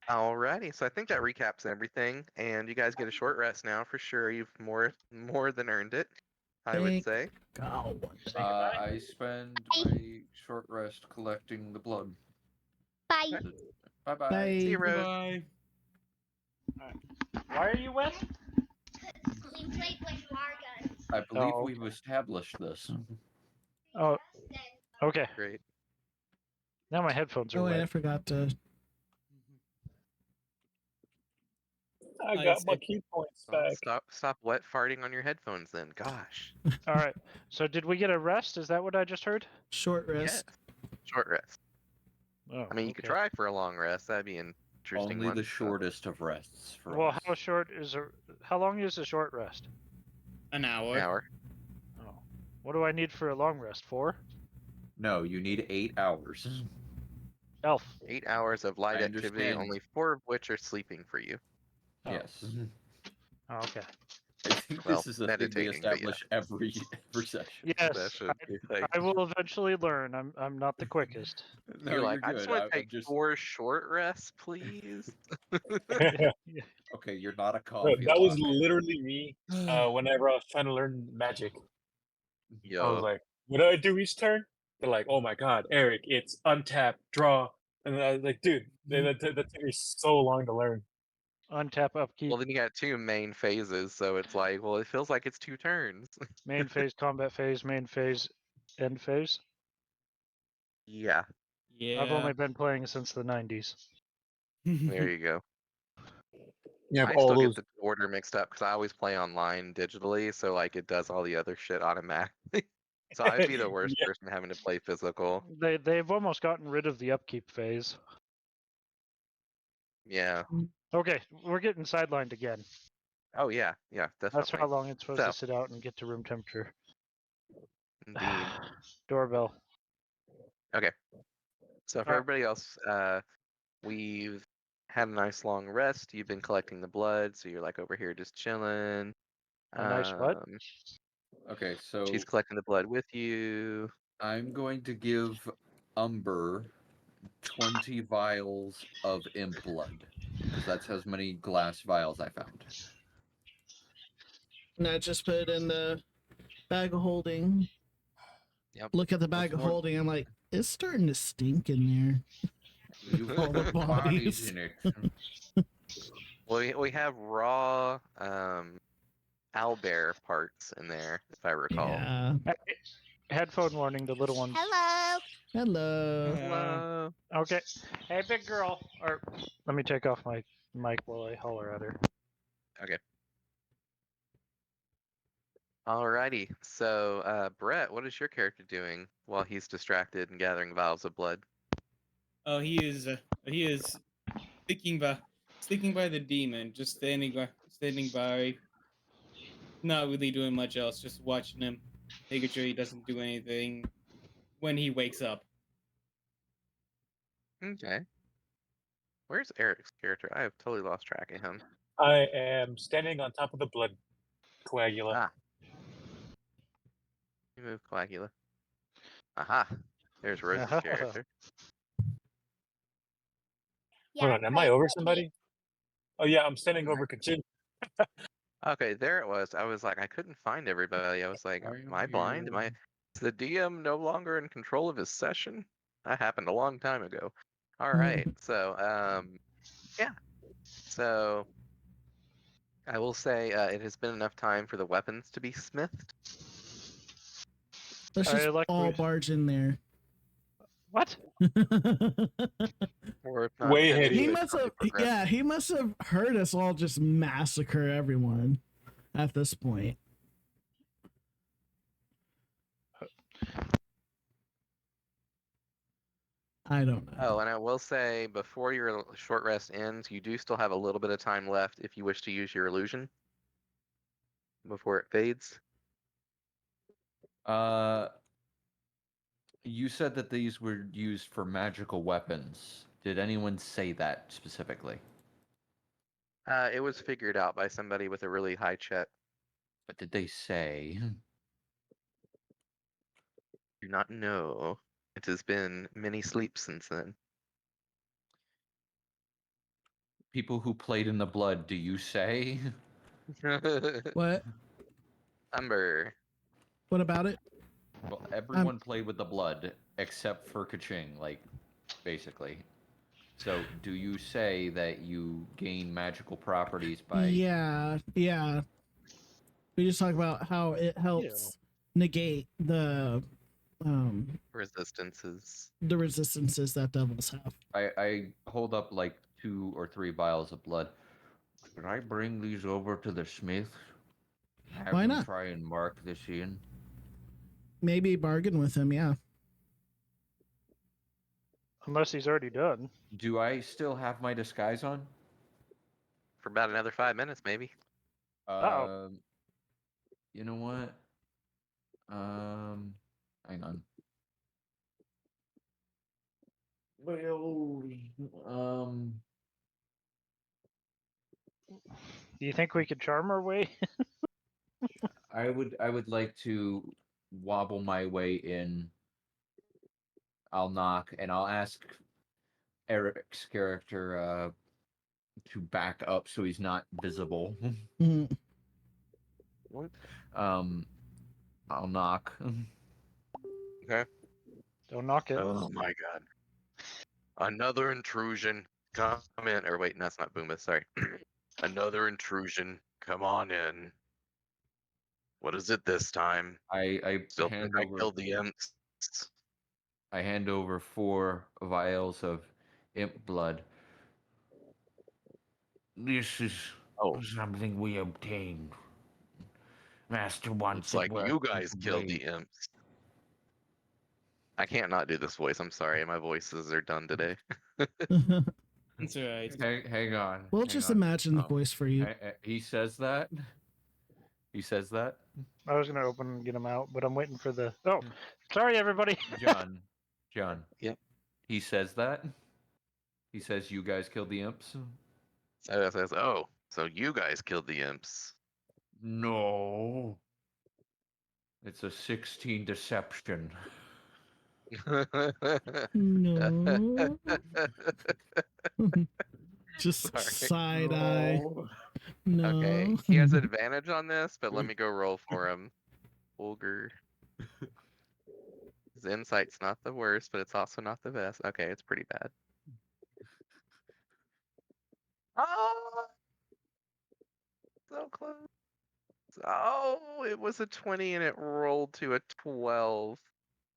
Alrighty, so I think that recaps everything, and you guys get a short rest now for sure. You've more than earned it, I would Thank say. God. I spend my short rest collecting the blood. Bye. Bye bye. Bye. See you, Rose. Bye. Why are you wet? We played with Marga. I believe Oh, we've established this. Oh, okay. Great. Now my headphones are Oh, wait, I wet. forgot to. I I got my said- key points Well, back. stop wet farting on your headphones then. Gosh. All right. So did we get a rest? Is that what I just heard? Short Yes. rest. Short rest. Oh, I mean, you could okay. try for a long rest. That'd be an interesting Only one. the shortest of rests for Well, us. how long is a short rest? An hour. An hour. Oh. What do I need for a long rest? 4? No, you need 8 hours. Elf. 8 hours of light I activity, understand. only 4 of which are sleeping for you. Oh. Yes. Oh, okay. I think Well, this is a thing we meditating, but yeah. establish every session. That Yes, should be like, I will eventually learn. I'm not the quickest. No, you're like, you're I good. just want I'm to take just 4 short rests, please. okay. You're not a Bro, coffee. that was latte. literally me whenever I was trying to learn magic. I was Yo. like, what do I do each turn? They're like, oh my god, Eric, it's untap, draw. And I was like, dude, that took me so long to learn. Untap, upkeep, Well, then you got 2 main phases, so it's like, well, it feels like it's 2 turns. main phase, combat phase, main phase, end phase. Yeah, Yeah. I've only been playing since the 90s. there you go. You have I all still those. get the order mixed up because I always play online digitally, so like it does all the other shit automatically. So I'd be the worst Yeah. person having to play physical. They've almost gotten rid of the upkeep phase. Yeah. Okay, we're getting sidelined again. Oh yeah, yeah, That's definitely. how long it's supposed So. to sit out and get to room temperature. Indeed. Doorbell. Okay. So for Alright. everybody else, we've had a nice long rest. You've been collecting the blood, so you're like over here just chilling. A nice what? Okay, so She's collecting the blood with you. I'm going to give Umber 20 vials of imp blood because that's as many glass vials I found. And I just put it in the bag of holding. Yep. Look at the bag What's of more- holding. I'm like, it's starting to stink in You've All the got bodies. bodies in it. Well, we have raw owlbear parts in there, if I there. recall. Yeah. Headphone warning, the little ones. Hello. Hello. Hello. Okay. Hey, big girl. Or let me take off my mic while I holler at her. Okay. Alrighty. So, Brett, what is your character doing while he's distracted and gathering vials of blood? Oh, he is sticking by the demon, just standing by, not really doing much else, just watching him, making sure he doesn't do anything when he wakes up. Okay. Where's Eric's character? I have totally lost track of him. I am standing on top of the blood coagula. Ah. You move Coagula. Aha. There's Rose's character. Hold on, am I over somebody? Oh yeah, I'm standing Hmm. over Kachin. Okay, there it was. I was like, I couldn't find everybody. I was like, am I blind? Is the DM no longer in control of his session? That happened a long time ago. All right, so yeah. So I will say it has been enough time for the weapons to be smithed. Let's just all barge in there. What? Or if not, Way then ahead. He anyway, must probably have, progress. yeah, he must have heard us all just massacre everyone at this point. I don't know. Oh, and I will say before your short rest ends, you do still have a little bit of time left if you wish to use your illusion before it fades. You said that these were used for magical weapons. Did anyone say that specifically? It was figured out by somebody with a really high check. What did they say? Do not know. It has been many sleeps since then. People who played in the blood, do you say? What? Umber. What about it? Well, everyone played with the blood except for Kaching, like, basically. So, do you say that you gain magical properties by... Yeah. We just talk about how it helps negate the Resistances. the resistances that devils have. I hold up like 2 or 3 vials of blood. Could I bring these over to the smith? Have Why him not? try and mark this in? Maybe bargain with him, yeah. Unless he's already done. Do I still have my disguise on? For about another 5 minutes, maybe. You know what? Hang on. Do you think we could charm our way? I would like to wobble my way in. I'll knock and I'll ask Eric's character to back up so he's not visible. What? I'll knock. Okay. Don't knock it. Oh my god. Another intrusion. Come in. Or wait, that's not Boomba, sorry. Another intrusion. Come on in. What is it this time? I Still hand think I over. killed the imps. I hand over 4 vials of imp blood. This is something we obtained. Master wants It's like you guys killed the imps. I can't not do this voice. I'm sorry. My voices are done today. That's right. Hang on. We'll hang just on. imagine the voice for you. He says that. He says that. I was gonna open and get him out, but I'm waiting for the. Oh, sorry everybody. John. Yep. He says that. He says you guys killed the imps. So it says, oh, so you guys killed the imps. No. It's a 16 deception. No. Just Sorry. side eye. No. Okay, he has advantage on this, but let me go roll for him. Vulgar. His insight's not the worst, but it's also not the best. Okay, it's pretty bad. Oh, so close. Oh, it was a 20 and it rolled to a 12.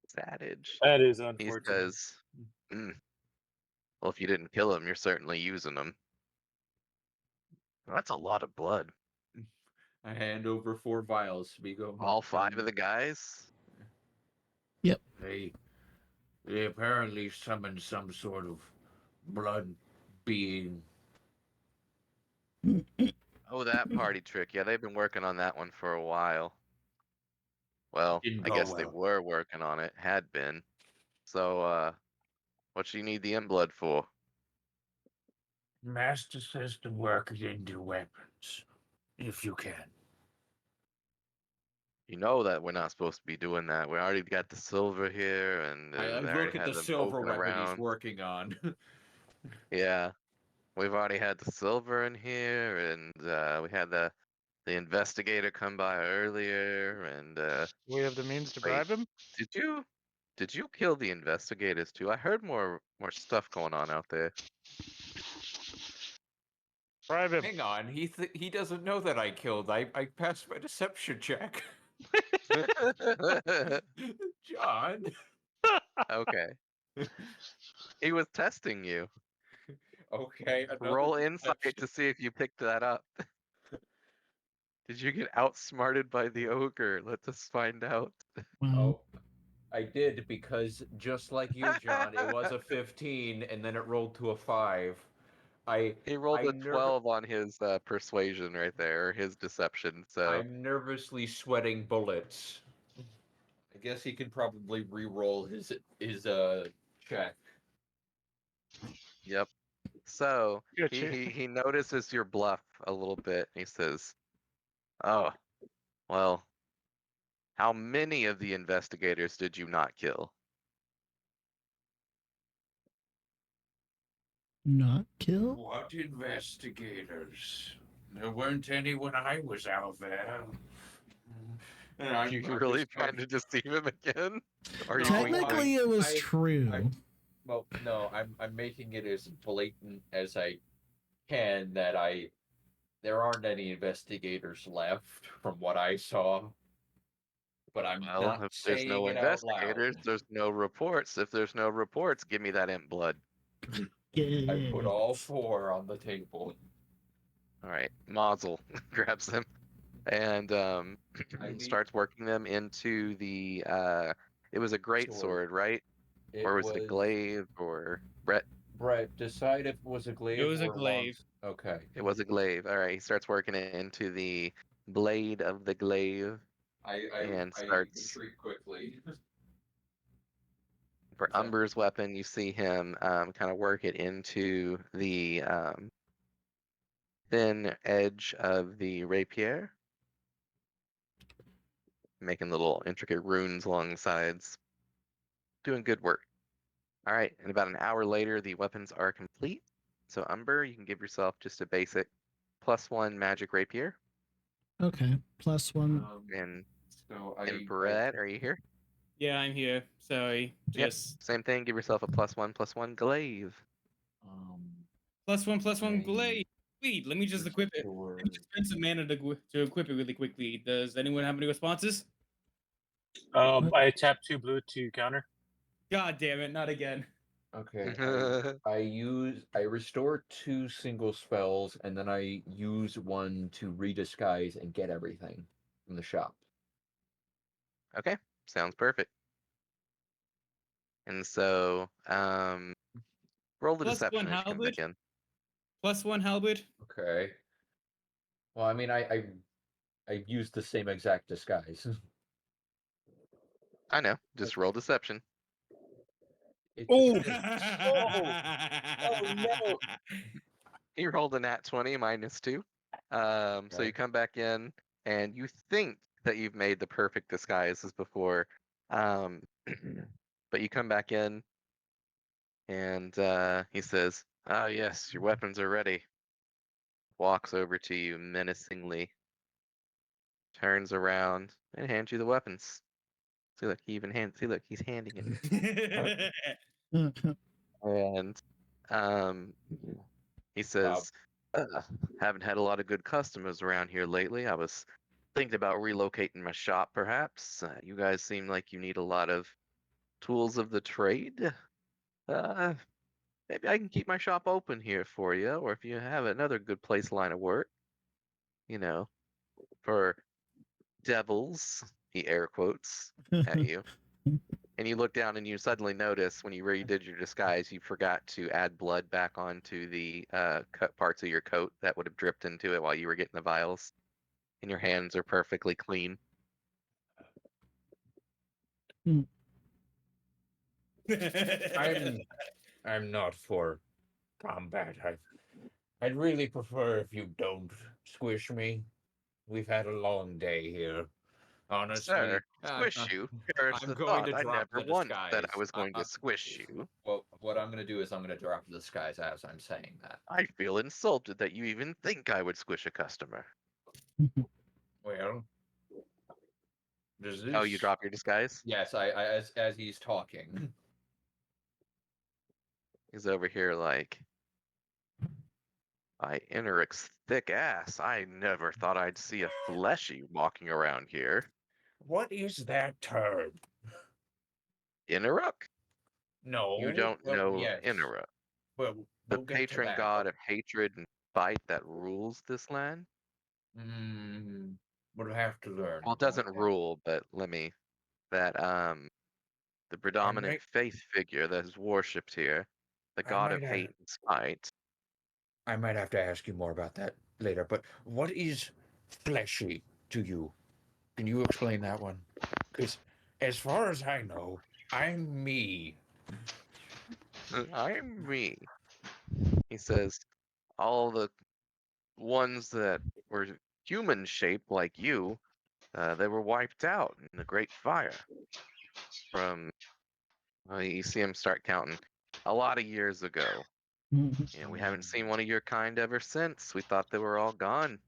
Savage. That is He unfortunate. says, well, if you didn't kill him, you're certainly using him. That's a lot of blood. I hand over 4 vials. We go. All 5 of the guys? They apparently summoned some sort of blood being. Oh, that party trick. Yeah, they've been working on that one for a while. Well, Didn't I go guess they well. were working on it, had been. So, what you need the Emblood for? Master says to work it into weapons, if you can. You know that we're not supposed to be doing that. We already got the silver here, and I they already look at had the them silver poking weapon he's around. working on. Yeah, we've already had the silver in here, and we had the investigator come by earlier, and We have the means to wait, bribe him. did you kill the investigators too? I heard more stuff going on out there. Bribe him. Hang on, he doesn't know that I killed. I passed my deception check. John. Okay. He was testing you. Okay. Roll insight deception. to see if you picked that up. Did you get outsmarted by the ogre? Let us find out. Oh, I did, because just like you, John, it was a 15 and then it rolled to a 5. He rolled a I'm 12 on his persuasion right there, his deception. So I'm nervously sweating bullets. I guess he can probably re-roll his check. yep. So Good he, shit. he notices your bluff a little bit. He says, "Oh, well, how many of the investigators did you not kill?" Not kill? What investigators? There weren't any when I was out there. And Are you really trying to deceive him again? Or are you Technically, it was true. Well, no, I'm making it as blatant as I can that there aren't any investigators left from what I saw. But I'm Well, not if there's saying no it out loud. investigators, there's no reports. If there's no reports, give me that imp blood. I put all 4 on the table. All right, Mazel grabs them and starts working them into the. It was a great sword, right? Or was it a glaive? Or Brett, decide if it was a glaive. It was a or glaive. Okay. It was a glaive. All right, he starts working it into the blade of the glaive. I starts retreat quickly. For Umber's weapon, you see him kind of work it into the thin edge of the rapier, making little intricate runes along the sides. Doing good work. All right, and about an hour later, the weapons are complete. So Umber, you can give yourself just a basic +1 magic rapier. Okay, +1. And so Brett, are you here? Yeah, I'm here. Sorry. Just Yep. Same thing. Give yourself a +1 glaive. +1 glaive. Sweet. Let me just equip it. Let me just spend some mana to equip it really quickly. Does anyone have any responses? I tap 2 blue to counter. God damn it! Not again. Okay. I restore 2 single spells, and then I use 1 to redisguise and get everything from the shop. Okay, sounds perfect. And so, roll the deception as you come back in. +1 halberd. Okay. Well, I mean, I used the same exact disguise. I know. Just roll deception. Oh! Oh no! He rolled a nat 20 -2. So you come back in and you think that you've made the perfect disguise as before. But you come back in and he says, "Ah, yes, your weapons are ready." Walks over to you menacingly, turns around and hands you the weapons. See, look, he's handing it. And he says, haven't had a lot of good customers around here lately. I was thinking about relocating my shop, perhaps. You guys seem like you need a lot of tools of the trade. Maybe I can keep my shop open here for you, or if you have another good place line of work, for devils, he air quotes at you. And you look down and you suddenly notice when you redid your disguise, you forgot to add blood back onto the cut parts of your coat that would have dripped into it while you were getting the vials. And your hands are perfectly clean. I'm not for combat. I'd really prefer if you don't squish me. We've had a long day here. Honestly, Sir, squish you. Perish I'm the going thought. to I drop never the once said disguise. I was going to squish you. Well, what I'm going to do is I'm going to drop the disguise as I'm saying that. I feel insulted that you even think I would squish a customer. well, does this... Oh, you drop your disguise? Yes, I as he's talking. He's over here like, by Enric's thick ass, I never thought I'd see a fleshy walking around here. What is that term? Inaruk? No. You don't know yes. Inaruk, Well, the we'll get to patron that, god but- of hatred and fight that rules this land? We'll have to learn. Well, it doesn't rule, but the predominant faith figure that is worshipped here, the god of hate and spite. I might have to ask you more about that later, but what is fleshy to you? Can you explain that one? Because as far as I know, I'm me. I'm me. He says, all the ones that were human shaped like you, they were wiped out in the Great Fire. From, you see him start counting, a lot of years ago. We haven't seen one of your kind ever since. We thought they were all gone.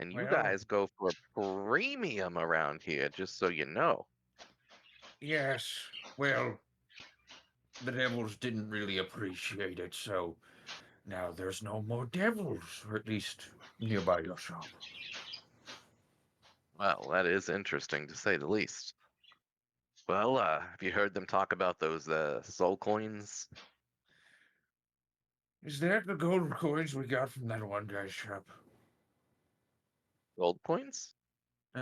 And you Well- guys go for premium around here, just so you know. Yes, well, the devils didn't really appreciate it, so now there's no more devils, or at least nearby your shop. Well, that is interesting to say the least. Well, have you heard them talk about those soul coins? Is that the gold coins we got from that one guy's shop? Gold coins?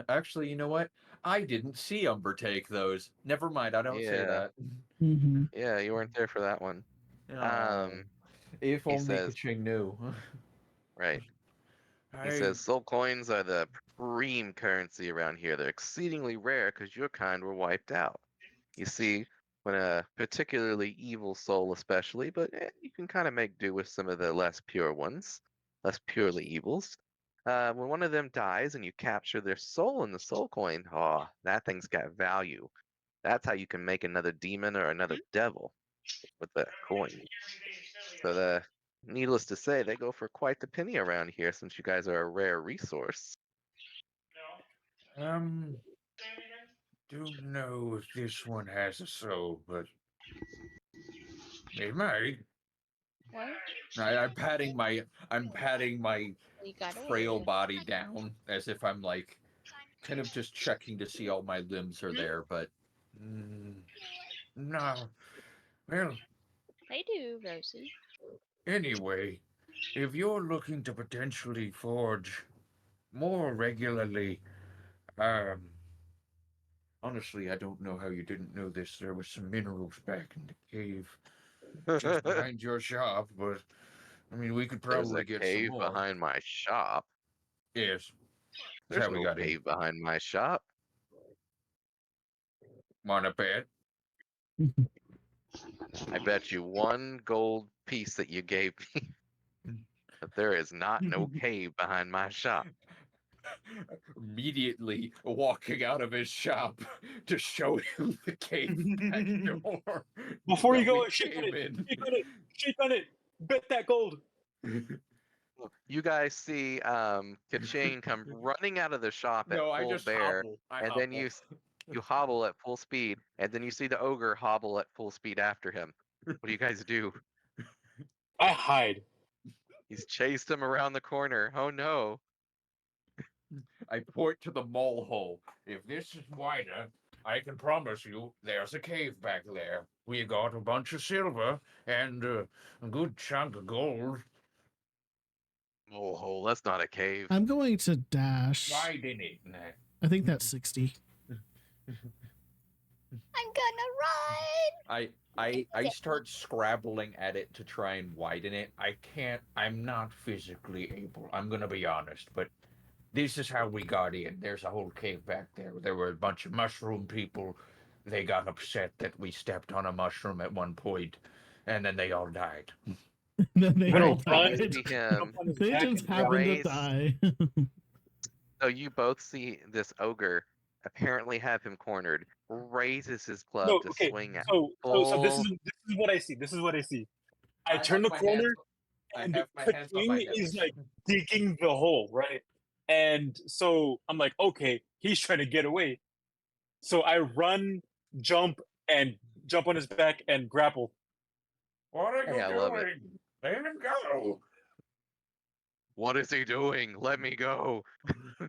Actually, you know what? I didn't see Umber take those. Never mind. I don't say Yeah. that. Yeah, you weren't there for that one. If he only says- Kaching knew. Right. He says soul coins are the supreme currency around here. They're exceedingly rare because your kind were wiped out. You see, when a particularly evil soul especially, but you can kind of make do with some of the less pure ones, less purely evils. When one of them dies and you capture their soul in the soul coin, oh, that thing's got value. That's how you can make another demon or another devil with that coin. So needless to say, they go for quite the penny around here since you guys are a rare resource. Don't know if this one has a soul, but it might. What? I'm patting my You got away frail with it. body down as if I'm like kind of just checking to see all my limbs are there, but No. Well, They do, Rosie. anyway, if you're looking to potentially forge more regularly, honestly, I don't know how you didn't know this. There was some minerals back in the cave just behind your shop, but I mean, we could There's probably a get cave some more. behind my shop. Yes. There's how we no got in. cave behind my shop. Wanna bet? I bet you one gold piece that you gave me that there is not no cave behind my shop. Immediately walking out of his shop to show him the cave back door. Before you that go, we shake on came it. in. Shake on it. Shake on it. Bet that gold. You guys see Kaching come running out of the shop at No, I full just bear, hobble. and then you hobble at full speed, and then you see the ogre hobble at full speed after him. What do you guys do? I hide. He's chased him around the corner. Oh no. I point to the mole hole. If this is wider, I can promise you there's a cave back there. We got a bunch of silver and a good chunk of gold. Oh, that's not a cave. I'm going to dash. Widen it. Nah. I think that's 60. I'm gonna run. I start scrabbling at it to try and widen it. I can't. I'm not physically able. I'm gonna be honest, but this is how we got in. There's a whole cave back there. There were a bunch of mushroom people. They got upset that we stepped on a mushroom at one point, and then they all died. Then they Gonna all run. died. See him. On his They back just and happened to raise- die. So you both see this ogre apparently have him cornered. Raises his club No, to okay. swing at. So this full- is what I see. This is what I see. I I turn the have my hands- corner, I and have my hands on my Kating is hips. like digging the hole, right? And so I'm like, okay, he's trying to get away. So I run, jump on his back and grapple. What are Hey, you I love it. doing? Let him go. What is he doing? Let me go.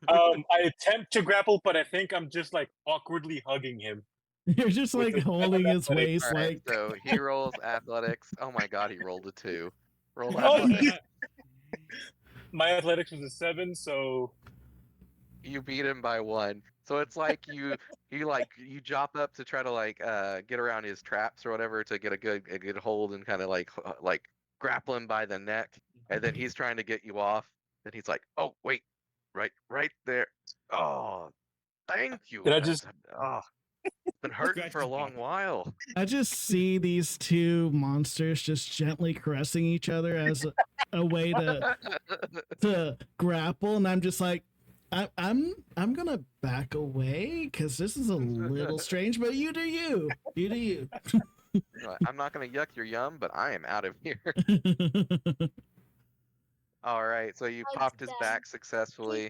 I attempt to grapple, but I think I'm just like awkwardly hugging him. You're just With like the holding his athletic- waist, All right, like so he rolls athletics. Oh my god, he rolled a 2. Roll Oh, athletics. My athletics was a 7, so You beat him by 1. So it's like you jump up to try to like get around his traps or whatever to get a good hold and kind of like grapple him by the neck, and then he's trying to get you off. Then he's like, "Oh wait, right there. Oh, thank you." Did I That's- just- oh, it's been hurting for a long while. I just see these two monsters just gently caressing each other as a way to grapple, and I'm just like, I'm gonna back away because this is a little strange. But you do you, you do you. I'm not gonna yuck your yum, but I am out of here. All right, so you Hugs popped his them. back successfully,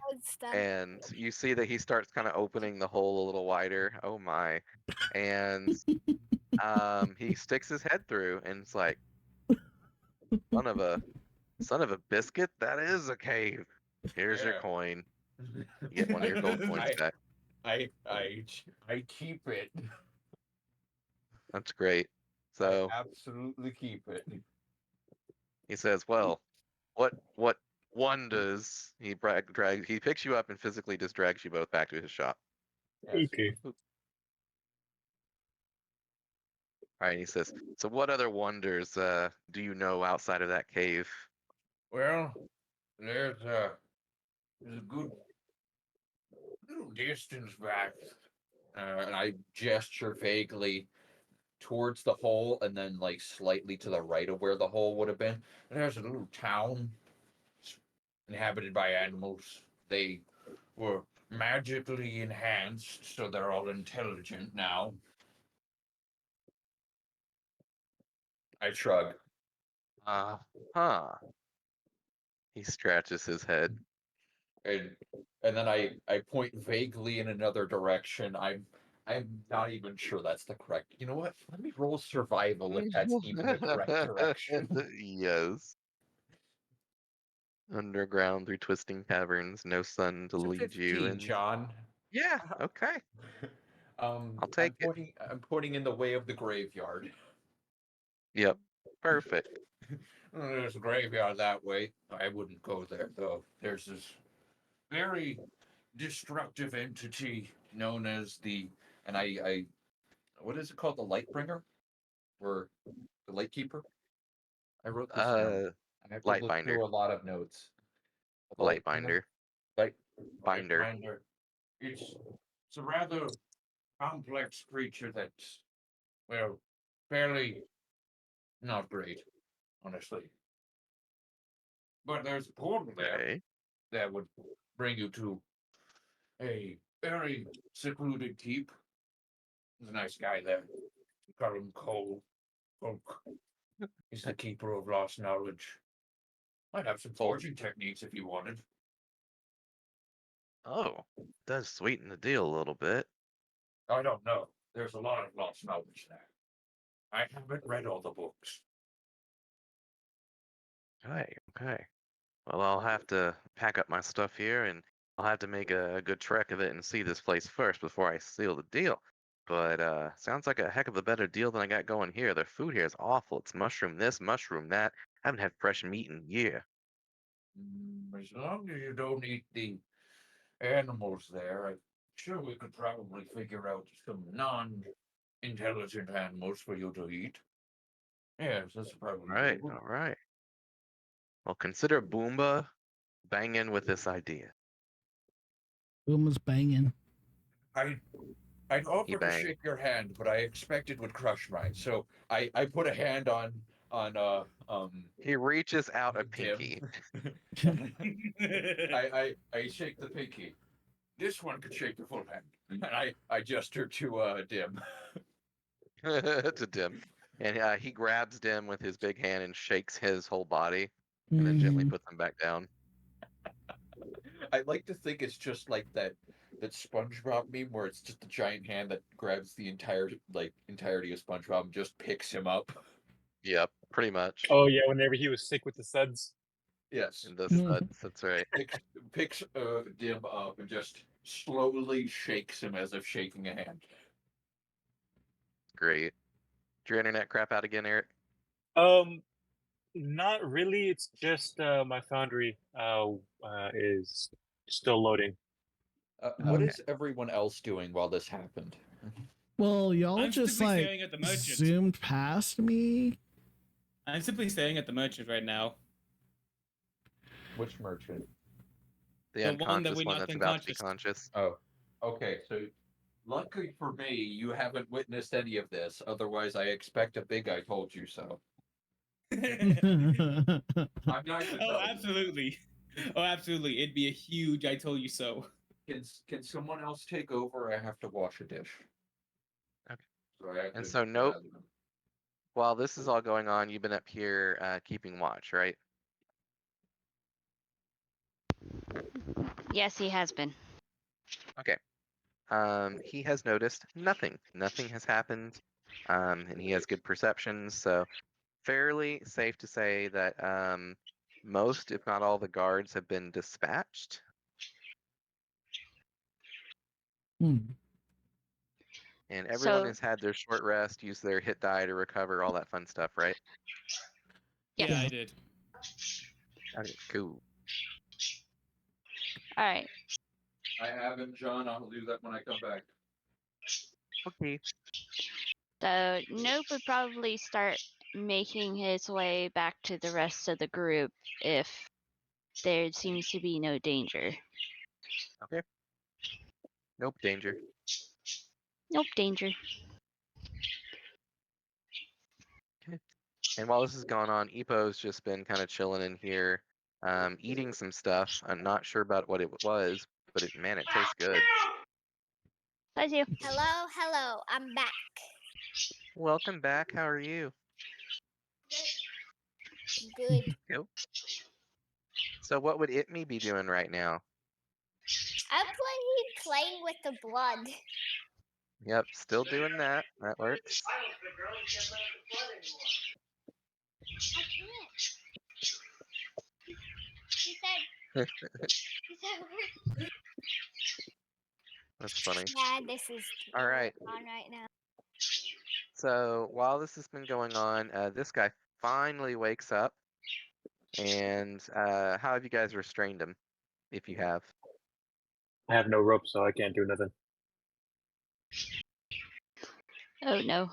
and you see that he starts kind of opening the hole a little wider. Oh my! And he sticks his head through, and it's like, son of a biscuit. That is a cave. Here's your Yeah. coin. You get one of your gold coins back. I keep it. That's great. So I absolutely keep it. he says, "Well, what wonders?" He he picks you up and physically just drags you both back to his shop. okay. All right, he says, "So what other wonders do you know outside of that cave?" Well, there's a good little distance back, and I gesture vaguely towards the hole, and then like slightly to the right of where the hole would have been. And there's a little town inhabited by animals. They were magically enhanced, so they're all intelligent now. I shrug. Huh. He scratches his head. And then I point vaguely in another direction. I'm not even sure that's the correct. You know what? Let me roll survival if that's even the correct direction. Yes. Underground through twisting caverns, no sun to It's a lead you. 15, And John. yeah, okay. I'll take it. I'm pointing in the way of the graveyard. Yep, perfect. There's a graveyard that way. I wouldn't go there though. There's this very destructive entity known as and I what is it called? The Lightbringer? Or the Lightkeeper? I wrote this down. I have to look Lightbinder. through a lot of notes. The Lightbinder. Light Binder. Lightbinder. It's a rather complex creature that's, well, fairly not great, honestly. But there's a portal there Okay. that would bring you to a very secluded keep. There's a nice guy there. We call him Cole. Folk. He's the keeper of lost knowledge. Might have some forging techniques if you wanted. Oh, does sweeten the deal a little bit. I don't know. There's a lot of lost knowledge there. I haven't read all the books. Okay. Well, I'll have to pack up my stuff here, and I'll have to make a good trek of it and see this place first before I seal the deal. But sounds like a heck of a better deal than I got going here. The food here is awful. It's mushroom this, mushroom that. I haven't had fresh meat in a year. As long as you don't eat the animals there, I'm sure we could probably figure out some non-intelligent animals for you to eat. Yes, that's probably Right, doable. all right. Well, consider Boomba banging with this idea. Boom was banging. I'd offer to banged. shake your hand, but I expect it would crush mine. So I put a hand on He reaches out a Dim. pinky. I shake the pinky. This one could shake the full hand. And I gesture to Dim. to Dim. And he grabs Dim with his big hand and shakes his whole body and then gently puts him back down. I like to think it's just like that SpongeBob meme where it's just a giant hand that grabs the entirety of SpongeBob and just picks him up. Yep, pretty much. Oh yeah, whenever he was sick with the suds. Yes. And the suds, that's right. Picks Dim up and just slowly shakes him as if shaking a hand. Great. Did your internet crap out again, Eric? Not really. It's just my Foundry is still loading. What is everyone else doing while this happened? Well, y'all I'm just simply like staring at the merchant. zoomed past me. I'm simply staring at the merchant right now. Which merchant? The unconscious one that's about to be conscious. Oh, okay. So, luckily for me, you haven't witnessed any of this. Otherwise, I expect a big "I told you so." I'm not gonna Oh, tell you. absolutely. Oh, absolutely. It'd be a huge "I told you so." Can someone else take over? I have to wash a dish. Okay. So I have And to so, nope. get out of them. While this is all going on, you've been up here keeping watch, right? Yes, he has been. Okay. He has noticed nothing. Nothing has happened. And he has good perceptions, so fairly safe to say that most, if not all, the guards have been dispatched. And everyone has had their short rest, use their hit die to recover, all that fun stuff, right? Yeah, I did. Okay, cool. All right. I haven't, John. I'll do that when I come back. Okay. So Nope would probably start making his way back to the rest of the group if there seems to be no danger. Okay. Nope, danger. Nope, danger. Okay. And while this has gone on, Epo's just been kind of chilling in here, eating some stuff. I'm not sure about what it was, but man, it tastes good. Bless you. Hello, I'm back. Welcome back. How are you? Good. Go. So what would me be doing right now? I'm playing with the blood. Yep, still doing that. That works. That's funny. Yeah, this is all right. on right now. So while this has been going on, this guy finally wakes up. And how have you guys restrained him, if you have? I have no rope, so I can't do nothing. Oh no.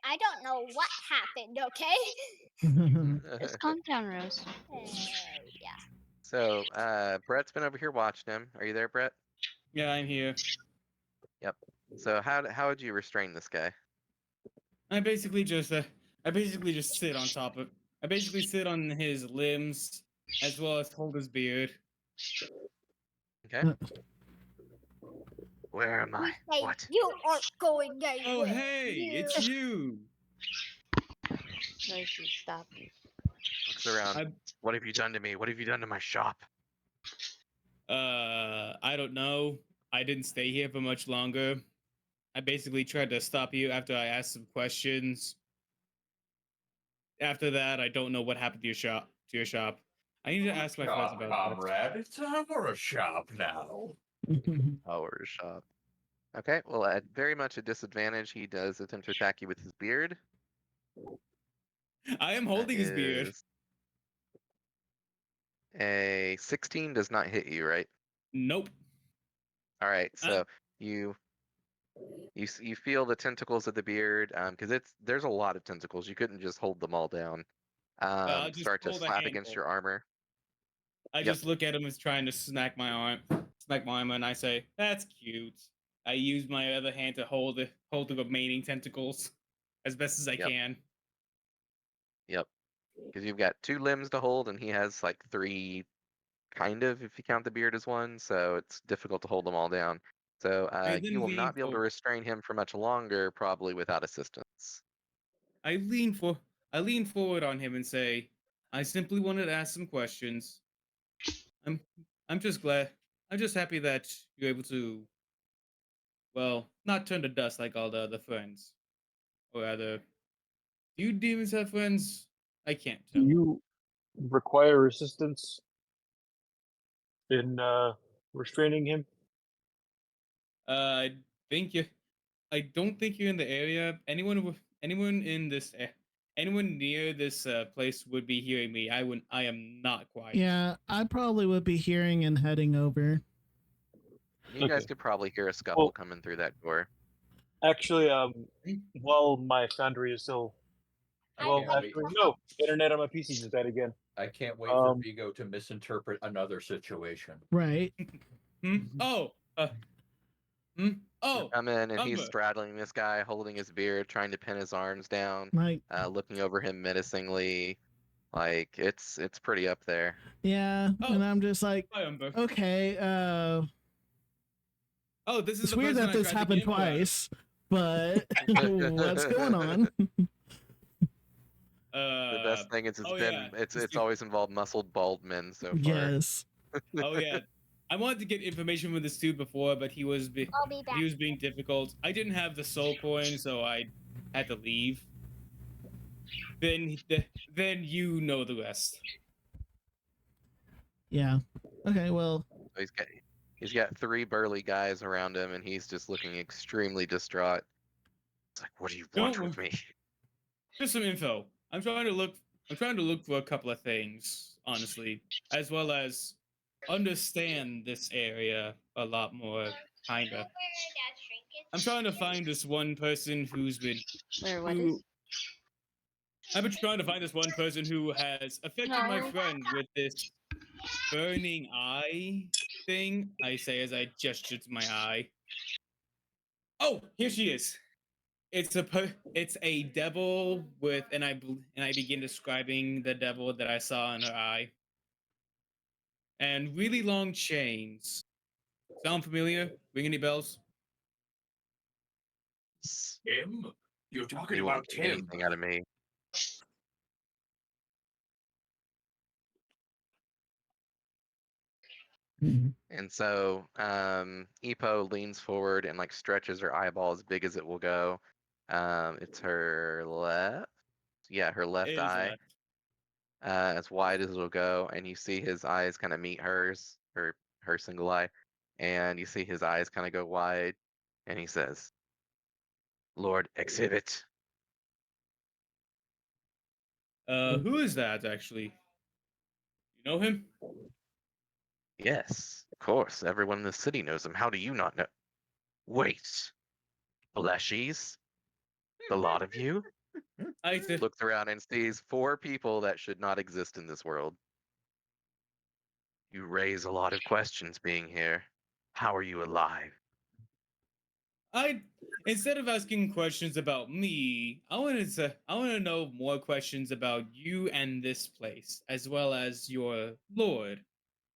I don't know what happened, okay? Just calm down, Rose. Yeah. So Brett's been over here watching him. Are you there, Brett? Yeah, I'm here. Yep. So how would you restrain this guy? I basically just sit on top of. I basically sit on his limbs as well as hold his beard. Okay. Where am I? Hey, What? you aren't going anywhere. Oh hey, it's you. Rosie, stop. Looks around. What have you done to me? What have you done to my shop? I don't know. I didn't stay here for much longer. I basically tried to stop you after I asked some questions. After that, I don't know what happened to your shop. I need to ask my friends about comrade. It's our shop now. Our shop. Okay, well, at very much a disadvantage, he does attempt to attack you with his beard. I am holding his beard. A 16 does not hit you, right? Nope. All right, so you feel the tentacles of the beard, because there's a lot of tentacles. You couldn't just hold them all down. Just Start to hold a slap against handful. your armor. I just look at him as trying to smack my arm, and I say, "That's cute." I use my other hand to hold the remaining tentacles as best as I can. Yep. Because you've got 2 limbs to hold, and he has like 3, kind of, if you count the beard as one. So it's difficult to hold them all down. So you will not be able to restrain him for much longer, probably without assistance. I lean forward on him and say, "I simply wanted to ask some questions. I'm just glad. I'm just happy that you're able to, well, not turn to dust like all the other friends. Or rather, do you demons have friends? I can't Do tell." you require assistance in restraining him? I think you. I don't think you're in the area. Anyone in this, anyone near this place would be hearing me. I am not quite. Yeah, I probably would be hearing and heading over. You guys could probably hear a scuffle coming through that door. Actually, while my foundry is still, no, internet on my PC just died again. I can't wait for Vigo to misinterpret another situation. Right. Oh. You come in and he's straddling this guy, holding his beard, trying to pin his arms down, looking over him menacingly. Like it's pretty up there. Yeah, and I'm just like, okay. This is it's weird that this happened twice, but what's going on? The best thing is it's always involved muscled bald men so far. Yes. Oh yeah. I wanted to get information from this dude before, but he was being difficult. I didn't have the soul coin, so I had to leave. Then you know the rest. Yeah. Okay. Well. So he's got 3 burly guys around him, and he's just looking extremely distraught. It's like, what do you want with me? Just some info. I'm trying to look for a couple of things, honestly, as well as understand this area a lot more, kinda. I'm trying to find this one person who's been. I've been trying to find this one person who has affected my friend with this burning eye thing. I say as I gesture to my eye. Oh, here she is. It's a devil with, and I begin describing the devil that I saw in her eye. And really long chains. Sound familiar? Ring any bells? Him? You're talking You about won't get anything out of me. And so Epo leans forward and like stretches her eyeball as big as it will go. It's her left. Yeah, her left eye. As wide as it'll go, and you see his eyes kind of meet hers, her single eye, and you see his eyes kind of go wide, and he says, "Lord Exhibit." Who is that actually? You know him? Yes, of course. Everyone in the city knows him. How do you not know? Wait, fleshies? The lot of you? Looks around and sees 4 people that should not exist in this world. You raise a lot of questions being here. How are you alive? Instead of asking questions about me, I want to know more questions about you and this place, as well as your lord,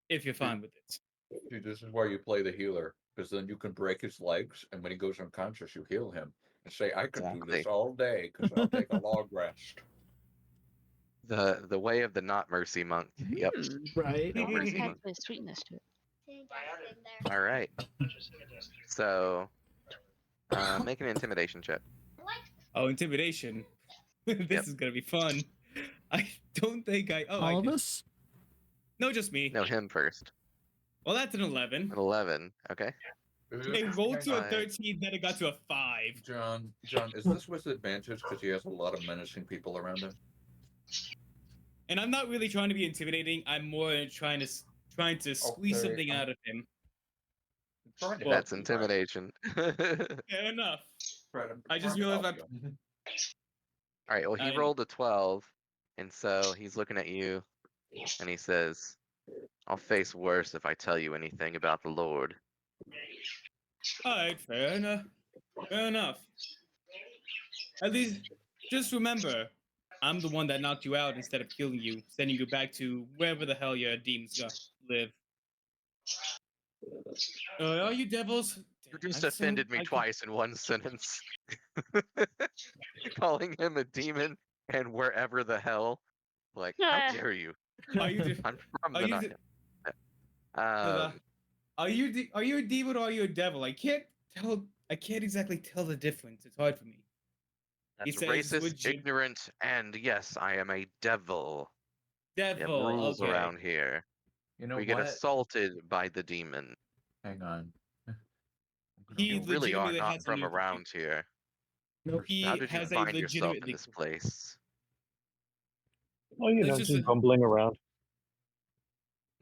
if you're fine with it. Dude, this is why you play the healer, because then you can break his legs, and when he goes unconscious, you heal him and say, "I could do this all day because I'll take a long rest." The way of the not mercy monk. Yep. Right. No mercy monk. Has sweetness to it. All right. So, make an intimidation check. Oh, intimidation. This is gonna be fun. I don't think I. Oh, all of us? No, just me. No, him first. Well, that's an 11. An 11. Okay. It rolled to a 13, then it got to a 5. John, is this with advantage because he has a lot of menacing people around him? And I'm not really trying to be intimidating. I'm more trying to squeeze Okay, something out of him. trying to Well, That's intimidation. All fair enough. I just realized that. right. Well, he I- rolled a 12, and so he's looking at you, and he says, "I'll face worse if I tell you anything about the Lord." All right, fair enough. Fair enough. At least, just remember, I'm the one that knocked you out instead of killing you, sending you back to wherever the hell your demons live. Are you devils? You just I'm so- offended me I- twice in one sentence. Calling him a demon and wherever the hell. Like, how dare you? Are you? I'm from Are the you? night. Are you a demon or are you a devil? I can't tell. I can't exactly tell the difference. It's hard for me. He That's says, racist, "Would you?" ignorant, and yes, I am a devil. We have Devil. rules Okay. around here. You know We what? get assaulted by the demon. Hang on. He You really are legitimately not has from a. around here. He How did you has a find yourself in legitimately. this place? Well, you Let's know, just just bumbling around.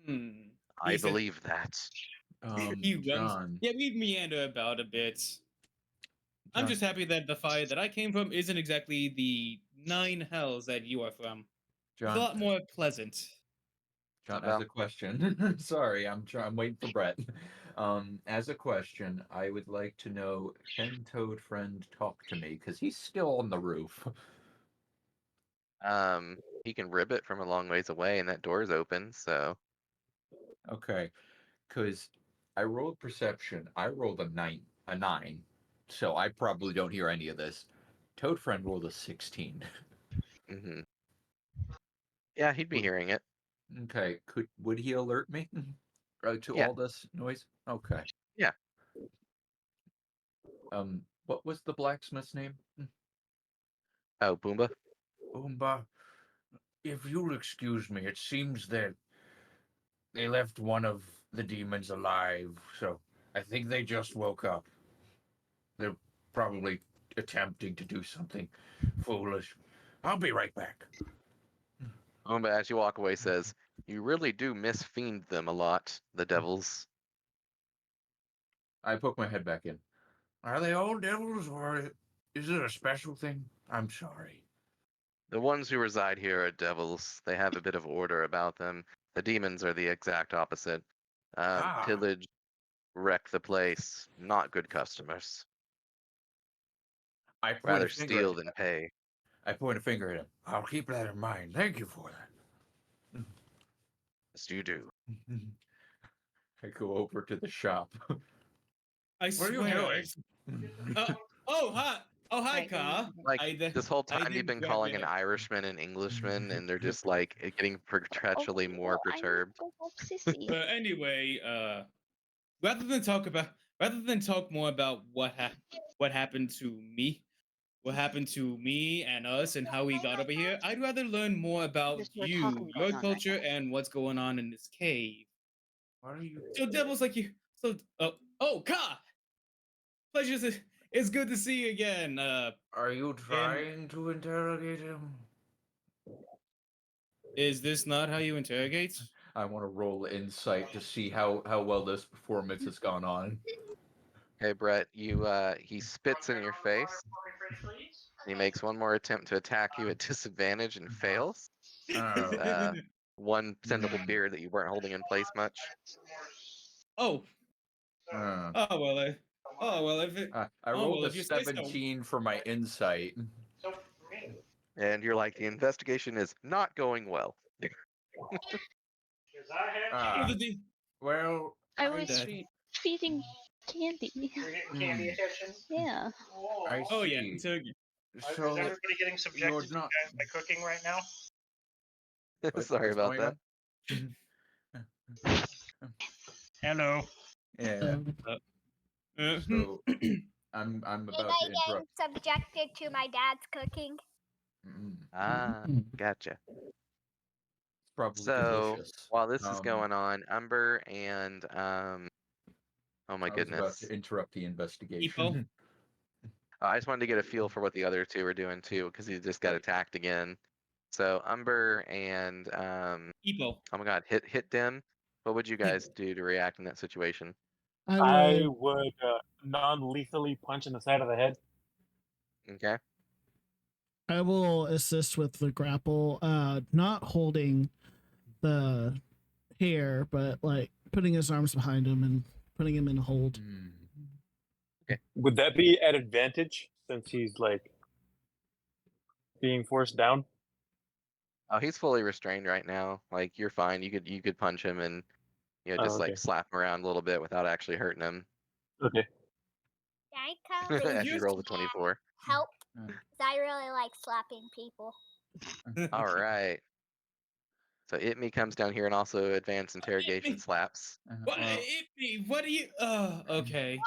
Hmm. I He said- believe that. He runs. John. Yeah, we meander about a bit. I'm John. just happy that the fire that I came from isn't exactly the 9 hells that you are from. It's a John. lot more pleasant. John, as a question. Sorry, I'm waiting for Brett. As a question, I would like to know, can Toad Friend talk to me? Because he's still on the roof. He can ribbit from a long ways away, and that door's open. So Okay, because I rolled perception. I rolled a 9, so I probably don't hear any of this. Toad Friend rolled a 16. hmm yeah, he'd be hearing it. Okay, would he alert me to Yeah. all this noise? Okay. Yeah. What was the blacksmith's name? Oh, Boomba. Boomba, if you'll excuse me, it seems that they left one of the demons alive, so I think they just woke up. They're probably attempting to do something foolish. I'll be right back. Boomba, as you walk away, says, "You really do misfiend them a lot, the devils." I poke my head back in. Are they all devils, or is it a special thing? I'm sorry. The ones who reside here are devils. They have a bit of order about them. The demons are the exact opposite. Pillage, wreck the place. Not good customers. I point Rather a finger steal at than pay. I point a finger at him. I'll keep that in mind. Thank you for that. Yes, you do. I go over to the shop. I What are you swear. doing? Hi. Oh, hi, Ka. Like, this whole time you've didn't been grab calling it. an Irishman an Englishman, and they're just like getting perpetually more perturbed. But anyway, rather than talk more about what happened to me, and us, and how we got over here, I'd rather learn more about you, your culture, and what's going on in this cave. What are you? So devils like you. So Ka. Pleasure. It's good to see you again. Are you trying to interrogate him? Is this not how you interrogate? I want to roll insight to see how well this performance has gone on. Hey, Brett, he spits in your face. He makes one more attempt to attack you at disadvantage and fails. One sendable beer that you weren't holding in place much. Oh. Oh well. If it. I rolled a if you say so. 17 for my insight. And you're like, the investigation is not going well. Well, I was feeding candy. Candy attention. Yeah. I Oh yeah. see. So, Is everybody getting subjected to my cooking right now? Sorry about that. Hello. Yeah. So I'm Am about I to getting interrupt. subjected to my dad's cooking? Gotcha. Probably So delicious. while this is going on, Umber and oh my I was about goodness, to interrupt the investigation. I just wanted to get a feel for what the other two were doing too, because he just got attacked again. So Umber and People. oh my god, hit dim. What would you guys do to react in that situation? I would non-lethally punch in the side of the head. Okay. I will assist with the grapple, not holding the hair, but like putting his arms behind him and putting him in a hold. Okay. Would that be at advantage since he's like being forced down? Oh, he's fully restrained right now. Like you're fine. You could punch him and just okay. like slap him around a little bit without actually hurting him. Okay. Can I come As you roll the 24. help? 'Cause I really like slapping people. All right. So Itme comes down here and also advanced interrogation slaps. What? Itme, what are you? Okay.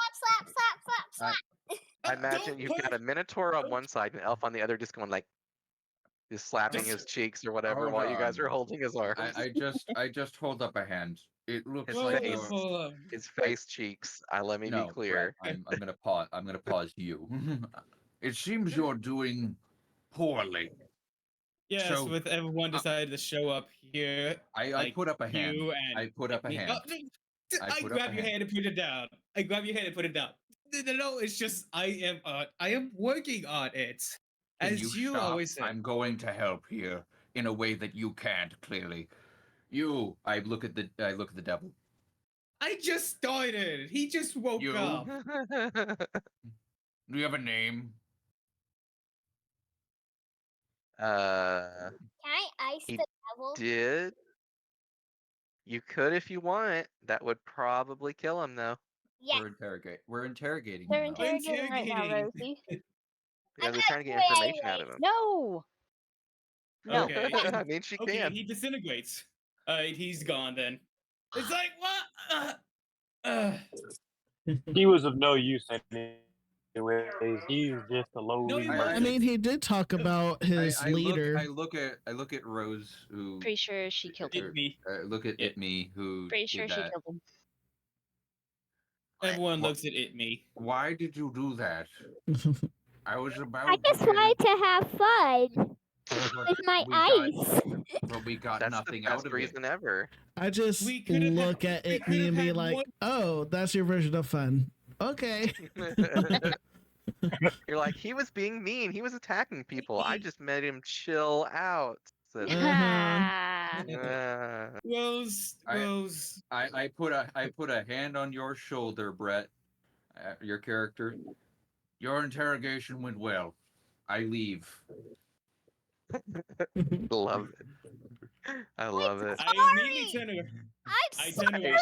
Slap. I imagine you've got a minotaur on one side and an elf on the other, just going like, just slapping his cheeks or whatever Hold while you guys on. are holding his arms. I just hold up a hand. It looks His like face, his face cheeks. Let me be clear. Brett, I'm gonna pause. I'm gonna pause you. It seems you're doing poorly. Yes, So, with everyone decided to show up here. I put up a hand. You and I put up a me. hand. I grab your hand and put it down. I grab your hand and put it down. No, it's just I am working on it. Can As you stop? always say. I'm going to help here in a way that you can't clearly. I look at the devil. I just started. He just woke up. Do you have a name? Can I ice He the devil? did. You could if you want. That would probably kill him though. Yeah. We're interrogating They're him. Though. interrogating right now, Rosie. Yeah, they're trying to get information out of him. No. No. Okay. I mean, she okay, can. he disintegrates. He's gone then. It's like what? He was of no use anyway. He's just a lowly No, I mean, he did talk about his leader. I look at Rose, who Pretty sure she killed him. look at Itme, who Pretty sure did she that. killed him. Everyone looks at me. Why did you do that? I was about. I just wanted to have fun with my ice. But we got That's nothing the best out of reason it. ever. I just look at it and be like, "Oh, that's your version of fun." Okay. You're like, he was being mean. He was attacking people. I just made him chill out. Said, Rose. I put a hand on your shoulder, Brett. Your character. Your interrogation went well. I leave. Love it. I love it. I immediately turn around. I'm sorry.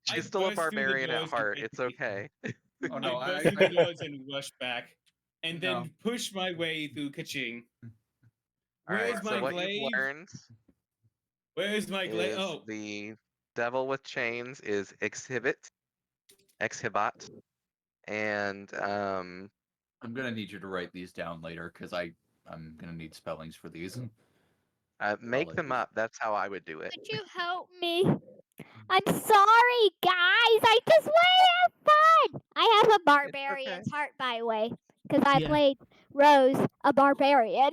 She's still a barbarian at heart. It's okay. Oh no, I burst through the doors and rush back, and then push my way through Kaching. All right. Where's So my what glaive? you've learned Where's my glaive? is Oh, the devil with chains is exhibit, and I'm gonna need you to write these down later because I'm gonna need spellings for these. make them up. That's how I would do it. Could you help me? I'm sorry, guys. I just want to have fun. I have a barbarian's heart, by the way, because I played Rose, a barbarian.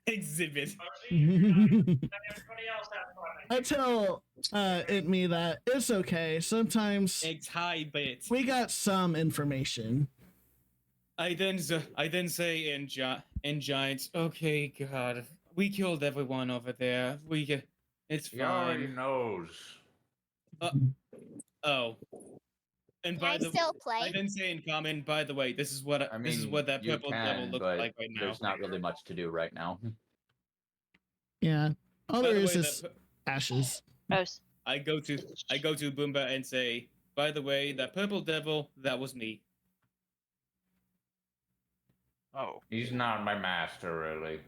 Exhibit. I tell me that it's okay. Sometimes we got some information. I then say in Giants, okay, God, we killed everyone over there. It's Your fine. nose. Oh. And Can I still play? I then say in common, by the way, this is what that you purple can, devil looks but like right now. There's not really much to do right now. Yeah. All By there the is way, is ashes. I go to Boomba and say, by the way, that purple devil, that was me. Oh. He's not my master, really.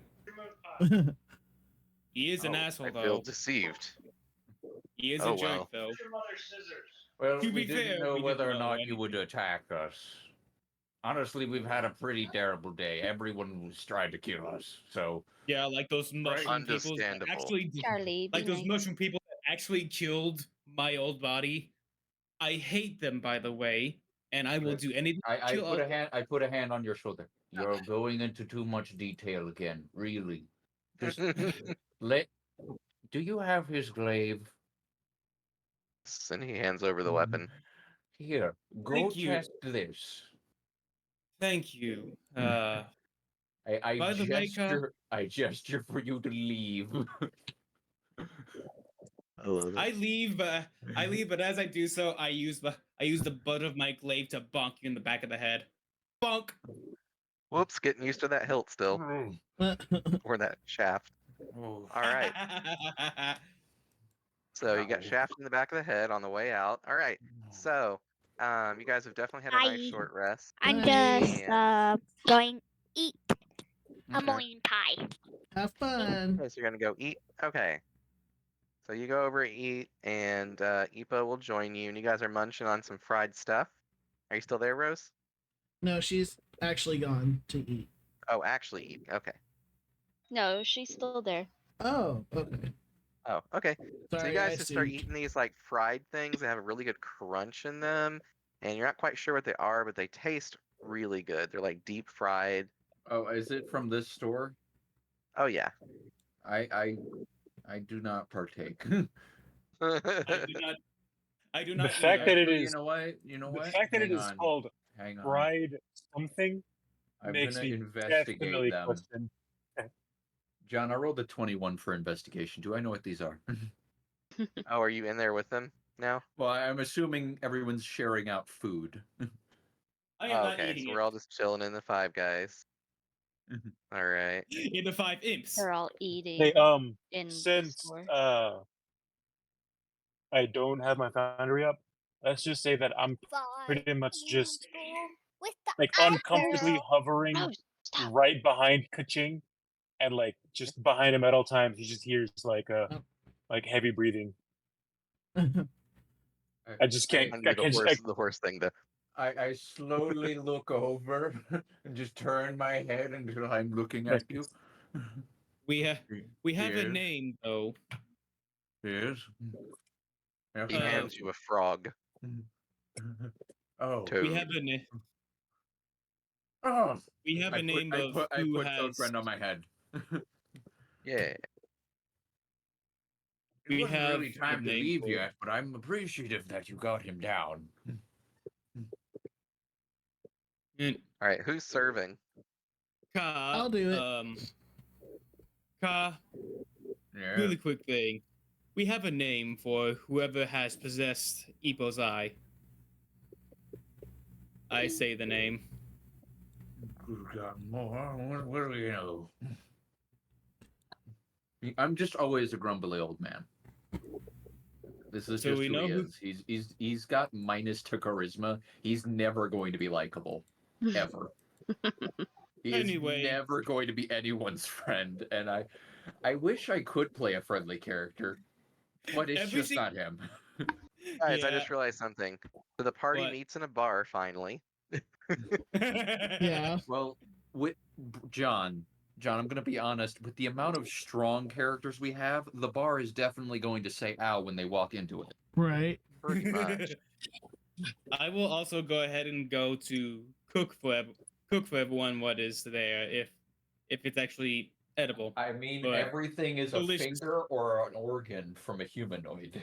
He is an asshole, I though. feel deceived. He is Oh, a jerk, well. though. Well, To we be didn't fair, know we whether didn't or know not you would attack us. Honestly, we've had a pretty terrible day. Everyone was trying to kill us, so... Yeah, like those mushroom people that Understandable. actually... Charlie, like be those nice. mushroom people that actually killed my old body. I hate them, by the way, and I will do anything to I kill put a hand on your shoulder. You're going into too much detail again, really. Just let. Do you have his glaive? And he hands over the weapon. Here, go Thank you. test this. Thank you. I By the way, I gesture for you to leave. I love I leave, but as I do so, I use the butt of my glaive to bonk you in the back of the head. Bonk. Whoops, getting used to that hilt still. Or that shaft. Oh. All right. So you got shaft in the back of the head on the way out. All right. So you guys have definitely had a nice short rest. I'm just going eat a Okay. morning pie. Have fun. Okay, so you're gonna go eat. Okay. So you go over and eat, and Ipa will join you, and you guys are munching on some fried stuff. Are you still there, Rose? No, she's actually gone to eat. Oh, actually eating. Okay. No, she's still there. Oh, okay. Oh, okay. So Sorry, you I guys just start assumed. eating these like fried things. They have a really good crunch in them, and you're not quite sure what they are, but they taste really good. They're like deep fried. Oh, is it from this store? Oh yeah. I do not partake. I do The not. fact that it Actually, is. You know what? You know The what? fact that Hang it is on. called Hang on. fried something I'm makes gonna me investigate definitely them. question. John, I rolled a 21 for investigation. Do I know what these are? Oh, are you in there with them now? Well, I'm assuming everyone's sharing out food. I am not okay, eating so it. we're all just chilling in the Five Guys. All right. In the 5 imps. They're all eating. Hey, in the since store. I don't have my foundry up, let's just say that I'm pretty much just like uncomfortably hovering right behind Kaching, and like just behind him at all times. He just hears like heavy breathing. I just can't. I can't. The horse thing to. I slowly look over and just turn my head until I'm looking at you. We have a Yes. name though. Yes. He hands you a frog. Oh. Toad. We have a name. Oh. We have a name of I who put has. Toad Friend on my head. Yeah. It We wasn't have really time a to name leave for- yet, but I'm appreciative that you got him down. All right, who's serving? I'll do it. Ka. Yeah. Really quick thing. We have a name for whoever has possessed Ipo's eye. I say the name. Good God, more. What do we know? I'm just always a grumbly old man. This is So just we who know he who- is. He's got minus to charisma. He's never going to be likable, ever. He Anyway. is never going to be anyone's friend, and I wish I could play a friendly character, but it's just not him. Guys, I just realized something. So the party meets in a bar finally. Yeah. Well, with John, I'm going to be honest. With the amount of strong characters we have, the bar is definitely going to say "ow" when they walk into it. Right. Pretty much. I will also go ahead and go to cook for everyone what is there if it's actually edible. I mean, But everything is delicious. a finger or an organ from a humanoid.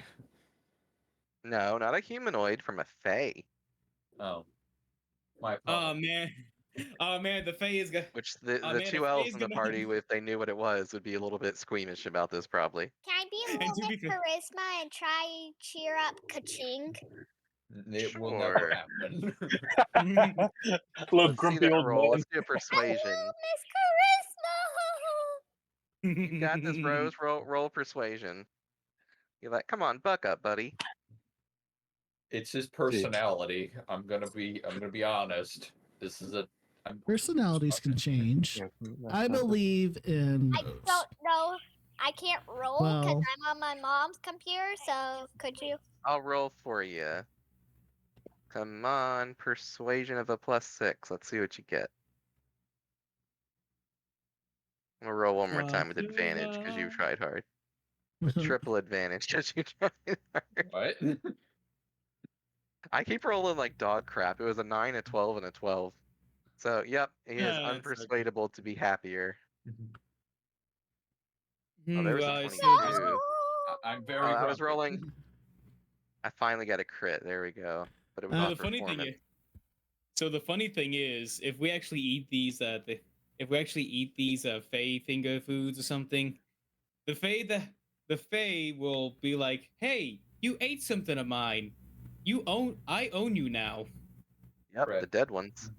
No, not a humanoid, from a fae. Oh. My Oh man. Oh man, the Fae is gonna. Which the Oh, man, two the Fae elves is in the gonna- party, if they knew what it was, would be a little bit squeamish about this, probably. Can I be a little bit charisma and try cheer up Kaching? It will never Sure. happen. Little Let's see grumpy that old roll. man. Let's do a persuasion. Miss Charisma! You got this, Rose. Roll persuasion. You're like, come on, buck up, buddy. It's his personality. I'm gonna be honest. This is Personalities can change. I believe in. I don't know. I can't roll because Well- I'm on my mom's computer, so could you? I'll roll for you. Come on, persuasion of a +6. Let's see what you get. I'm gonna roll one more time with advantage because you tried hard. With triple advantage because you tried hard. What? I keep rolling like dog crap. It was a 9, a 12, and a 12. So, yep, he is Yeah, it's okay. unpersuadable to be happier. Oh, there was well, a it's 22. still I'm very. I was grumpy. rolling. I finally got a crit. There we go. But it was So on the funny thing performance. is, so the funny thing is, if we actually eat these, Fey finger foods or something, the Fey will be like, "Hey, you ate something of mine. I own you now." Yep, Brett. the dead ones.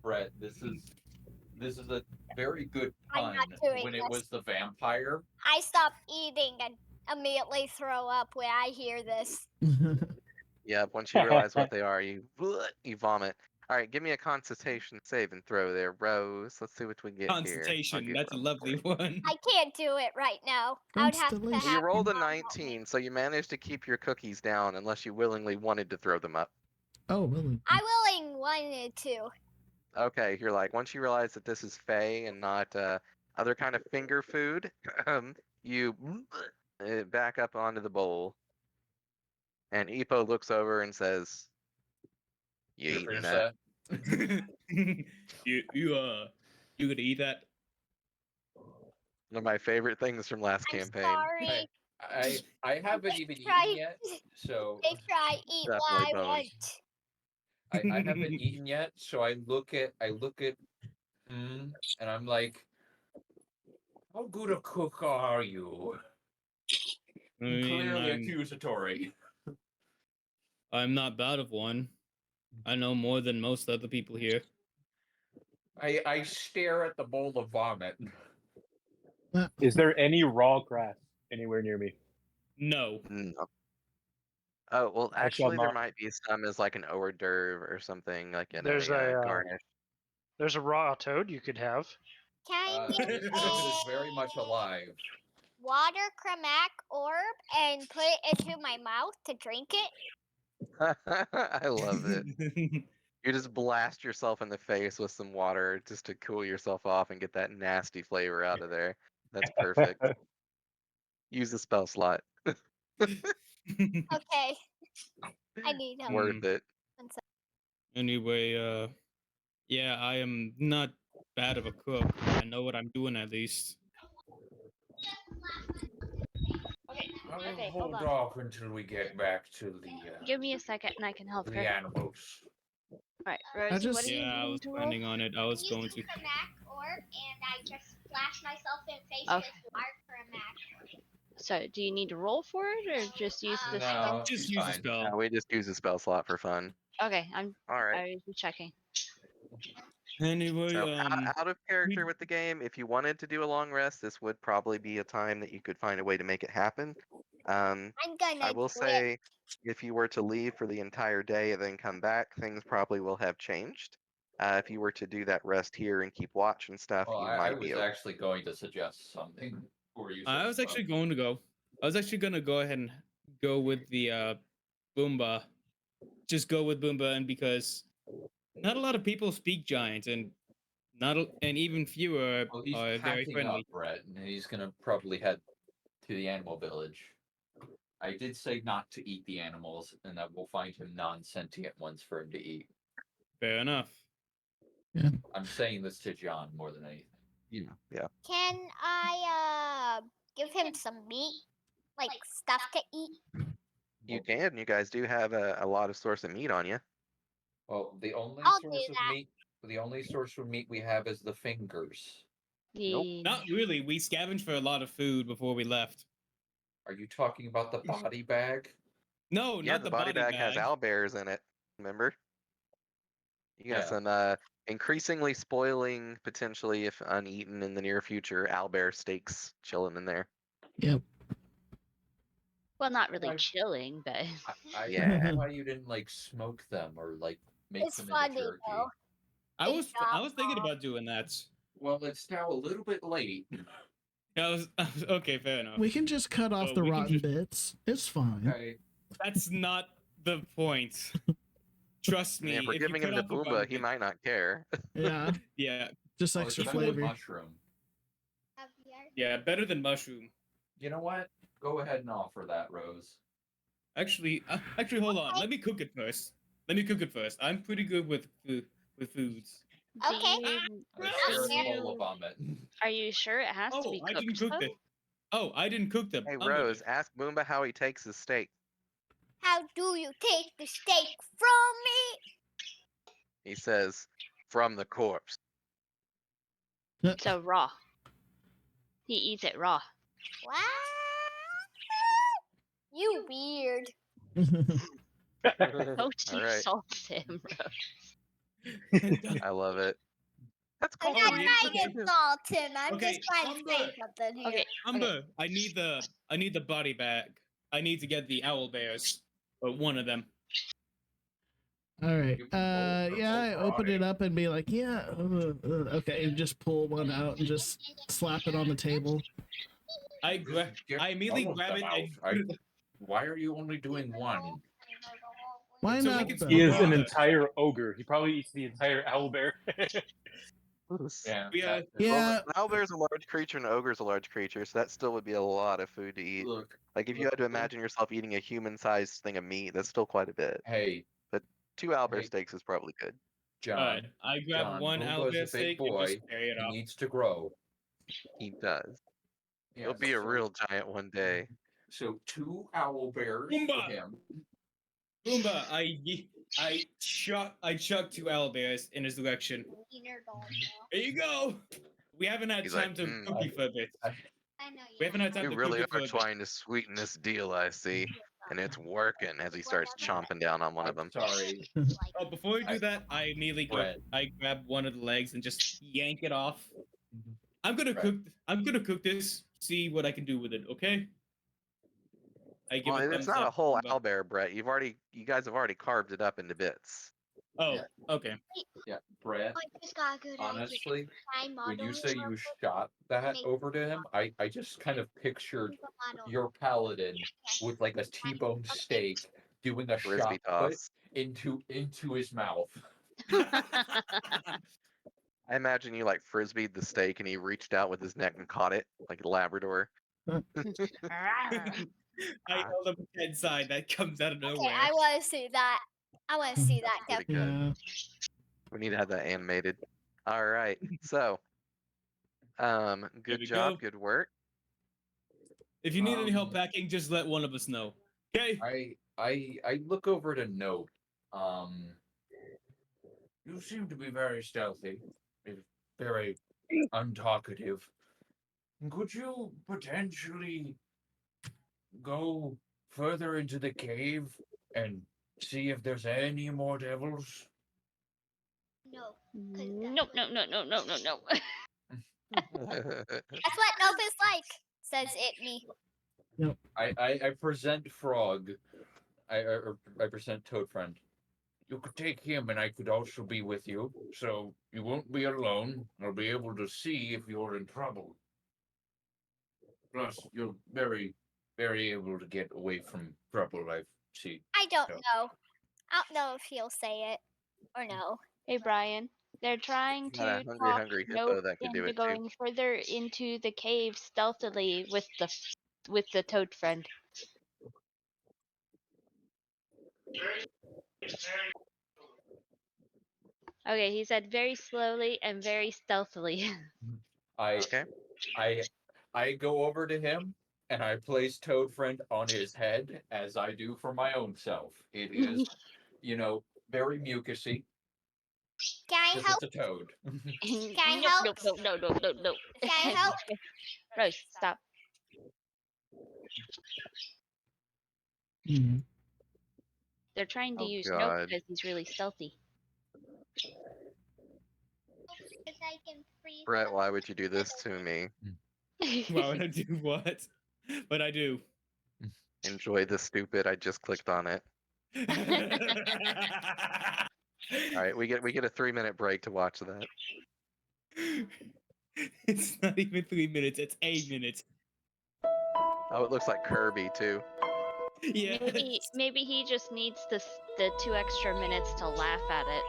Brett, this is a very good I'm pun not doing when it this. was the vampire. I stop eating and immediately throw up when I hear this. Yep, once you realize what they are, you vomit. All right, give me a concentration save and throw there, Rose. Let's see what we get here. Concentration, that's a lovely one. I can't do it right now. I would have to Well, you have rolled a Mom help me. 19, so you managed to keep your cookies down unless you willingly wanted to throw them up. Oh, really? I willing wanted to. Okay, you're like, once you realize that this is Fey and not other kind of finger food, you back up onto the bowl. And Ipo looks over and says, "You Here, eating finish that?" you gonna eat that? One of my favorite things from last campaign. Sorry. I haven't even Try- eaten yet, so Make sure I eat what Definitely I boned. want. I haven't eaten yet. So I look at and I'm like, how good a cook are you? I mean, Clearly accusatory. I'm not bad of one. I know more than most other people here. I stare at the bowl of vomit. Is there any raw grass anywhere near me? No. No. Oh, well, I shall actually, there not. might be some as like an hors d'oeuvre or something, like in There's a garnish. there's a raw toad you could have. Can I get It is very much alive. water cremac orb and put it into my mouth to drink it? I love it. You just blast yourself in the face with some water just to cool yourself off and get that nasty flavor out of there. That's perfect. Use the spell slot. Okay. I need help. Worth it. Anyway, yeah, I am not bad of a cook. I know what I'm doing at least. I'll hold hold on. off until we get back to the Give me a second and I can help her. animals. Alright, Rosie, what are you Yeah, I needing was to roll? planning on it. I was going to. cremac orb and I just splash myself in face Okay. with water cremac. So, do you need to roll for it or just use the No, Just it's use the fine. spell. We just use a spell slot for fun. Okay, All right. I was just checking. Anyway, So out of character with the game, if you wanted to do a long rest, this would probably be a time that you could find a way to make it happen. I'm gonna I will do it. say, if you were to leave for the entire day and then come back, things probably will have changed. If you were to do that rest here and keep watch and stuff, Well, you I might be was able. actually going to suggest something for you. I was actually going to go. I was actually gonna go ahead and go with the Boomba. Just go with Boomba, and because not a lot of people speak Giant, and and even fewer Well, he's are very packing friendly. up, Brett, and he's gonna probably head to the animal village. I did say not to eat the animals, and that we'll find him non-sentient ones for him to eat. Fair enough. Yeah. I'm saying this to John more than anything. Yeah. Can I give him some meat? Like stuff to eat? You can. You guys do have a lot of source of meat on you. Well, the only I'll source do of that. meat, the only source of meat we have is the fingers. Nope. Not really. We scavenged for a lot of food before we left. Are you talking about the body bag? No, Yeah, not the body bag has owlbears in it. Remember? You got some increasingly spoiling, potentially if uneaten in the near future, owlbear steaks chilling in there. Yep. Well, not really chilling, but I Yeah. don't know why you didn't like smoke them or like make It's them funny into jerky. though. I was thinking about doing that. Well, it's now a little bit late. I was okay. Fair enough. We can just cut off Well, the we can rotten just- bits. It's fine. Okay. That's not the point. Trust me. Yeah, if we're you giving him cut to off the rotten Boomba, he bit- might not care. Yeah. Yeah, Just Well, extra it's better than flavor. mushroom. yeah, better than mushroom. You know what? Go ahead and offer that, Rose. Actually, hold on. Let me cook it first. I'm pretty good with foods. Okay. do you, A shared bowl of vomit. are you sure it has to Oh, be I cooked can cook though? it. Oh, I didn't cook them. Hey, I'm Rose, ask Moomba how he takes his steak. How do you take the steak from me? He says, from the corpse. So raw. He eats it raw. What? You weird. Don't All right. insult him, I love it. That's I'm cool. not yeah, trying okay. to insult him. I'm Okay, just trying to say Umber. something here. Okay. Umber, I need the body back. I need to get the owl bears, or one of them. All right. Yeah, I open it up and be like, yeah, okay, and just pull one out and just slap it on the table. I immediately All of grab them it out. and put it. Why are you only doing one? Why So we not? can though? He is an Yeah. entire ogre. He probably eats the entire owlbear. Yeah. Yeah. Yeah. Well, an owlbear's a large creature and an ogre's a large creature, so that still would be a lot of food to eat. Look. Like, if you had to imagine yourself eating a human-sized thing of meat, that's still quite a bit. Hey, But 2 owlbear Hey. steaks is probably good. John. Alright, I grab John, one Moomba owl is bear a big steak and boy. just carry it He off. needs to grow. He does. He'll Yes, be a so- real giant one day. So 2 owl bears Moomba! for him. Boomba, I chuck 2 owl bears in his direction. Here you go. We haven't had He's time like, to "Mm, cook you for a bit. I know We haven't had time You to really cook you for are a bit. trying to sweeten this deal, I see. And it's working," as he starts chomping down on one of them. Sorry. Oh, before we do that, I immediately go. Bread. I grab one of the legs and just yank it off. Mhm. I'm gonna Bread. cook this. See what I can do with it. Okay. I give Well, a it's thumbs not a up. whole thumbs up. owlbear, Brett. You guys have already carved it up into bits. Oh, Yeah. okay. Yeah, Brett. I just got a good Honestly, idea. when you say you shot that over to him, I just kind of pictured your paladin with like a T-bone steak doing a Frisbee shot put toss. into his mouth. I imagine you like frisbeed the steak and he reached out with his neck and caught it like a Labrador. I held up a head sign that comes out of Okay, nowhere. I want to see that. I want to see that. Pretty Def- good. Yeah. We need to have that animated. All right. So, good we job. go. Good work. If you need any help Um, packing, just let one of us know. Okay. I look over to Note. You seem to be very stealthy, very untalkative. Could you potentially go further into the cave and see if there's any more devils? No. No, no, no, no, no, no, no. That's what Nope is like, says it me. I present Frog. I present Toad Friend. You could take him, and I could also be with you, so you won't be alone. I'll be able to see if you're in trouble. Plus, you're very, very able to get away from trouble. I see. I don't No. know. I don't know if he'll say it or no. Hey, Brian. They're trying to Got a hungry talk hippo Nope that could do into it too. going further into the cave stealthily with the toad friend. Okay, he said very slowly and very stealthily. Okay. I go over to him and I place Toad Friend on his head as I do for my own self. It is, very mucusy. Can I 'cause help? it's a toad. Can I Nope, help? nope, nope, no, no, no, no. Can I help? Rose, stop. Mhm. They're trying to Oh, use Nope God. because he's really stealthy. Brett, why would you do this to me? Why would I do what? But I do. Enjoy the stupid. I just clicked on it. All right, we get a 3-minute break to watch that. It's not even 3 minutes. It's 8 minutes. Oh, it looks like Kirby too. Yeah. Maybe he just needs the 2 extra minutes to laugh at it.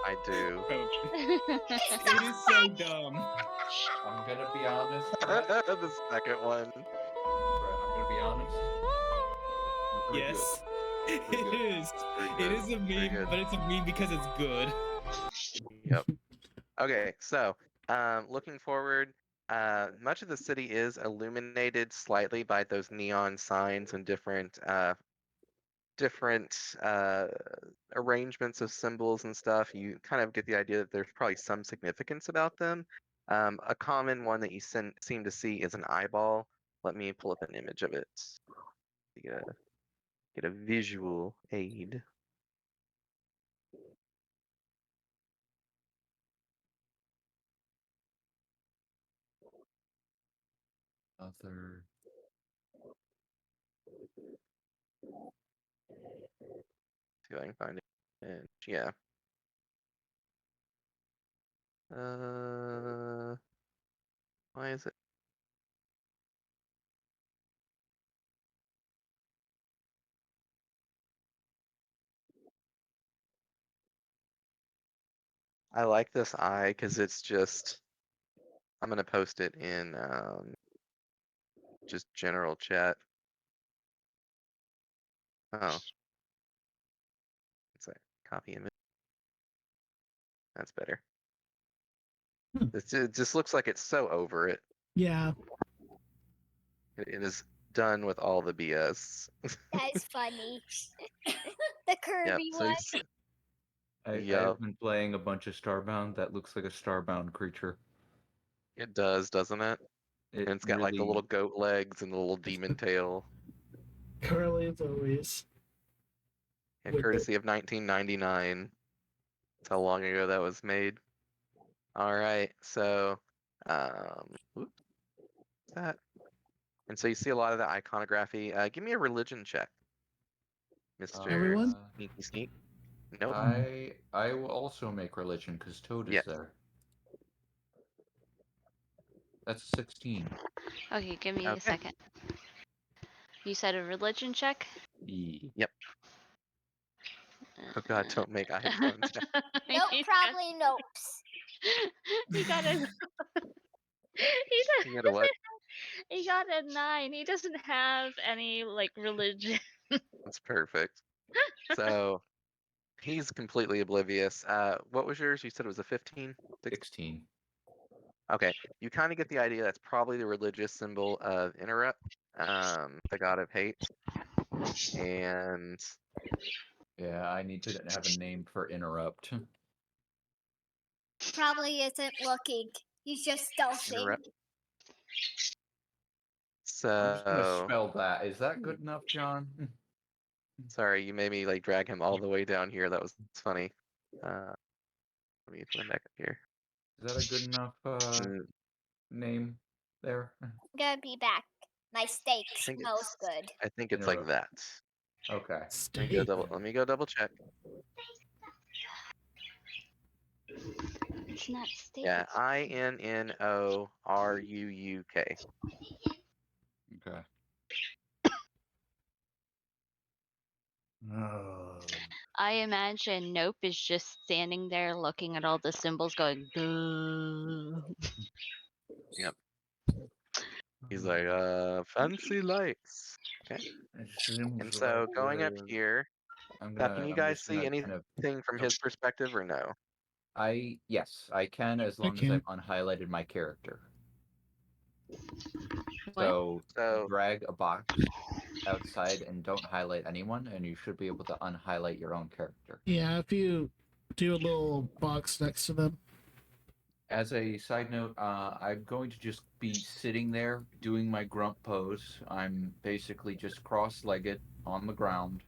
I do. It is so dumb. I'm gonna be honest. Brett. The second one. Brett, I'm gonna be honest. You're pretty Yes. good. Pretty good. It is. It is a Pretty meme, good. but it's a meme because it's good. Yep. Okay, so looking forward, much of the city is illuminated slightly by those neon signs and different arrangements of symbols and stuff. You kind of get the idea that there's probably some significance about them. A common one that you seem to see is an eyeball. Let me pull up an image of it. Get a visual aid. Other. See if I can find it. And yeah. Why is it? I like this eye because it's just. I'm gonna post it in just general chat. Oh. It's like copy image. That's better. It just looks like it's so over it. Yeah. It is done with all the BS. That's funny. The Kirby so one. I've been playing a bunch of Starbound. That looks like a Starbound creature. It does, doesn't it? And it's got like the little goat legs and the little demon tail. Curly as always. Yeah, courtesy of 1999. That's how long ago that was made. All right, so whoops, that. And so you see a lot of the iconography. Give me a religion check, Mr. Everyone? Sneaky Sneak. Nope. I will also make religion because Toad is there. That's 16. Okay, give me a second. You said a religion check? Yep. Oh God, don't make eye contact. Nope, probably nopes. He got a. You got a what? He got a 9. He doesn't have any like religion. That's perfect. So he's completely oblivious. What was yours? You said it was a 15? 16. Okay, you kind of get the idea that's probably the religious symbol of Interrupt, the god of hate. And yeah, I need to have a name for Interrupt. Probably isn't looking. He's just stealthing. Interrupt. I'm just gonna So spell that. Is that good enough, John? sorry, you made me like drag him all the way down here. That was funny. Let me put him back up here. Is that a good enough name there? I'm gonna be back. My steak smells good. I think it's like that. Okay. Let me go double check. It's not steak. Yeah, INNORUUK. Okay. Oh. I imagine Nope is just standing there looking at all the symbols going, duh. Yep. He's like, fancy lights. Okay. And so going up here, now can you guys see anything from his perspective or no? Yes, I can as long as I've unhighlighted my character. So drag a box outside and don't highlight anyone, and you should be able to unhighlight your own character. Yeah, if you do a little box next to them. As a side note, I'm going to just be sitting there doing my grunt pose. I'm basically just cross-legged on the ground,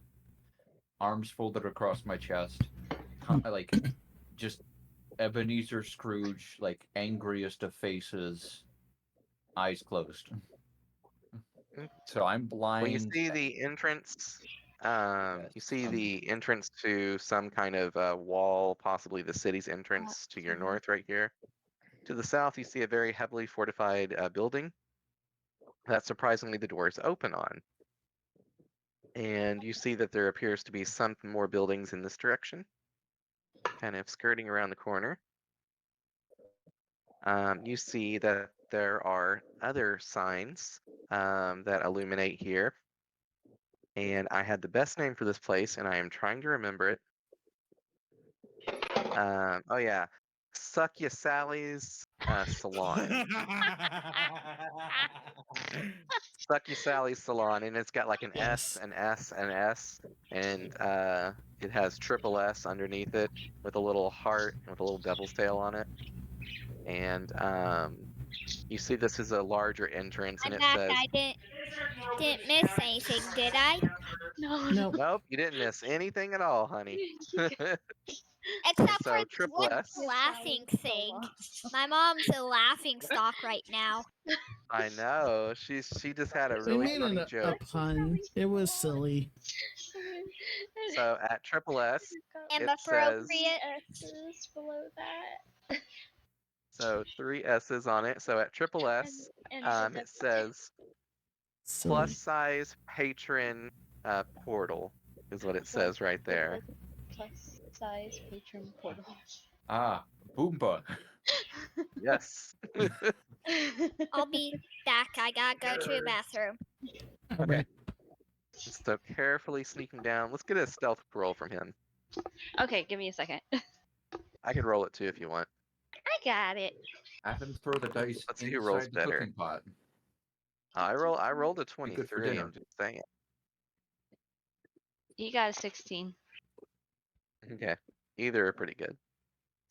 arms folded across my chest, like just Ebenezer Scrooge, like angriest of faces, eyes closed. So I'm blind. Well, you see the entrance. You see the entrance to some kind of wall, possibly the city's entrance to your north, right here. To the south, you see a very heavily fortified building that surprisingly the door is open on. And you see that there appears to be some more buildings in this direction, kind of skirting around the corner. You see that there are other signs that illuminate here. And I had the best name for this place, and I am trying to remember it. Oh yeah, Suck Ya Sally's salon. Sucky Sally's salon, and it's got like an S, an S, an S, and it has triple S underneath it with a little heart with a little devil's tail on it. And you see this is a larger entrance, and I'm it back. says, I didn't miss anything, did I? No. Nope. "Nope, you didn't miss anything at all, honey." Except so for triple one S. laughing thing. My mom's a laughing stock right now. I know. She just had a We really made funny a joke. pun. It was silly. So at triple S, it says, S's below that. so 3 S's on it. So at triple S, And it says Silly. plus size patron portal is what it says right there. Plus size patron portal. Ah, Boomba. Yes. I'll be back. I gotta go to the bathroom. Okay. So carefully sneaking down. Let's get a stealth roll from him. Okay, give me a second. I could roll it too if you want. I got it. Have him throw the dice Let's see who rolls inside the better. cooking pot. I rolled a Be good for 23. dinner. I'm just saying. You got a 16. Okay. Either are pretty good.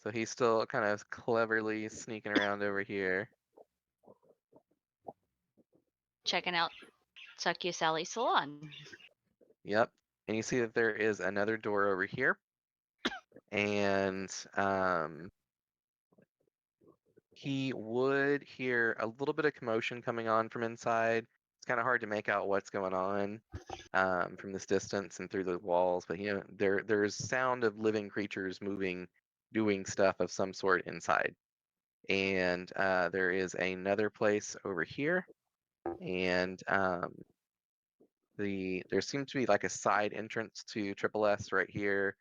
So he's still kind of cleverly sneaking around over here. Checking out Suck You Sally Salon. Yep. And you see that there is another door over here. And he would hear a little bit of commotion coming on from inside. It's kind of hard to make out what's going on from this distance and through the walls, but there's sound of living creatures moving, doing stuff of some sort inside. And there is another place over here, and there seems to be like a side entrance to Triple S right here.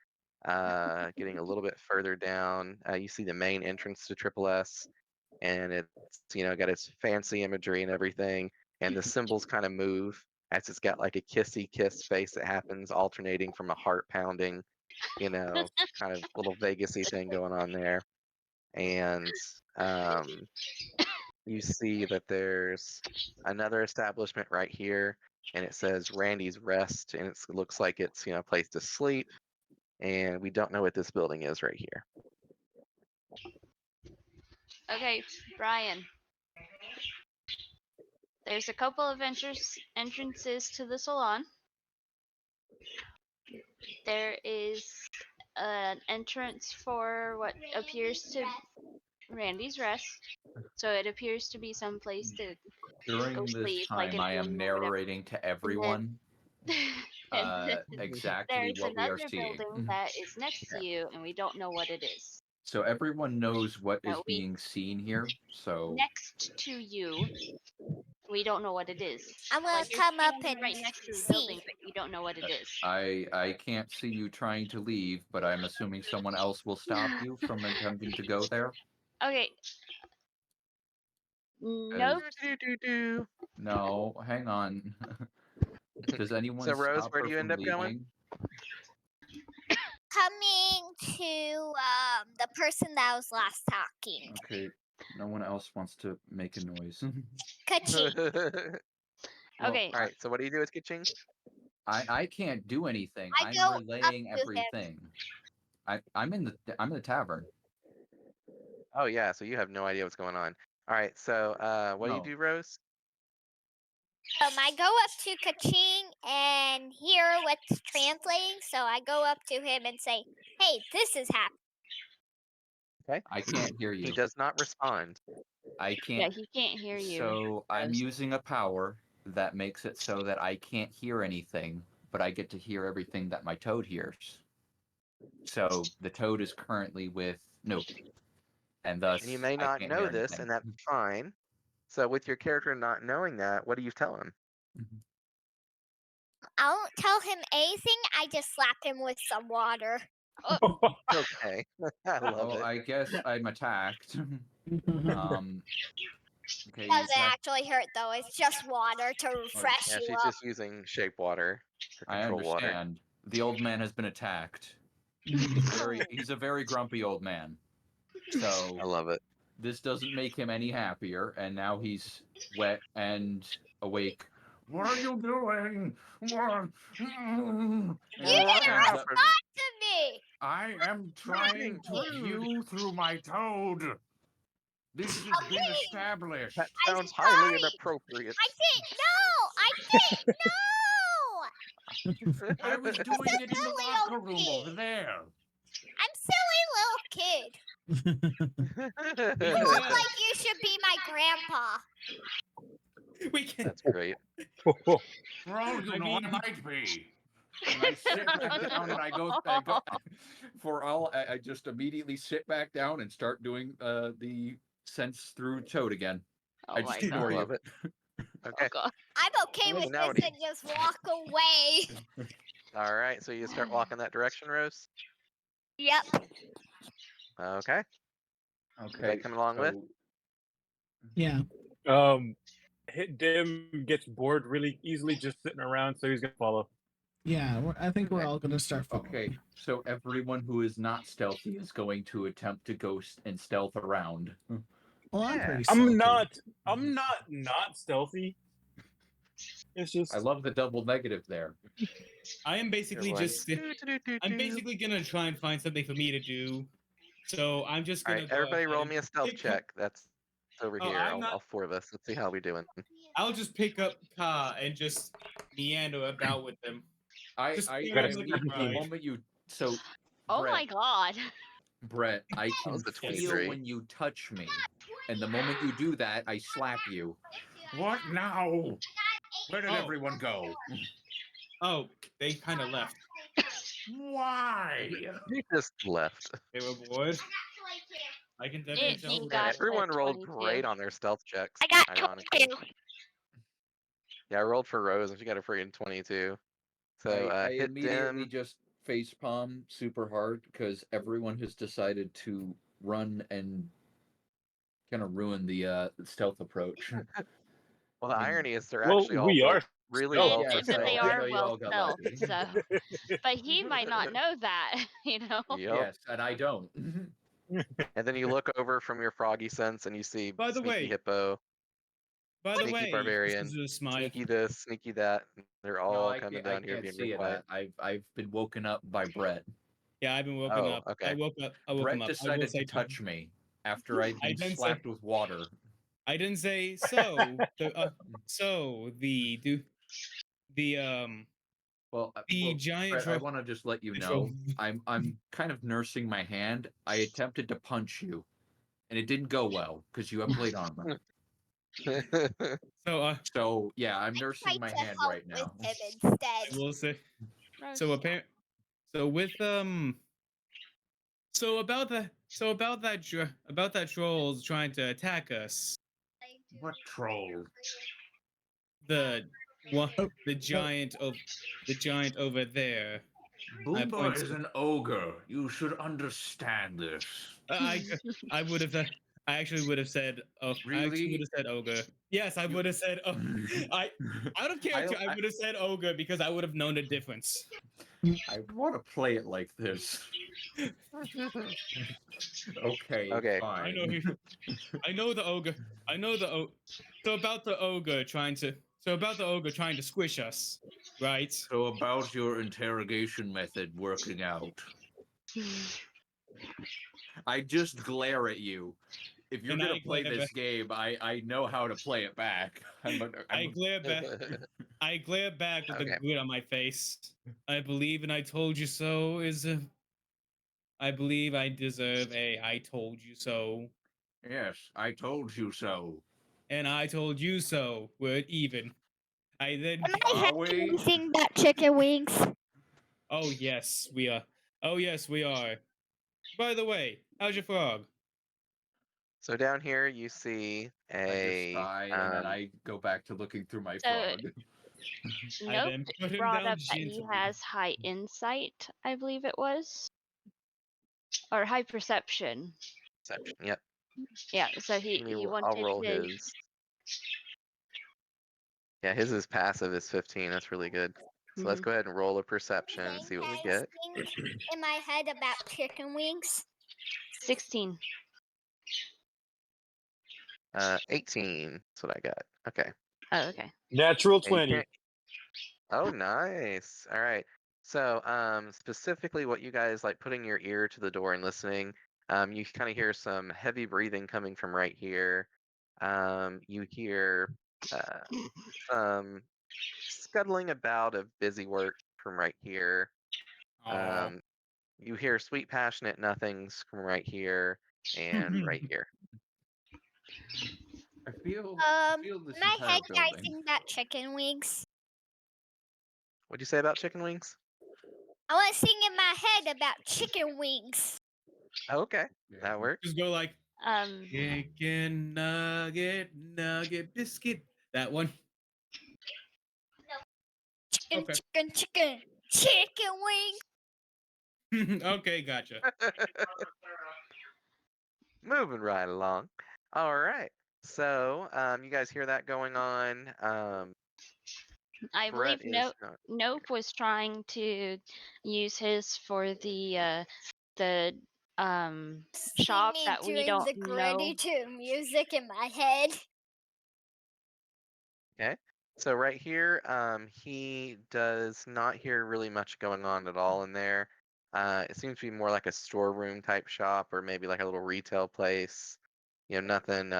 Getting a little bit further down, you see the main entrance to Triple S, and it's got its fancy imagery and everything, and the symbols kind of move as it's got like a kissy kiss face that happens, alternating from a heart pounding, kind of little Vegasy thing going on there, and you see that there's another establishment right here, and it says Randy's Rest, and it looks like it's a place to sleep, and we don't know what this building is right here. Okay, Brian. There's a couple of entrances to the salon. There is an entrance for what appears to Randy's Rest. So it appears to be some place to During go this sleep, time, like I am narrating to everyone exactly there's what we are another seeing. building that is next to you, and we don't know what it is. So everyone knows what is No, being seen here. So next to you, we don't know what it is. I'm gonna Like, you're come up standing and right next to the see. building, but you don't know what it is. I can't see you trying to leave, but I'm assuming someone else will stop you from attempting to go there. Okay. Nope. No, hang on. Does anyone So Rose, stop where her do you from end up leaving? going? Coming to the person that was last talking. Okay, no one else wants to make a noise. Ka-ching. Okay. All right. So what do you do with Ka-ching? I can't do anything. I I'm go relaying up to him. everything. I'm in the tavern. Oh yeah. So you have no idea what's going on. All right. So what do you No. do, Rose? I go up to Ka-ching and hear what's translating. So I go up to him and say, "Hey, this is happening." Okay. I can't hear you. He does not respond. I can't. Yeah, he can't hear you. So I'm Rose. using a power that makes it so that I can't hear anything, but I get to hear everything that my toad hears. So the toad is currently with Nope, and thus And you may I not can't know hear this, anything. and that's fine. So with your character not knowing that, what do you tell him? I don't tell him anything. I just slap him with some water. Okay. I love it. I guess I'm attacked. Okay, It doesn't actually hurt though. It's just water to refresh Yeah, you she's up. just using shape water to I control water. understand. The old man has been attacked. He's a very grumpy old man. So I love it. this doesn't make him any happier, and now he's wet and awake. What are you doing? What? You didn't respond to me. I am trying to view through my toad. This has been established. That sounds I'm highly sorry. inappropriate. I didn't know. I was doing it in the locker room over there. I'm silly little kid. You look like you should be my grandpa. We can. That's great. For all you know, I might be. And I sit back down and I go for all, I just immediately sit back down and start doing the sense through toad again. Oh I just my ignore God. you. Love it. Okay. Oh God. I'm okay with Now this and just walk away. All right. So you start walking that direction, Rose. Yep. Okay. Okay. Coming along with. Yeah. Dim gets bored really easily just sitting around, so he's gonna follow. Yeah, I think we're all gonna start following. Okay, so everyone who is not stealthy is going to attempt to go and stealth around. Well, I'm pretty stealthy. I'm not stealthy. It's just I love the double negative there. I am basically just. I'm basically gonna try and find something for me to do. So I'm just All gonna. right, everybody, roll me a stealth check. That's over Oh, here. I'm All four of us. Let's see how we doing. I'll just pick up Ka and just meander about with them. I Just I, feel I like immediately, a the moment you so Oh Brett, my God. Brett, I can was the feel 23. when you touch me, and the moment you do that, I slap you. What now? Where did everyone go? Oh, they kind of left. Why? He just left. They were bored. I can definitely tell. It got Everyone to rolled 22. great on their stealth checks. I got ironically. 22. Yeah, I rolled for Rose and she got a friggin' 22. So I hit immediately Dim. just facepalm super hard because everyone has decided to run and kind of ruin the stealth approach. Well, the irony is they're Well, actually all we built are really stealth. well It for is that they stealth. are you well all got stealth, lucky. so. But he might not know that, you know. Yep. Yes, and I don't. And then you look over from your froggy sense and you see By the sneaky way- hippo, By the sneaky way, barbarian, this is my. sneaky this, sneaky that. They're No, all I coming can't, I down here can't being see real it. quiet. I've been woken up by Brett. Yeah, I've been woken Oh, up. okay. I woke up. I woke Brett him up. I will decided to say touch me after I'd I been didn't say- slapped with water. I didn't say so. Well, The giant. Brett, I want to just let you know, I'm kind of nursing my hand. I attempted to punch you, and it didn't go well because you have plate armor. So yeah, I'm nursing my hand right now. With him instead. I will say. So apparent. So with So about that trolls trying to attack us. What troll? The giant over there. Boomba is an ogre. You should understand this. I would have. I actually would have said. Oh, I actually would have said ogre. Yes, I would have said. Oh, out of character, I would have said ogre because I would have known the difference. I want to play it like this. Okay. Fine. I know the ogre. So about the ogre trying to squish us, right? So about your interrogation method working out. I just glare at you. If you're And gonna I play glare this back. game, I know how to play it back. I glare back. I glare back with a grin on my face. I believe, and I told you so. I believe I deserve a "I told you so." Yes, I told you so. And I told you so. We're even. I then. Am I using that chicken wings? Oh yes, we are. Oh yes, we are. By the way, how's your frog? So down here you see I just sigh, and then I go back to looking through my frog. I Nope. then put It him brought down up that he gently. has high insight, I believe it was. Or high perception. Perception, yep. Yeah, so he I'll wanted roll his. Yeah, his is passive is 15. That's really good. So let's go ahead and roll a perception and see what we get. In my head about chicken wings. 16. 18. That's what I got. Okay. Oh, okay. Natural And you 20. can't- Oh, nice. All right. So, specifically, what you guys like putting your ear to the door and listening, you kind of hear some heavy breathing coming from right here. You hear some scuttling about of busy work from right here. Aw. You hear sweet, passionate nothings from right here and right here. I feel this my entire head guy building. thinking about chicken wings. What'd you say about chicken wings? I want to sing in my head about chicken wings. Okay, that works. Just go like Um, chicken nugget biscuit. That one. Chicken, Okay. chicken wings. Okay, gotcha. Moving right along. All right. So, you guys hear that going on? I Brett believe is not. Nope was trying to use his for the shop Me that we doing don't the know. gritty tune music in my head. Okay. So right here, he does not hear really much going on at all in there. It seems to be more like a storeroom type shop or maybe like a little retail place. Nothing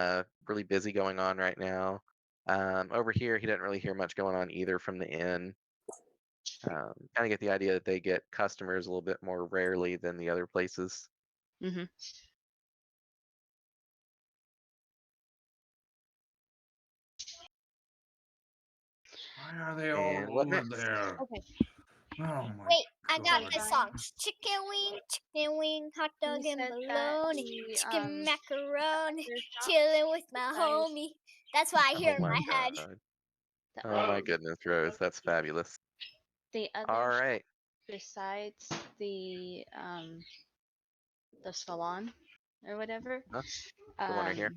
really busy going on right now. Over here, he doesn't really hear much going on either from the inn. Kind of get the idea that they get customers a little bit more rarely than the other places. Mm-hmm. Why are they all And what over next? there? Okay. Oh my Wait, I got God. this song. Chicken wing, hot dog and bologna, chicken macaroni, chilling with my homie. That's what I hear Oh in my my head. God. Oh my goodness, Rose, that's fabulous. The other All shop right. besides the salon or whatever, Huh? The one right here.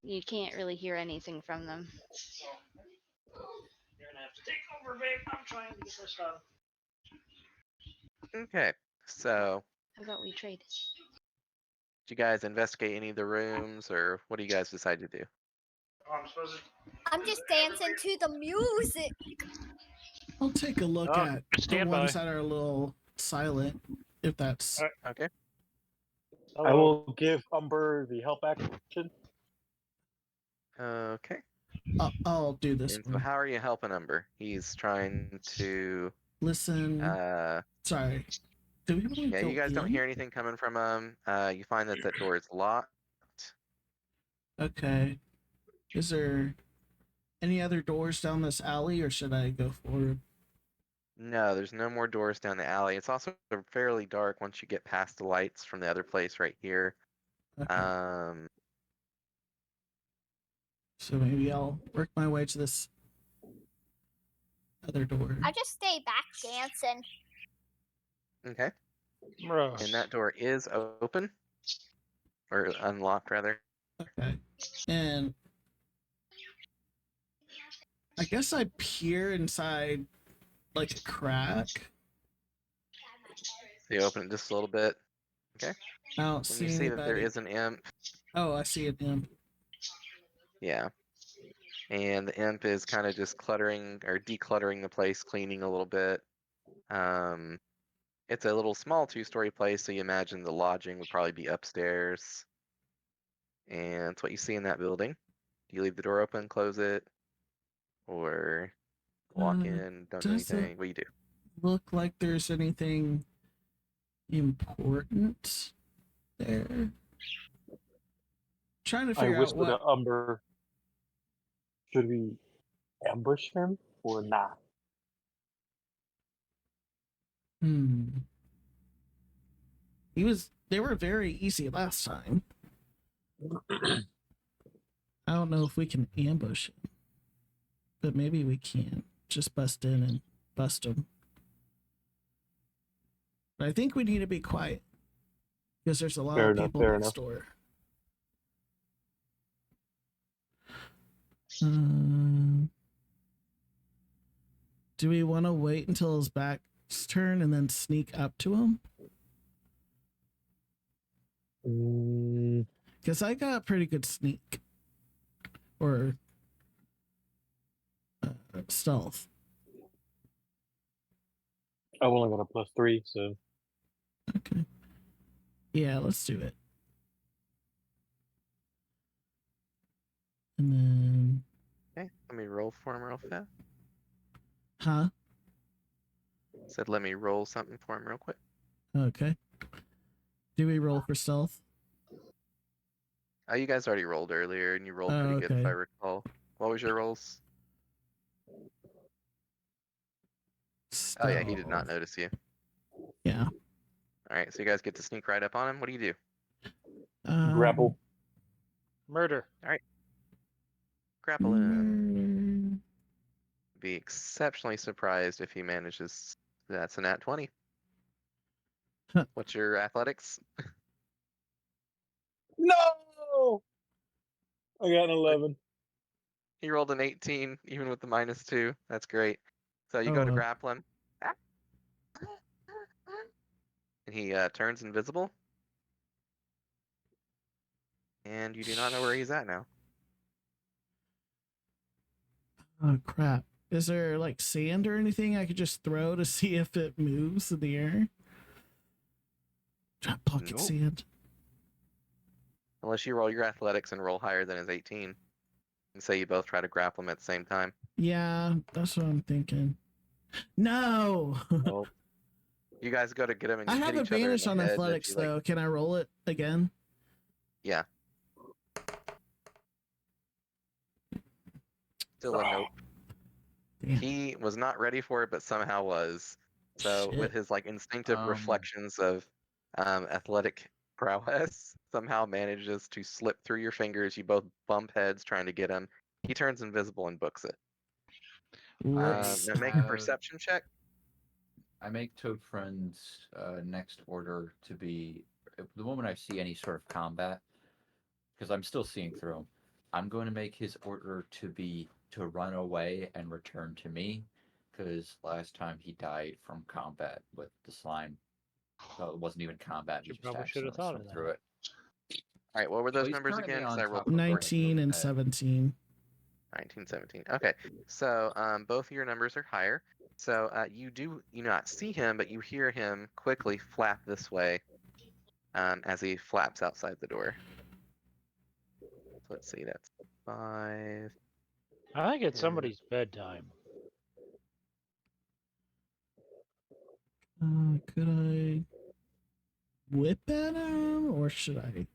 you can't really hear anything from them. You're gonna have to take over, babe. I'm trying to get this done. Okay. So, How about we trade? did you guys investigate any of the rooms, or what do you guys decide to do? Oh, I'm supposed to. I'm just dancing to the music. I'll take a look Oh, at the stand ones by. that are a little silent, if that's Okay. I will give Umber the help action. Okay. I'll do this And so, one. how are you helping Umber? He's trying to. Listen. Sorry. Do we really Yeah, go you guys don't in? hear anything coming from him. You find that door is locked. Okay. Is there any other doors down this alley, or should I go forward? No, there's no more doors down the alley. It's also fairly dark once you get past the lights from the other place right here. Okay. So maybe I'll work my way to this other door. I just stay back dancing. Okay. Rose. And that door is open. Or unlocked, rather. Okay. And I guess I peer inside like a crack. So you open it just a little bit. Okay. I don't And see you see that there anybody. is an imp. Oh, I see an imp. Yeah. And the imp is kind of just cluttering or decluttering the place, cleaning a little bit. It's a little small 2-story place, so you imagine the lodging would probably be upstairs. And that's what you see in that building. Do you leave the door open, close it, or walk in, don't do Doesn't anything? What do you do? look like there's anything important there. Trying to I figure out whisper to what. Umber. Should we ambush him or not? They were very easy last time. I don't know if we can ambush him, but maybe we can. Just bust in and bust him. But I think we need to be quiet because there's a lot Fair of enough, people fair next enough. door. Do we want to wait until his back's turn and then sneak up to him? Because I got a pretty good sneak. Or stealth. I've only got a +3, so. Okay. Yeah, let's do it. And then. Okay, let me roll for him real fast. Huh? Said let me roll something for him real quick. Okay. Do we roll for stealth? Oh, you guys already rolled earlier, and you rolled Oh, pretty good if I okay. recall. What was your rolls? Stealth. Oh yeah, he did not notice you. Yeah. All right, so you guys get to sneak right up on him. What do you do? Grapple. Murder. All right. Grapple in. Be exceptionally surprised if he manages. That's a nat 20. Huh. What's your athletics? No! I got an 11. He rolled an 18, even with the -2. That's great. So you Oh, go to wow. grapple him. And he turns invisible. And you do not know where he's at now. Oh, crap. Is there like sand or anything I could just throw to see if it moves in the air? Try pocket Nope. sand. Unless you roll your athletics and roll higher than his 18. And say you both try to grapple him at the same time. Yeah, that's what I'm thinking. No! Well, you guys go to get him and I you have hit each other in advantage the on head. athletics, You, like, though. Can I roll it again? yeah. Still a nope. Damn. He was not ready for it, but somehow was. So Shit. with his like instinctive reflections of athletic prowess, somehow manages to slip through your fingers. You both bump heads trying to get him. He turns invisible and books it. Whoops. Now make a perception check. I make Toad Friend's next order to be the moment I see any sort of combat, because I'm still seeing through him. I'm going to make his order to be to run away and return to me, because last time he died from combat with the slime. So it wasn't even combat. You He just probably should have accidentally thought swim of through that. it. All right, what were So those he's numbers currently again? 'Cause on I rolled top of the 19 and head. 17. 19, 17. Okay, so both of your numbers are higher. So you do not see him, but you hear him quickly flap this way as he flaps outside the door. So let's see, that's 5. I think it's 10. somebody's bedtime. Could I whip at him, or should I?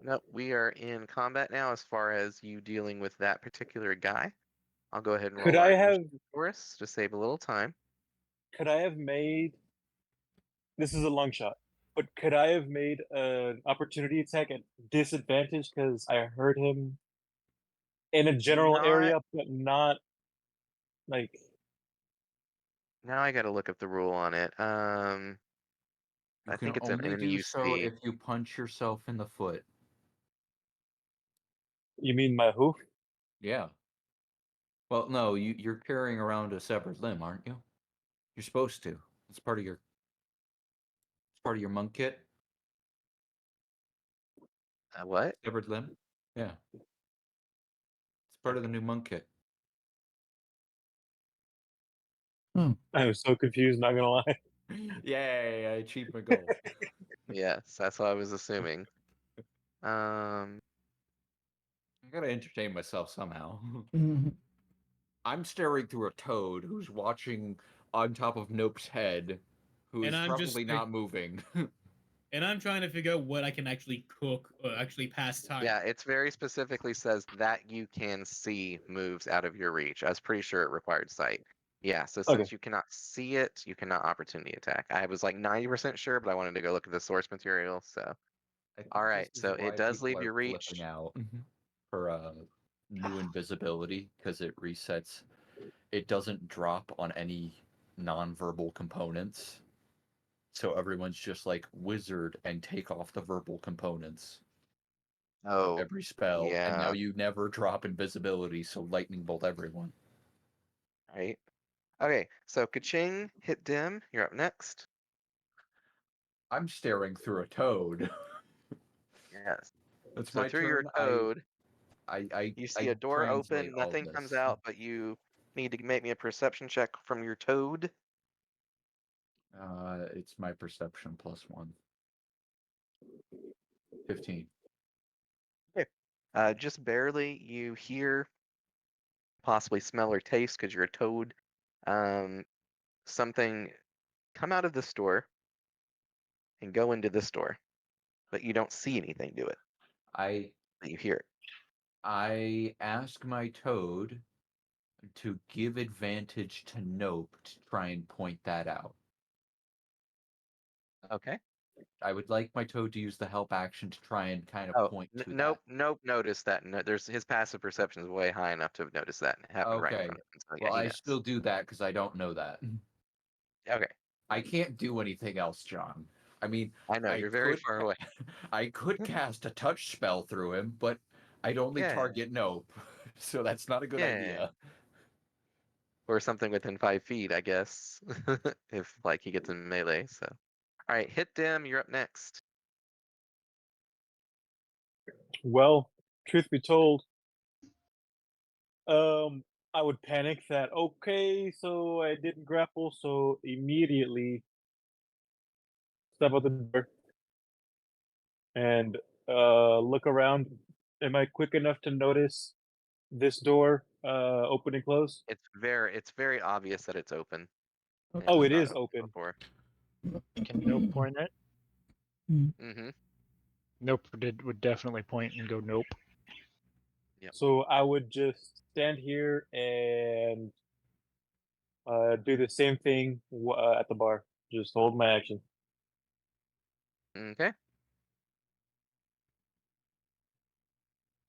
Nope, we are in combat now as far as you dealing with that particular guy. I'll go ahead and Could roll our I have initiative for us to save a little time. could I have made this is a long shot, but could I have made an opportunity attack at disadvantage because I heard him in a general Not- area, but not like Now I gotta look up the rule on it. I You think can it's an only enemy do you so see. if you punch yourself in the foot. you mean my hoof? Yeah. Well, no, you're carrying around a severed limb, aren't you? You're supposed to. It's part of your. It's part of your monk kit. What? Severed limb. Yeah. It's part of the new monk kit. Oh, I was so confused, not gonna lie. Yay! I achieved my goal. Yes, that's what I was assuming. I gotta entertain myself somehow. mhm. I'm staring through a toad who's watching on top of Nope's head, who And is I'm just probably not moving. And I'm trying to figure out what I can actually cook or actually pass time. Yeah, it's very specifically says that you can see moves out of your reach. I was pretty sure it required sight. Yeah, so since you cannot see it, you cannot opportunity attack. I was like 90% sure, but I wanted to go look at the source material. So, all right, This is so why it does people leave are your reach. flipping out for new invisibility, because it resets. It doesn't drop on any non-verbal components. So everyone's just like wizard and take off the verbal components of Oh, every spell, and now yeah. you never drop invisibility, so lightning bolt everyone. Right. Okay, so Kaching, hit dim. You're up next. I'm staring through a toad. Yes. It's So my through your turn. code, I you see a door translate open, all nothing comes this. out, but you need to make me a perception check from your toad. It's my perception +1. 15. Okay. Just barely, you hear, possibly smell or taste, because you're a toad, something come out of this door and go into this door, but you don't see anything do it. But you hear it. I ask my toad to give advantage to Nope to try and point that out. Okay. I would like my toad to use the help action to try and kind of point to nope. Notice that. No, there's his passive perception is way high enough to have noticed that and that. happen right in Okay. front of him. So, Well, yeah, he I knows. still do that because I don't know that. Okay. I can't do anything else, John. I mean, I know you're very far away. I could cast a touch spell through him, but I'd only Yeah. target Nope, so that's not a good idea. Or something within 5 feet, I guess, if like he gets in melee. So, all right, hit Dim. You're up next. Well, truth be told, I would panic that okay, so I didn't grapple, so immediately step out the door and look around. Am I quick enough to notice this door open and close? It's very obvious that it's open. Oh, was it not is open. Before. Can Nope point it? Mm-hmm. Nope would definitely point and go nope. Yep. So I would just stand here and do the same thing at the bar. Just hold my action. Okay.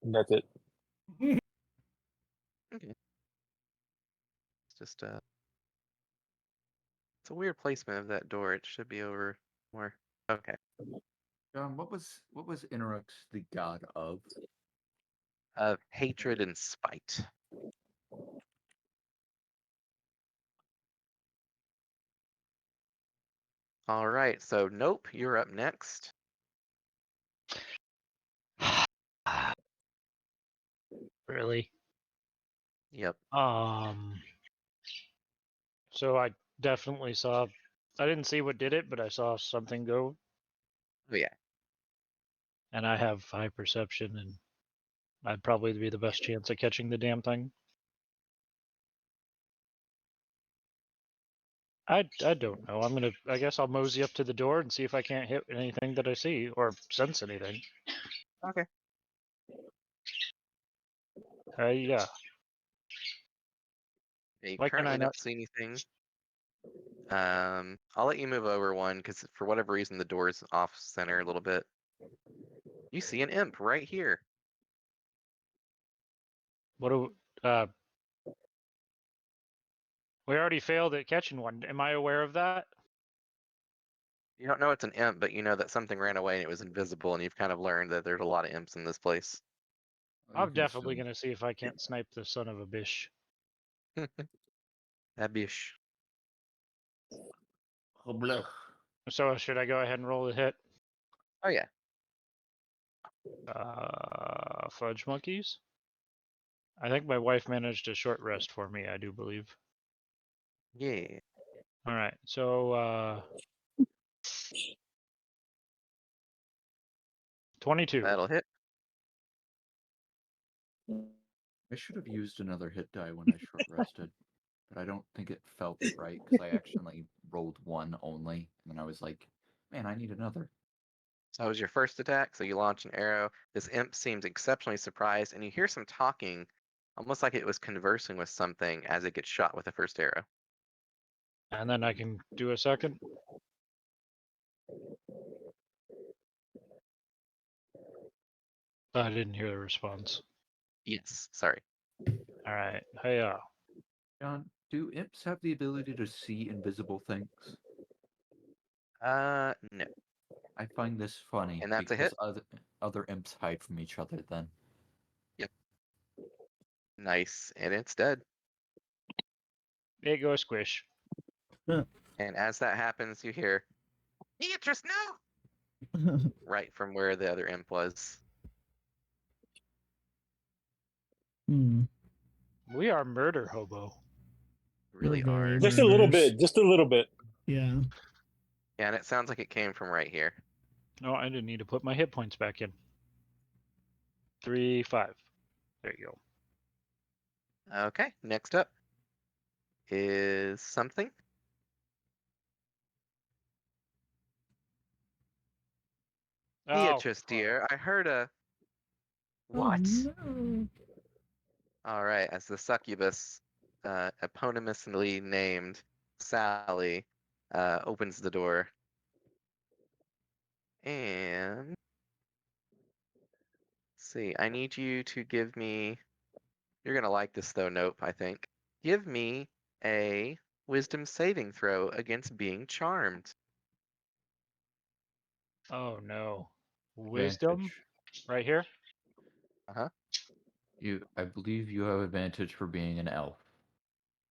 And that's it. Okay. It's just it's a weird placement of that door. It should be over more. Okay. John, what was Interrux the god of? Of hatred and spite. All right, so Nope, you're up next. Really? Yep. So I definitely saw. I didn't see what did it, but I saw something go. Oh yeah. And I have high perception, and I'd probably be the best chance at catching the damn thing. I don't know. I guess I'll mosey up to the door and see if I can't hit anything that I see or sense anything. Okay. Yeah. You Why can currently I don't not? see anything. I'll let you move over one because for whatever reason the door's off center a little bit. You see an imp right here. What do? We already failed at catching one. Am I aware of that? You don't know it's an imp, but you know that something ran away and it was invisible, and you've kind of learned that there's a lot of imps in this place. I'm definitely gonna see if I can't snipe the son of a bitch. That bish. So should I go ahead and roll the hit? Oh yeah. Fudge monkeys. I think my wife managed a short rest for me. I do believe. Yeah. All right. So 22. That'll hit. I should have used another hit die when I short rested, but I don't think it felt right because I accidentally rolled one only, and then I was like, man, I need another. So that was your first attack, so you launch an arrow. This imp seems exceptionally surprised, and you hear some talking, almost like it was conversing with something as it gets shot with the first arrow. And then I can do a second. I didn't hear the response. Yes, sorry. All right. Hey, John, do imps have the ability to see invisible things? No. I find this funny. And that's a because hit? other imps hide from each other then. Yep. Nice, and it's dead. It goes squish. And as that happens, you hear, Beatrice, no! Right from where the other imp was. Hmm. We are murder hobo. Really We're very are. Just a little murderers. bit. Just a little bit. Yeah. Yeah, and it sounds like it came from right here. No, I didn't need to put my hit points back in. 3, 5. There you go. Okay, next up is something. Beatrice, dear, I heard a... What? Oh, no. All right, as the succubus, eponymously named Sally, opens the door. And... Let's see, I need you to give me... You're going to like this, though, Nope, I think. Give me a wisdom saving throw against being charmed. Oh no. Wisdom Advantage. right here. Uh-huh. I believe you have advantage for being an elf.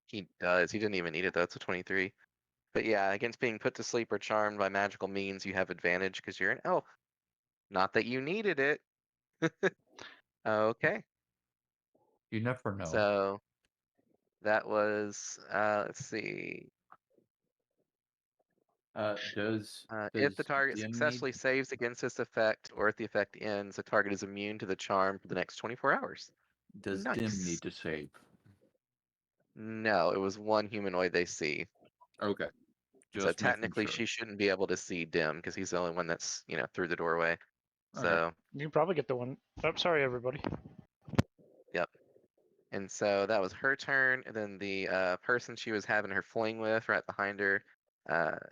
He does. He didn't even need it, though. It's a 23. But yeah, against being put to sleep or charmed by magical means, you have advantage because you're an elf. Not that you needed it. Okay. You never know. So that was, let's see. If the target Dim successfully saves against this effect, or if the effect ends, the target is immune to the charm for the next 24 hours. Does Nice. Dim need to save? No, it was one humanoid they see. Okay. So Just making technically, sure. she shouldn't be able to see Dim because he's the only one that's through the doorway. So You can probably get the one. Oh, sorry, everybody. yep. And so that was her turn, and then the person she was having her fling with right behind her,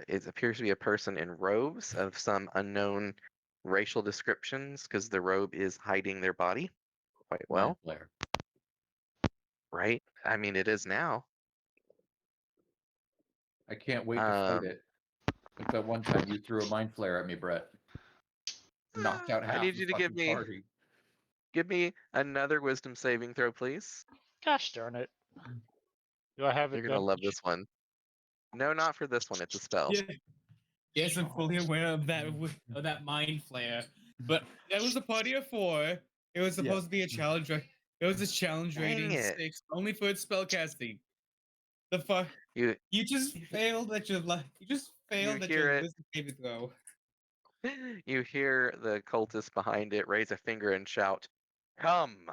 it appears to be a person in robes of some unknown racial descriptions because the robe is hiding their body quite well. Mind flare. Right? I mean, it is now. I can't wait to fight it. Like that one time you threw a mind flare at me, Brett. Knocked out half I need the you to fucking party. give me another wisdom saving throw, please. Gosh darn it. Do I have You're it? gonna love this one. No, not for this one. It's a spell. Yeah. Yes, I'm fully aware of that mind flare. But that was a party of 4. It was supposed to be a challenge. It was a challenge Dang rating it. 6, only for its spellcasting. The fuck. You just failed at your life. You just failed at hear your it. wisdom saving throw. You hear the cultist behind it raise a finger and shout, "Come!"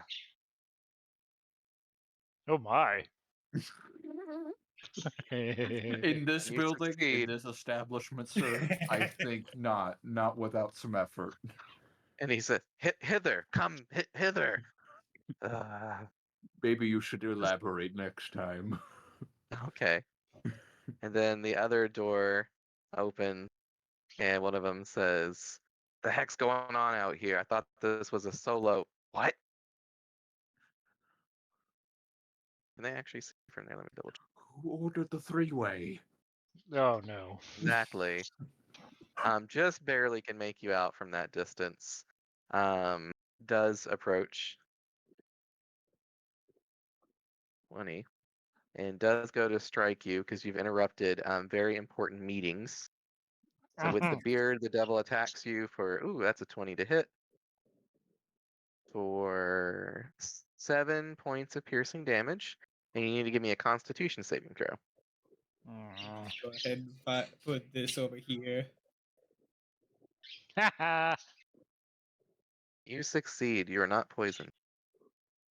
Oh my. In this You building, succeed. in this establishment, sir, I think not. Not without some effort. And he said, "Hither, come hither." Maybe you should elaborate next time. Okay. And then the other door opens, and one of them says, "The heck's going on out here? I thought this was a solo." What? Can they actually see from there? Let me double check. Who ordered the three-way? Oh no. Exactly. Just barely can make you out from that distance. Does approach 20 and does go to strike you because you've interrupted very important meetings. So with the beard, the devil attacks you for, ooh, that's a 20 to hit. For 7 points of piercing damage. And you need to give me a constitution saving throw. Go ahead and put this over here. You succeed. You are not poisoned.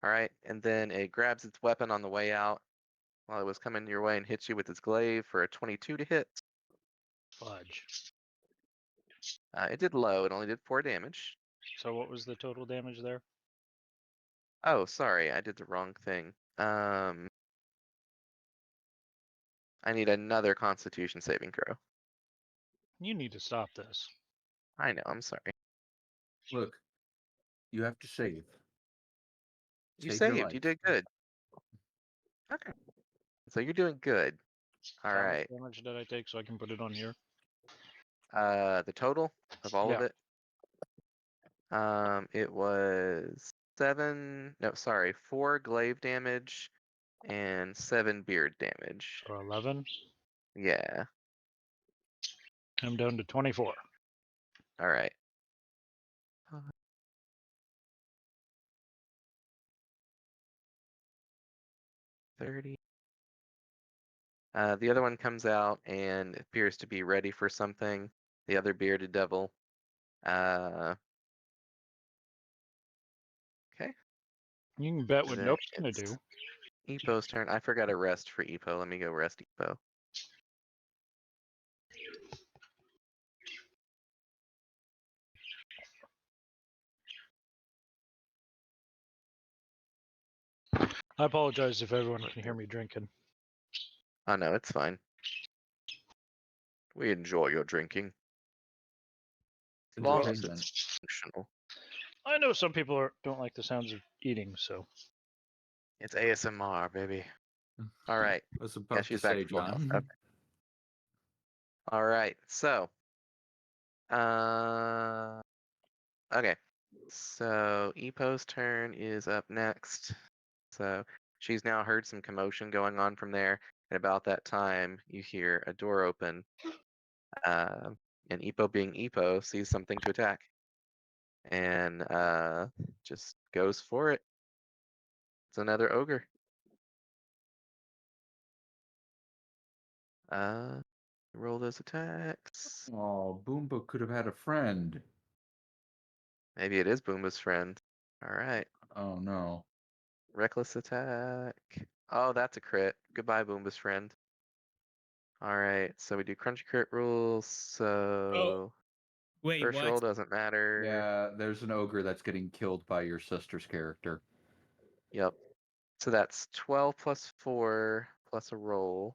All right. And then it grabs its weapon on the way out while it was coming your way and hits you with its glaive for a 22 to hit. Fudge. It did low. It only did 4 damage. So what was the total damage there? Oh, sorry. I did the wrong thing. I need another constitution saving throw. You need to stop this. I know. I'm sorry. Look, you have to save. You Save your saved. life. You did good. Okay. So you're doing good. All How right. much damage did I take so I can put it on here? The total of all of Yeah. it. It was 4 glaive damage and 7 beard damage. So 11. Yeah. I'm down to 24. All right. 30. The other one comes out and appears to be ready for something. The other bearded devil. Okay. You can bet what Then Nope's gonna it's do. Epo's turn. I forgot a rest for Epo. Let me go rest Epo. I apologize if everyone can hear me drinking. Oh no, it's fine. We enjoy your drinking. As long as it's functional. I know some people don't like the sounds of eating, so. It's ASMR, baby. All right. I was Yeah, about she's to back say, to full health. John. Okay. All right. So, okay. So Epo's turn is up next. So she's now heard some commotion going on from there. And about that time, you hear a door open. And Epo, being Epo, sees something to attack. And just goes for it. It's another ogre. Roll those attacks. Oh, Boomba could have had a friend. Maybe it is Boomba's friend. All right. Oh no. Reckless attack. Oh, that's a crit. Goodbye, Boomba's friend. All right, so we do crunchy crit rules. So Wait, first what? roll doesn't matter. Yeah, there's an ogre that's getting killed by your sister's character. Yep. So that's 12 plus 4 plus a roll.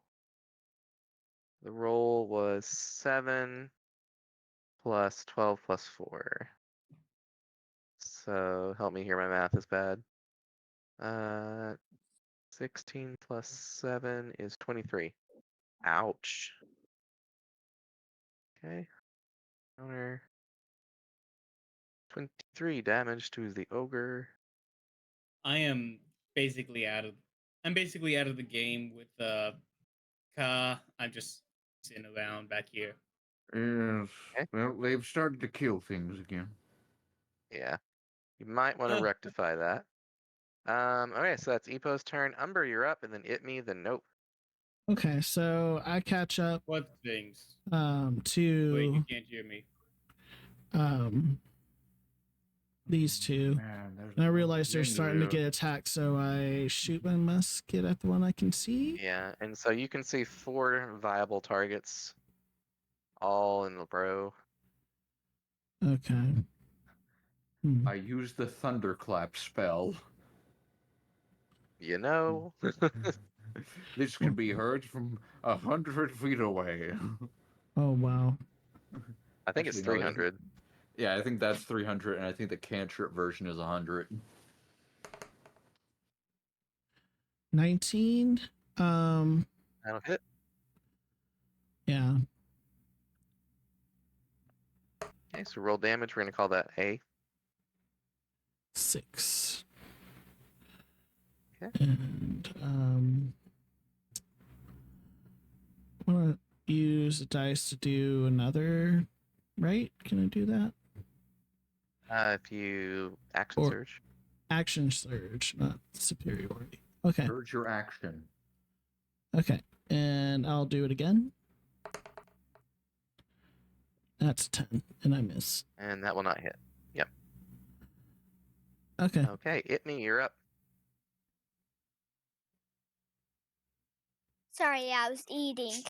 The roll was 7 plus 12 plus 4. So help me here, my math is bad. 16 plus 7 is 23. Ouch. Okay. Counter. 23 damage to the ogre. I am basically out of. I'm basically out of the game with Ka. I'm just sitting around back here. Yes. Okay. Well, they've started to kill things again. Yeah. You might want to rectify that. Okay, so that's Epo's turn. Umber, you're up, and then Itme, then Nope. Okay, so I catch up What things? to Wait, you can't hear me. these two. Man, there's And I one realize they're thing starting to there. get attacked, so I shoot my musket at the one I can see. Yeah, and so you can see 4 viable targets, all in a row. Okay. I used the thunderclap spell. You know. This can be heard from 100 feet away. Oh wow. I think it's Actually, no, 300. Yeah, I think that's 300, and I think the cantrip version is 100. 19. That'll hit. Yeah. Okay, so roll damage. We're gonna call that A. 6. Okay. And I want to use the dice to do another. Right? Can I do that? If you action surge. Action surge, not superiority. Okay. Surge your action. Okay. And I'll do it again. That's 10, and I miss. And that will not hit. Yep. Okay. Okay, Itme, you're up. Sorry, I was eating.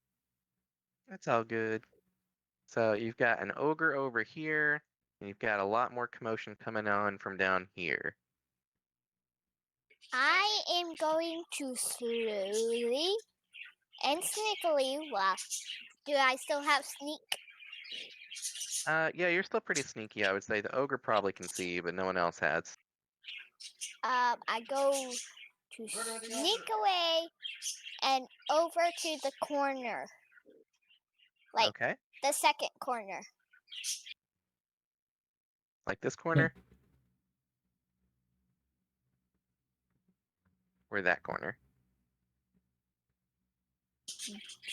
That's all good. So you've got an ogre over here, and you've got a lot more commotion coming on from down here. I am going to slowly and sneakily. Well, do I still have sneak? Yeah, you're still pretty sneaky, I would say. The ogre probably can see you, but no one else has. I go to sneak away and over to the corner. Like Okay. the second corner. Like this corner? Or that corner?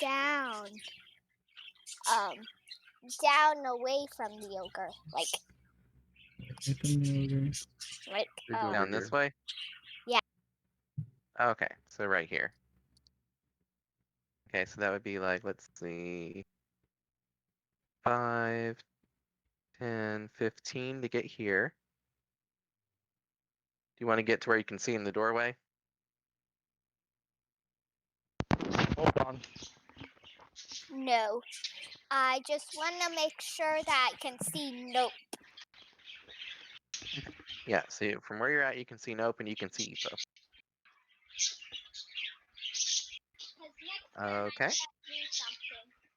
Down. Down away from the ogre. Like Down this way? yeah. Okay, so right here. Okay, so that would be like, let's see, 5, 10, 15 to get here. Do you want to get to where you can see in the doorway? Hold on. No. I just want to make sure that I can see nope. Yeah, so from where you're at, you can see Nope and you can see Epo. Okay.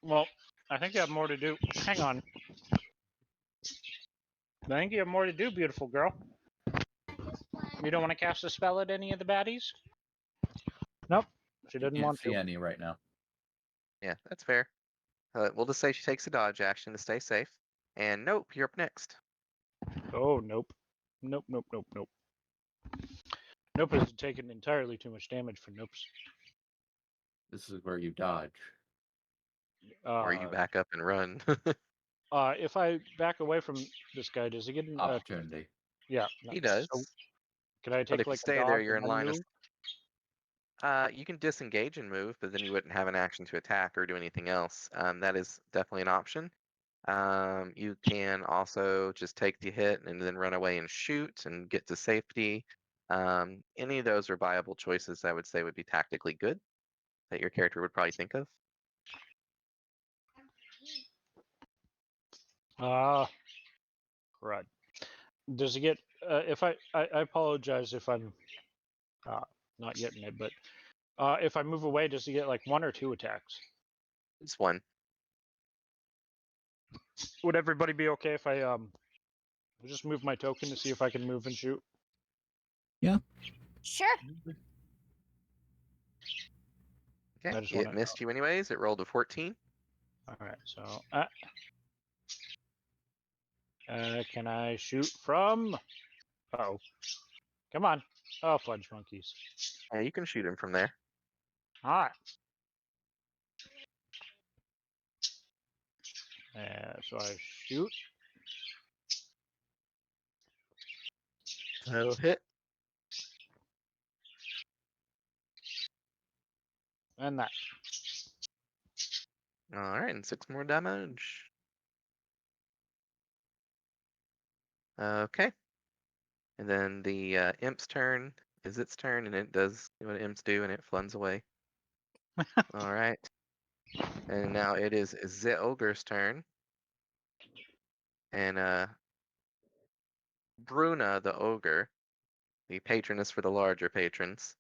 Well, I think you have more to do. Hang on. I think you have more to do, beautiful girl. You don't want to cast a spell at any of the baddies? Nope. She You didn't can't want see to. any right now. Yeah, that's fair. We'll just say she takes a dodge action to stay safe. And Nope, you're up next. Oh, nope. Nope, nope, nope, nope. Nope has taken entirely too much damage for Nopes. This is where you dodge. Or you back up and run. If I back away from this guy, does he get an Opportunity. Yeah. He does. So can I But take if you like a stay dodge there, you're and in then line of. move? You can disengage and move, but then you wouldn't have an action to attack or do anything else. That is definitely an option. You can also just take the hit and then run away and shoot and get to safety. Any of those are viable choices I would say would be tactically good that your character would probably think of. Right. Does he get? If I apologize if I'm not getting it, but if I move away, does he get like 1 or 2 attacks? It's 1. Would everybody be okay if I just move my token to see if I can move and shoot? Yeah. Sure. Okay, just it wanna missed you anyways. It rolled a 14. All right, so can I shoot from? Oh, come on! Oh, fudge monkeys! Yeah, you can shoot him from there. All right. So I shoot. So hit. And that. All right, and 6 more damage. Okay. And then the imp's turn is its turn, and it does what imps do, and it fluns away. All right. And now it is the ogre's turn. And Bruna, the ogre, the patroness for the larger patrons,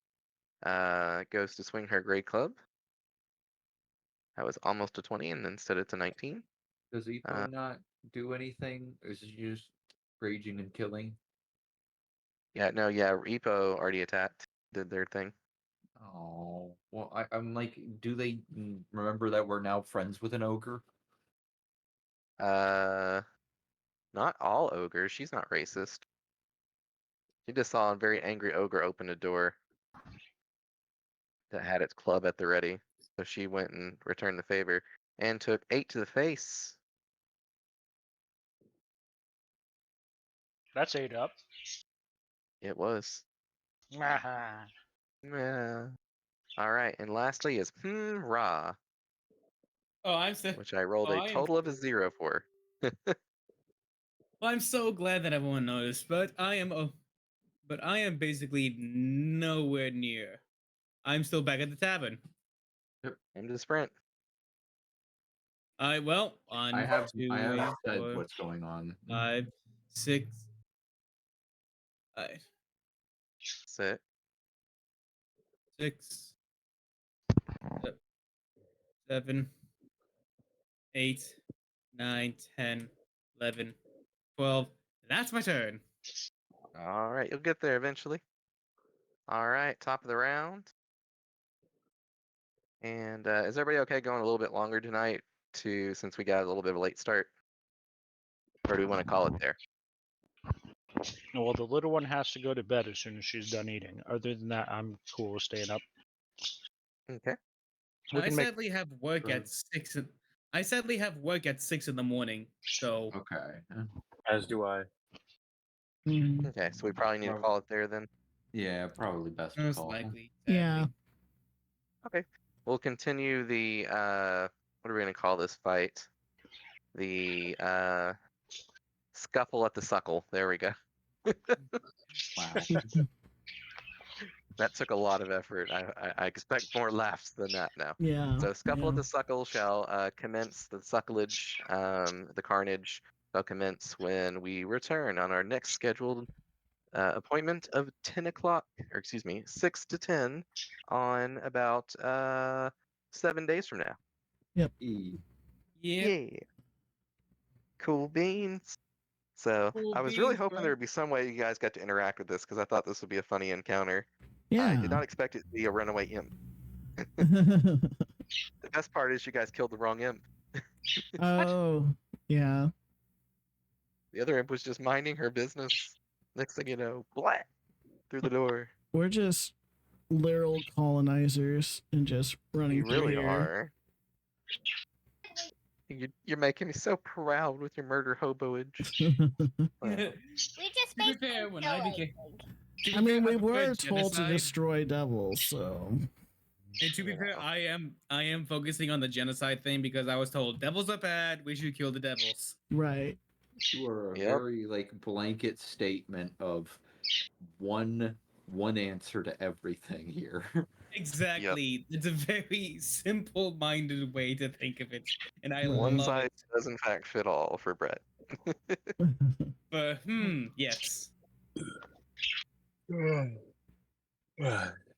goes to swing her great club. That was almost a 20, and instead it's a 19. Does Epo not do anything? Or is he just raging and killing? Yeah, no, yeah, Epo already attacked, did their thing. Oh, well, I'm like, do they remember that we're now friends with an ogre? Not all ogres. She's not racist. She just saw a very angry ogre open a door that had its club at the ready. So she went and returned the favor and took 8 to the face. That's 8 up. It was. Aha. Yeah. All right, and lastly is Ra, Oh, I'm so. which I rolled a total of a 0 for. Well, I'm so glad that everyone noticed, but I am basically nowhere near. I'm still back at the tavern. End of the sprint. I have said 4, what's going on. 5, 6. Sit. 6, 7, 8, 9, 10, 11, 12. That's my turn. All right, you'll get there eventually. All right, top of the round. And is everybody okay going a little bit longer tonight since we got a little bit of a late start? Or do we want to call it there? Well, the little one has to go to bed as soon as she's done eating. Other than that, I'm cool with staying up. Okay. I sadly have work at 6. I sadly have work at 6 in the morning. So okay. As do I. Okay, so we probably need to call it there then. Yeah, probably best Most call. likely. Yeah. sadly. Okay. We'll continue the what are we gonna call this fight? The scuffle at the suckle. There we go. Wow. That took a lot of effort. I expect more laughs than that now. Yeah. So scuffle at yeah. the suckle shall commence the sucklage, the carnage shall commence when we return on our next scheduled appointment of 10 o'clock, or excuse me, 6 to 10 on about 7 days from now. Yep. Yeah. Cool beans. So Cool I was really beans, hoping bro. there would be some way you guys got to interact with this because I thought this would be a funny encounter. I Yeah. did not expect it to be a runaway imp. The best part is you guys killed the wrong imp. Oh, yeah. The other imp was just minding her business. Next thing you know, blat through the door. We're just literal colonizers and just running You through really here. are. You're making me so proud with your murder hoboage. Wow. We just To be fair, when I became, to be I mean, fair, we prefer were told to genocide. destroy devils, so. And to be fair, I am focusing on the genocide thing because I was told devils are bad. We should kill the devils. Right. You are a Yep. very like blanket statement of one answer to everything here. Exactly. It's a very simple-minded way to think of it, and I One love size it. does in fact fit all for Brett. But yes.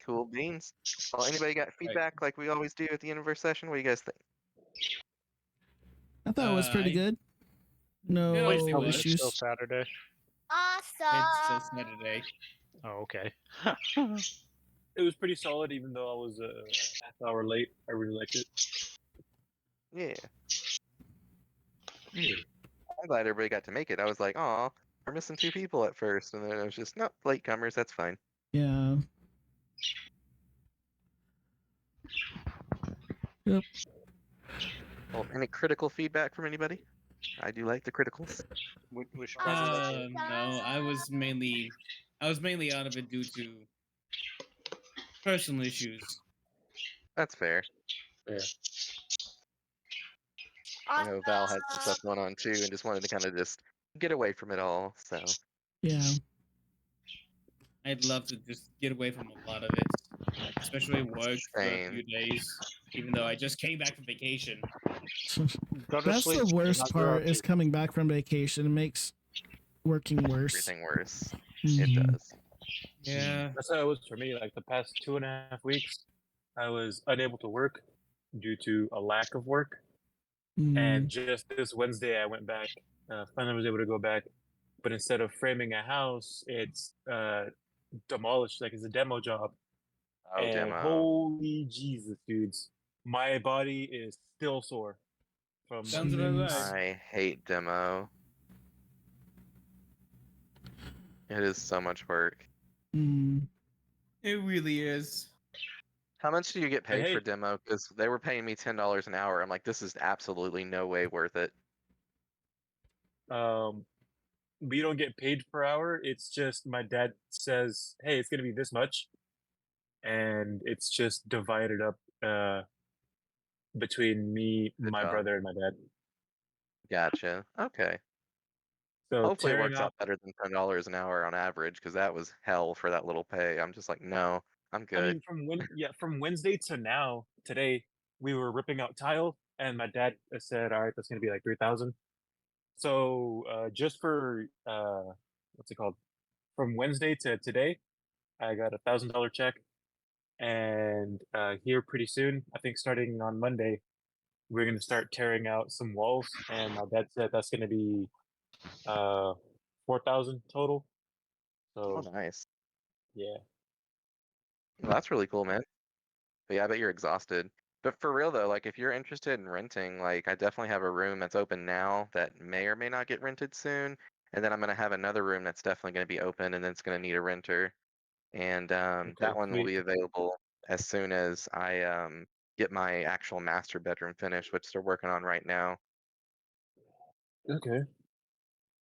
Cool beans. Well, anybody got feedback like we always do at the end of our session? What do you guys think? I thought it was pretty good. No mostly was. It's issues. still Saturday. It's still Saturday. Oh, okay. It was pretty solid, even though I was a half hour late. I really liked it. Yeah. I'm glad everybody got to make it. I was like, "Aw, we're missing 2 people at first," and then it was just, "Nope, latecomers. That's fine." Yeah. Yep. Well, any critical feedback from anybody? I do like the criticals. Which No, I was mainly out of it due to personal issues. That's fair. Yeah. I know Val had some stuff going on too, and just wanted to kind of just get away from it all. So Yeah. I'd love to just get away from a lot of it, especially work for a few days. Even though I just came back from vacation. Go to That's sleep. the You're worst not part grumpy. is coming back from vacation. It makes working worse. everything worse. Mhm. It does. Yeah. That's how it was for me. Like the past 2.5 weeks, I was unable to work due to a lack of work. And just this Wednesday, I went back. Finally, was able to go back. But instead of framing a house, it's demolished. Like it's a demo job. Oh, And demo. holy Jesus, dudes! My body is still sore from Sounds about right. I hate demo. It is so much work. It really is. How much do you get paid for hey. demo? Because they were paying me $10 an hour. I'm like, this is absolutely no way worth it. We don't get paid per hour. It's just my dad says, "Hey, it's gonna be this much," and it's just divided up between me, my job. brother, and my dad. Gotcha. Okay. So Hopefully it tearing works out. out better than $10 an hour on average, because that was hell for that little pay. I'm just like, no, I'm I good. mean, from Wednesday to now, today, we were ripping out tile, and my dad said, "All right, that's gonna be like 3,000." So just for what's it called? From Wednesday to today, I got $1,000 check, and here pretty soon, I think starting on Monday, we're gonna start tearing out some walls, and my dad said that's gonna be 4,000 total. Oh, So nice. yeah. Well, that's really cool, man. But yeah, I bet you're exhausted. But for real though, like if you're interested in renting, like I definitely have a room that's open now that may or may not get rented soon. And then I'm gonna have another room that's definitely gonna be open and it's gonna need a renter. And that one will sweet. be available as soon as I get my actual master bedroom finished, which they're working on right now. Okay.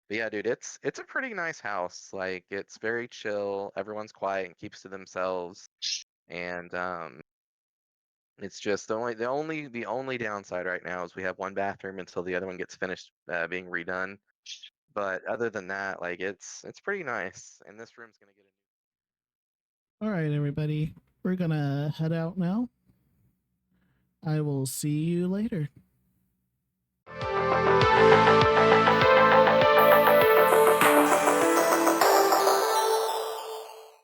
But But yeah, dude, it's a pretty nice house. Like it's very chill. Everyone's quiet and keeps to themselves. And it's just the only downside right now is we have one bathroom until the other one gets finished being redone. But other than that, like it's pretty nice. And this room's gonna get All right, everybody. We're gonna head out now. I will see you later.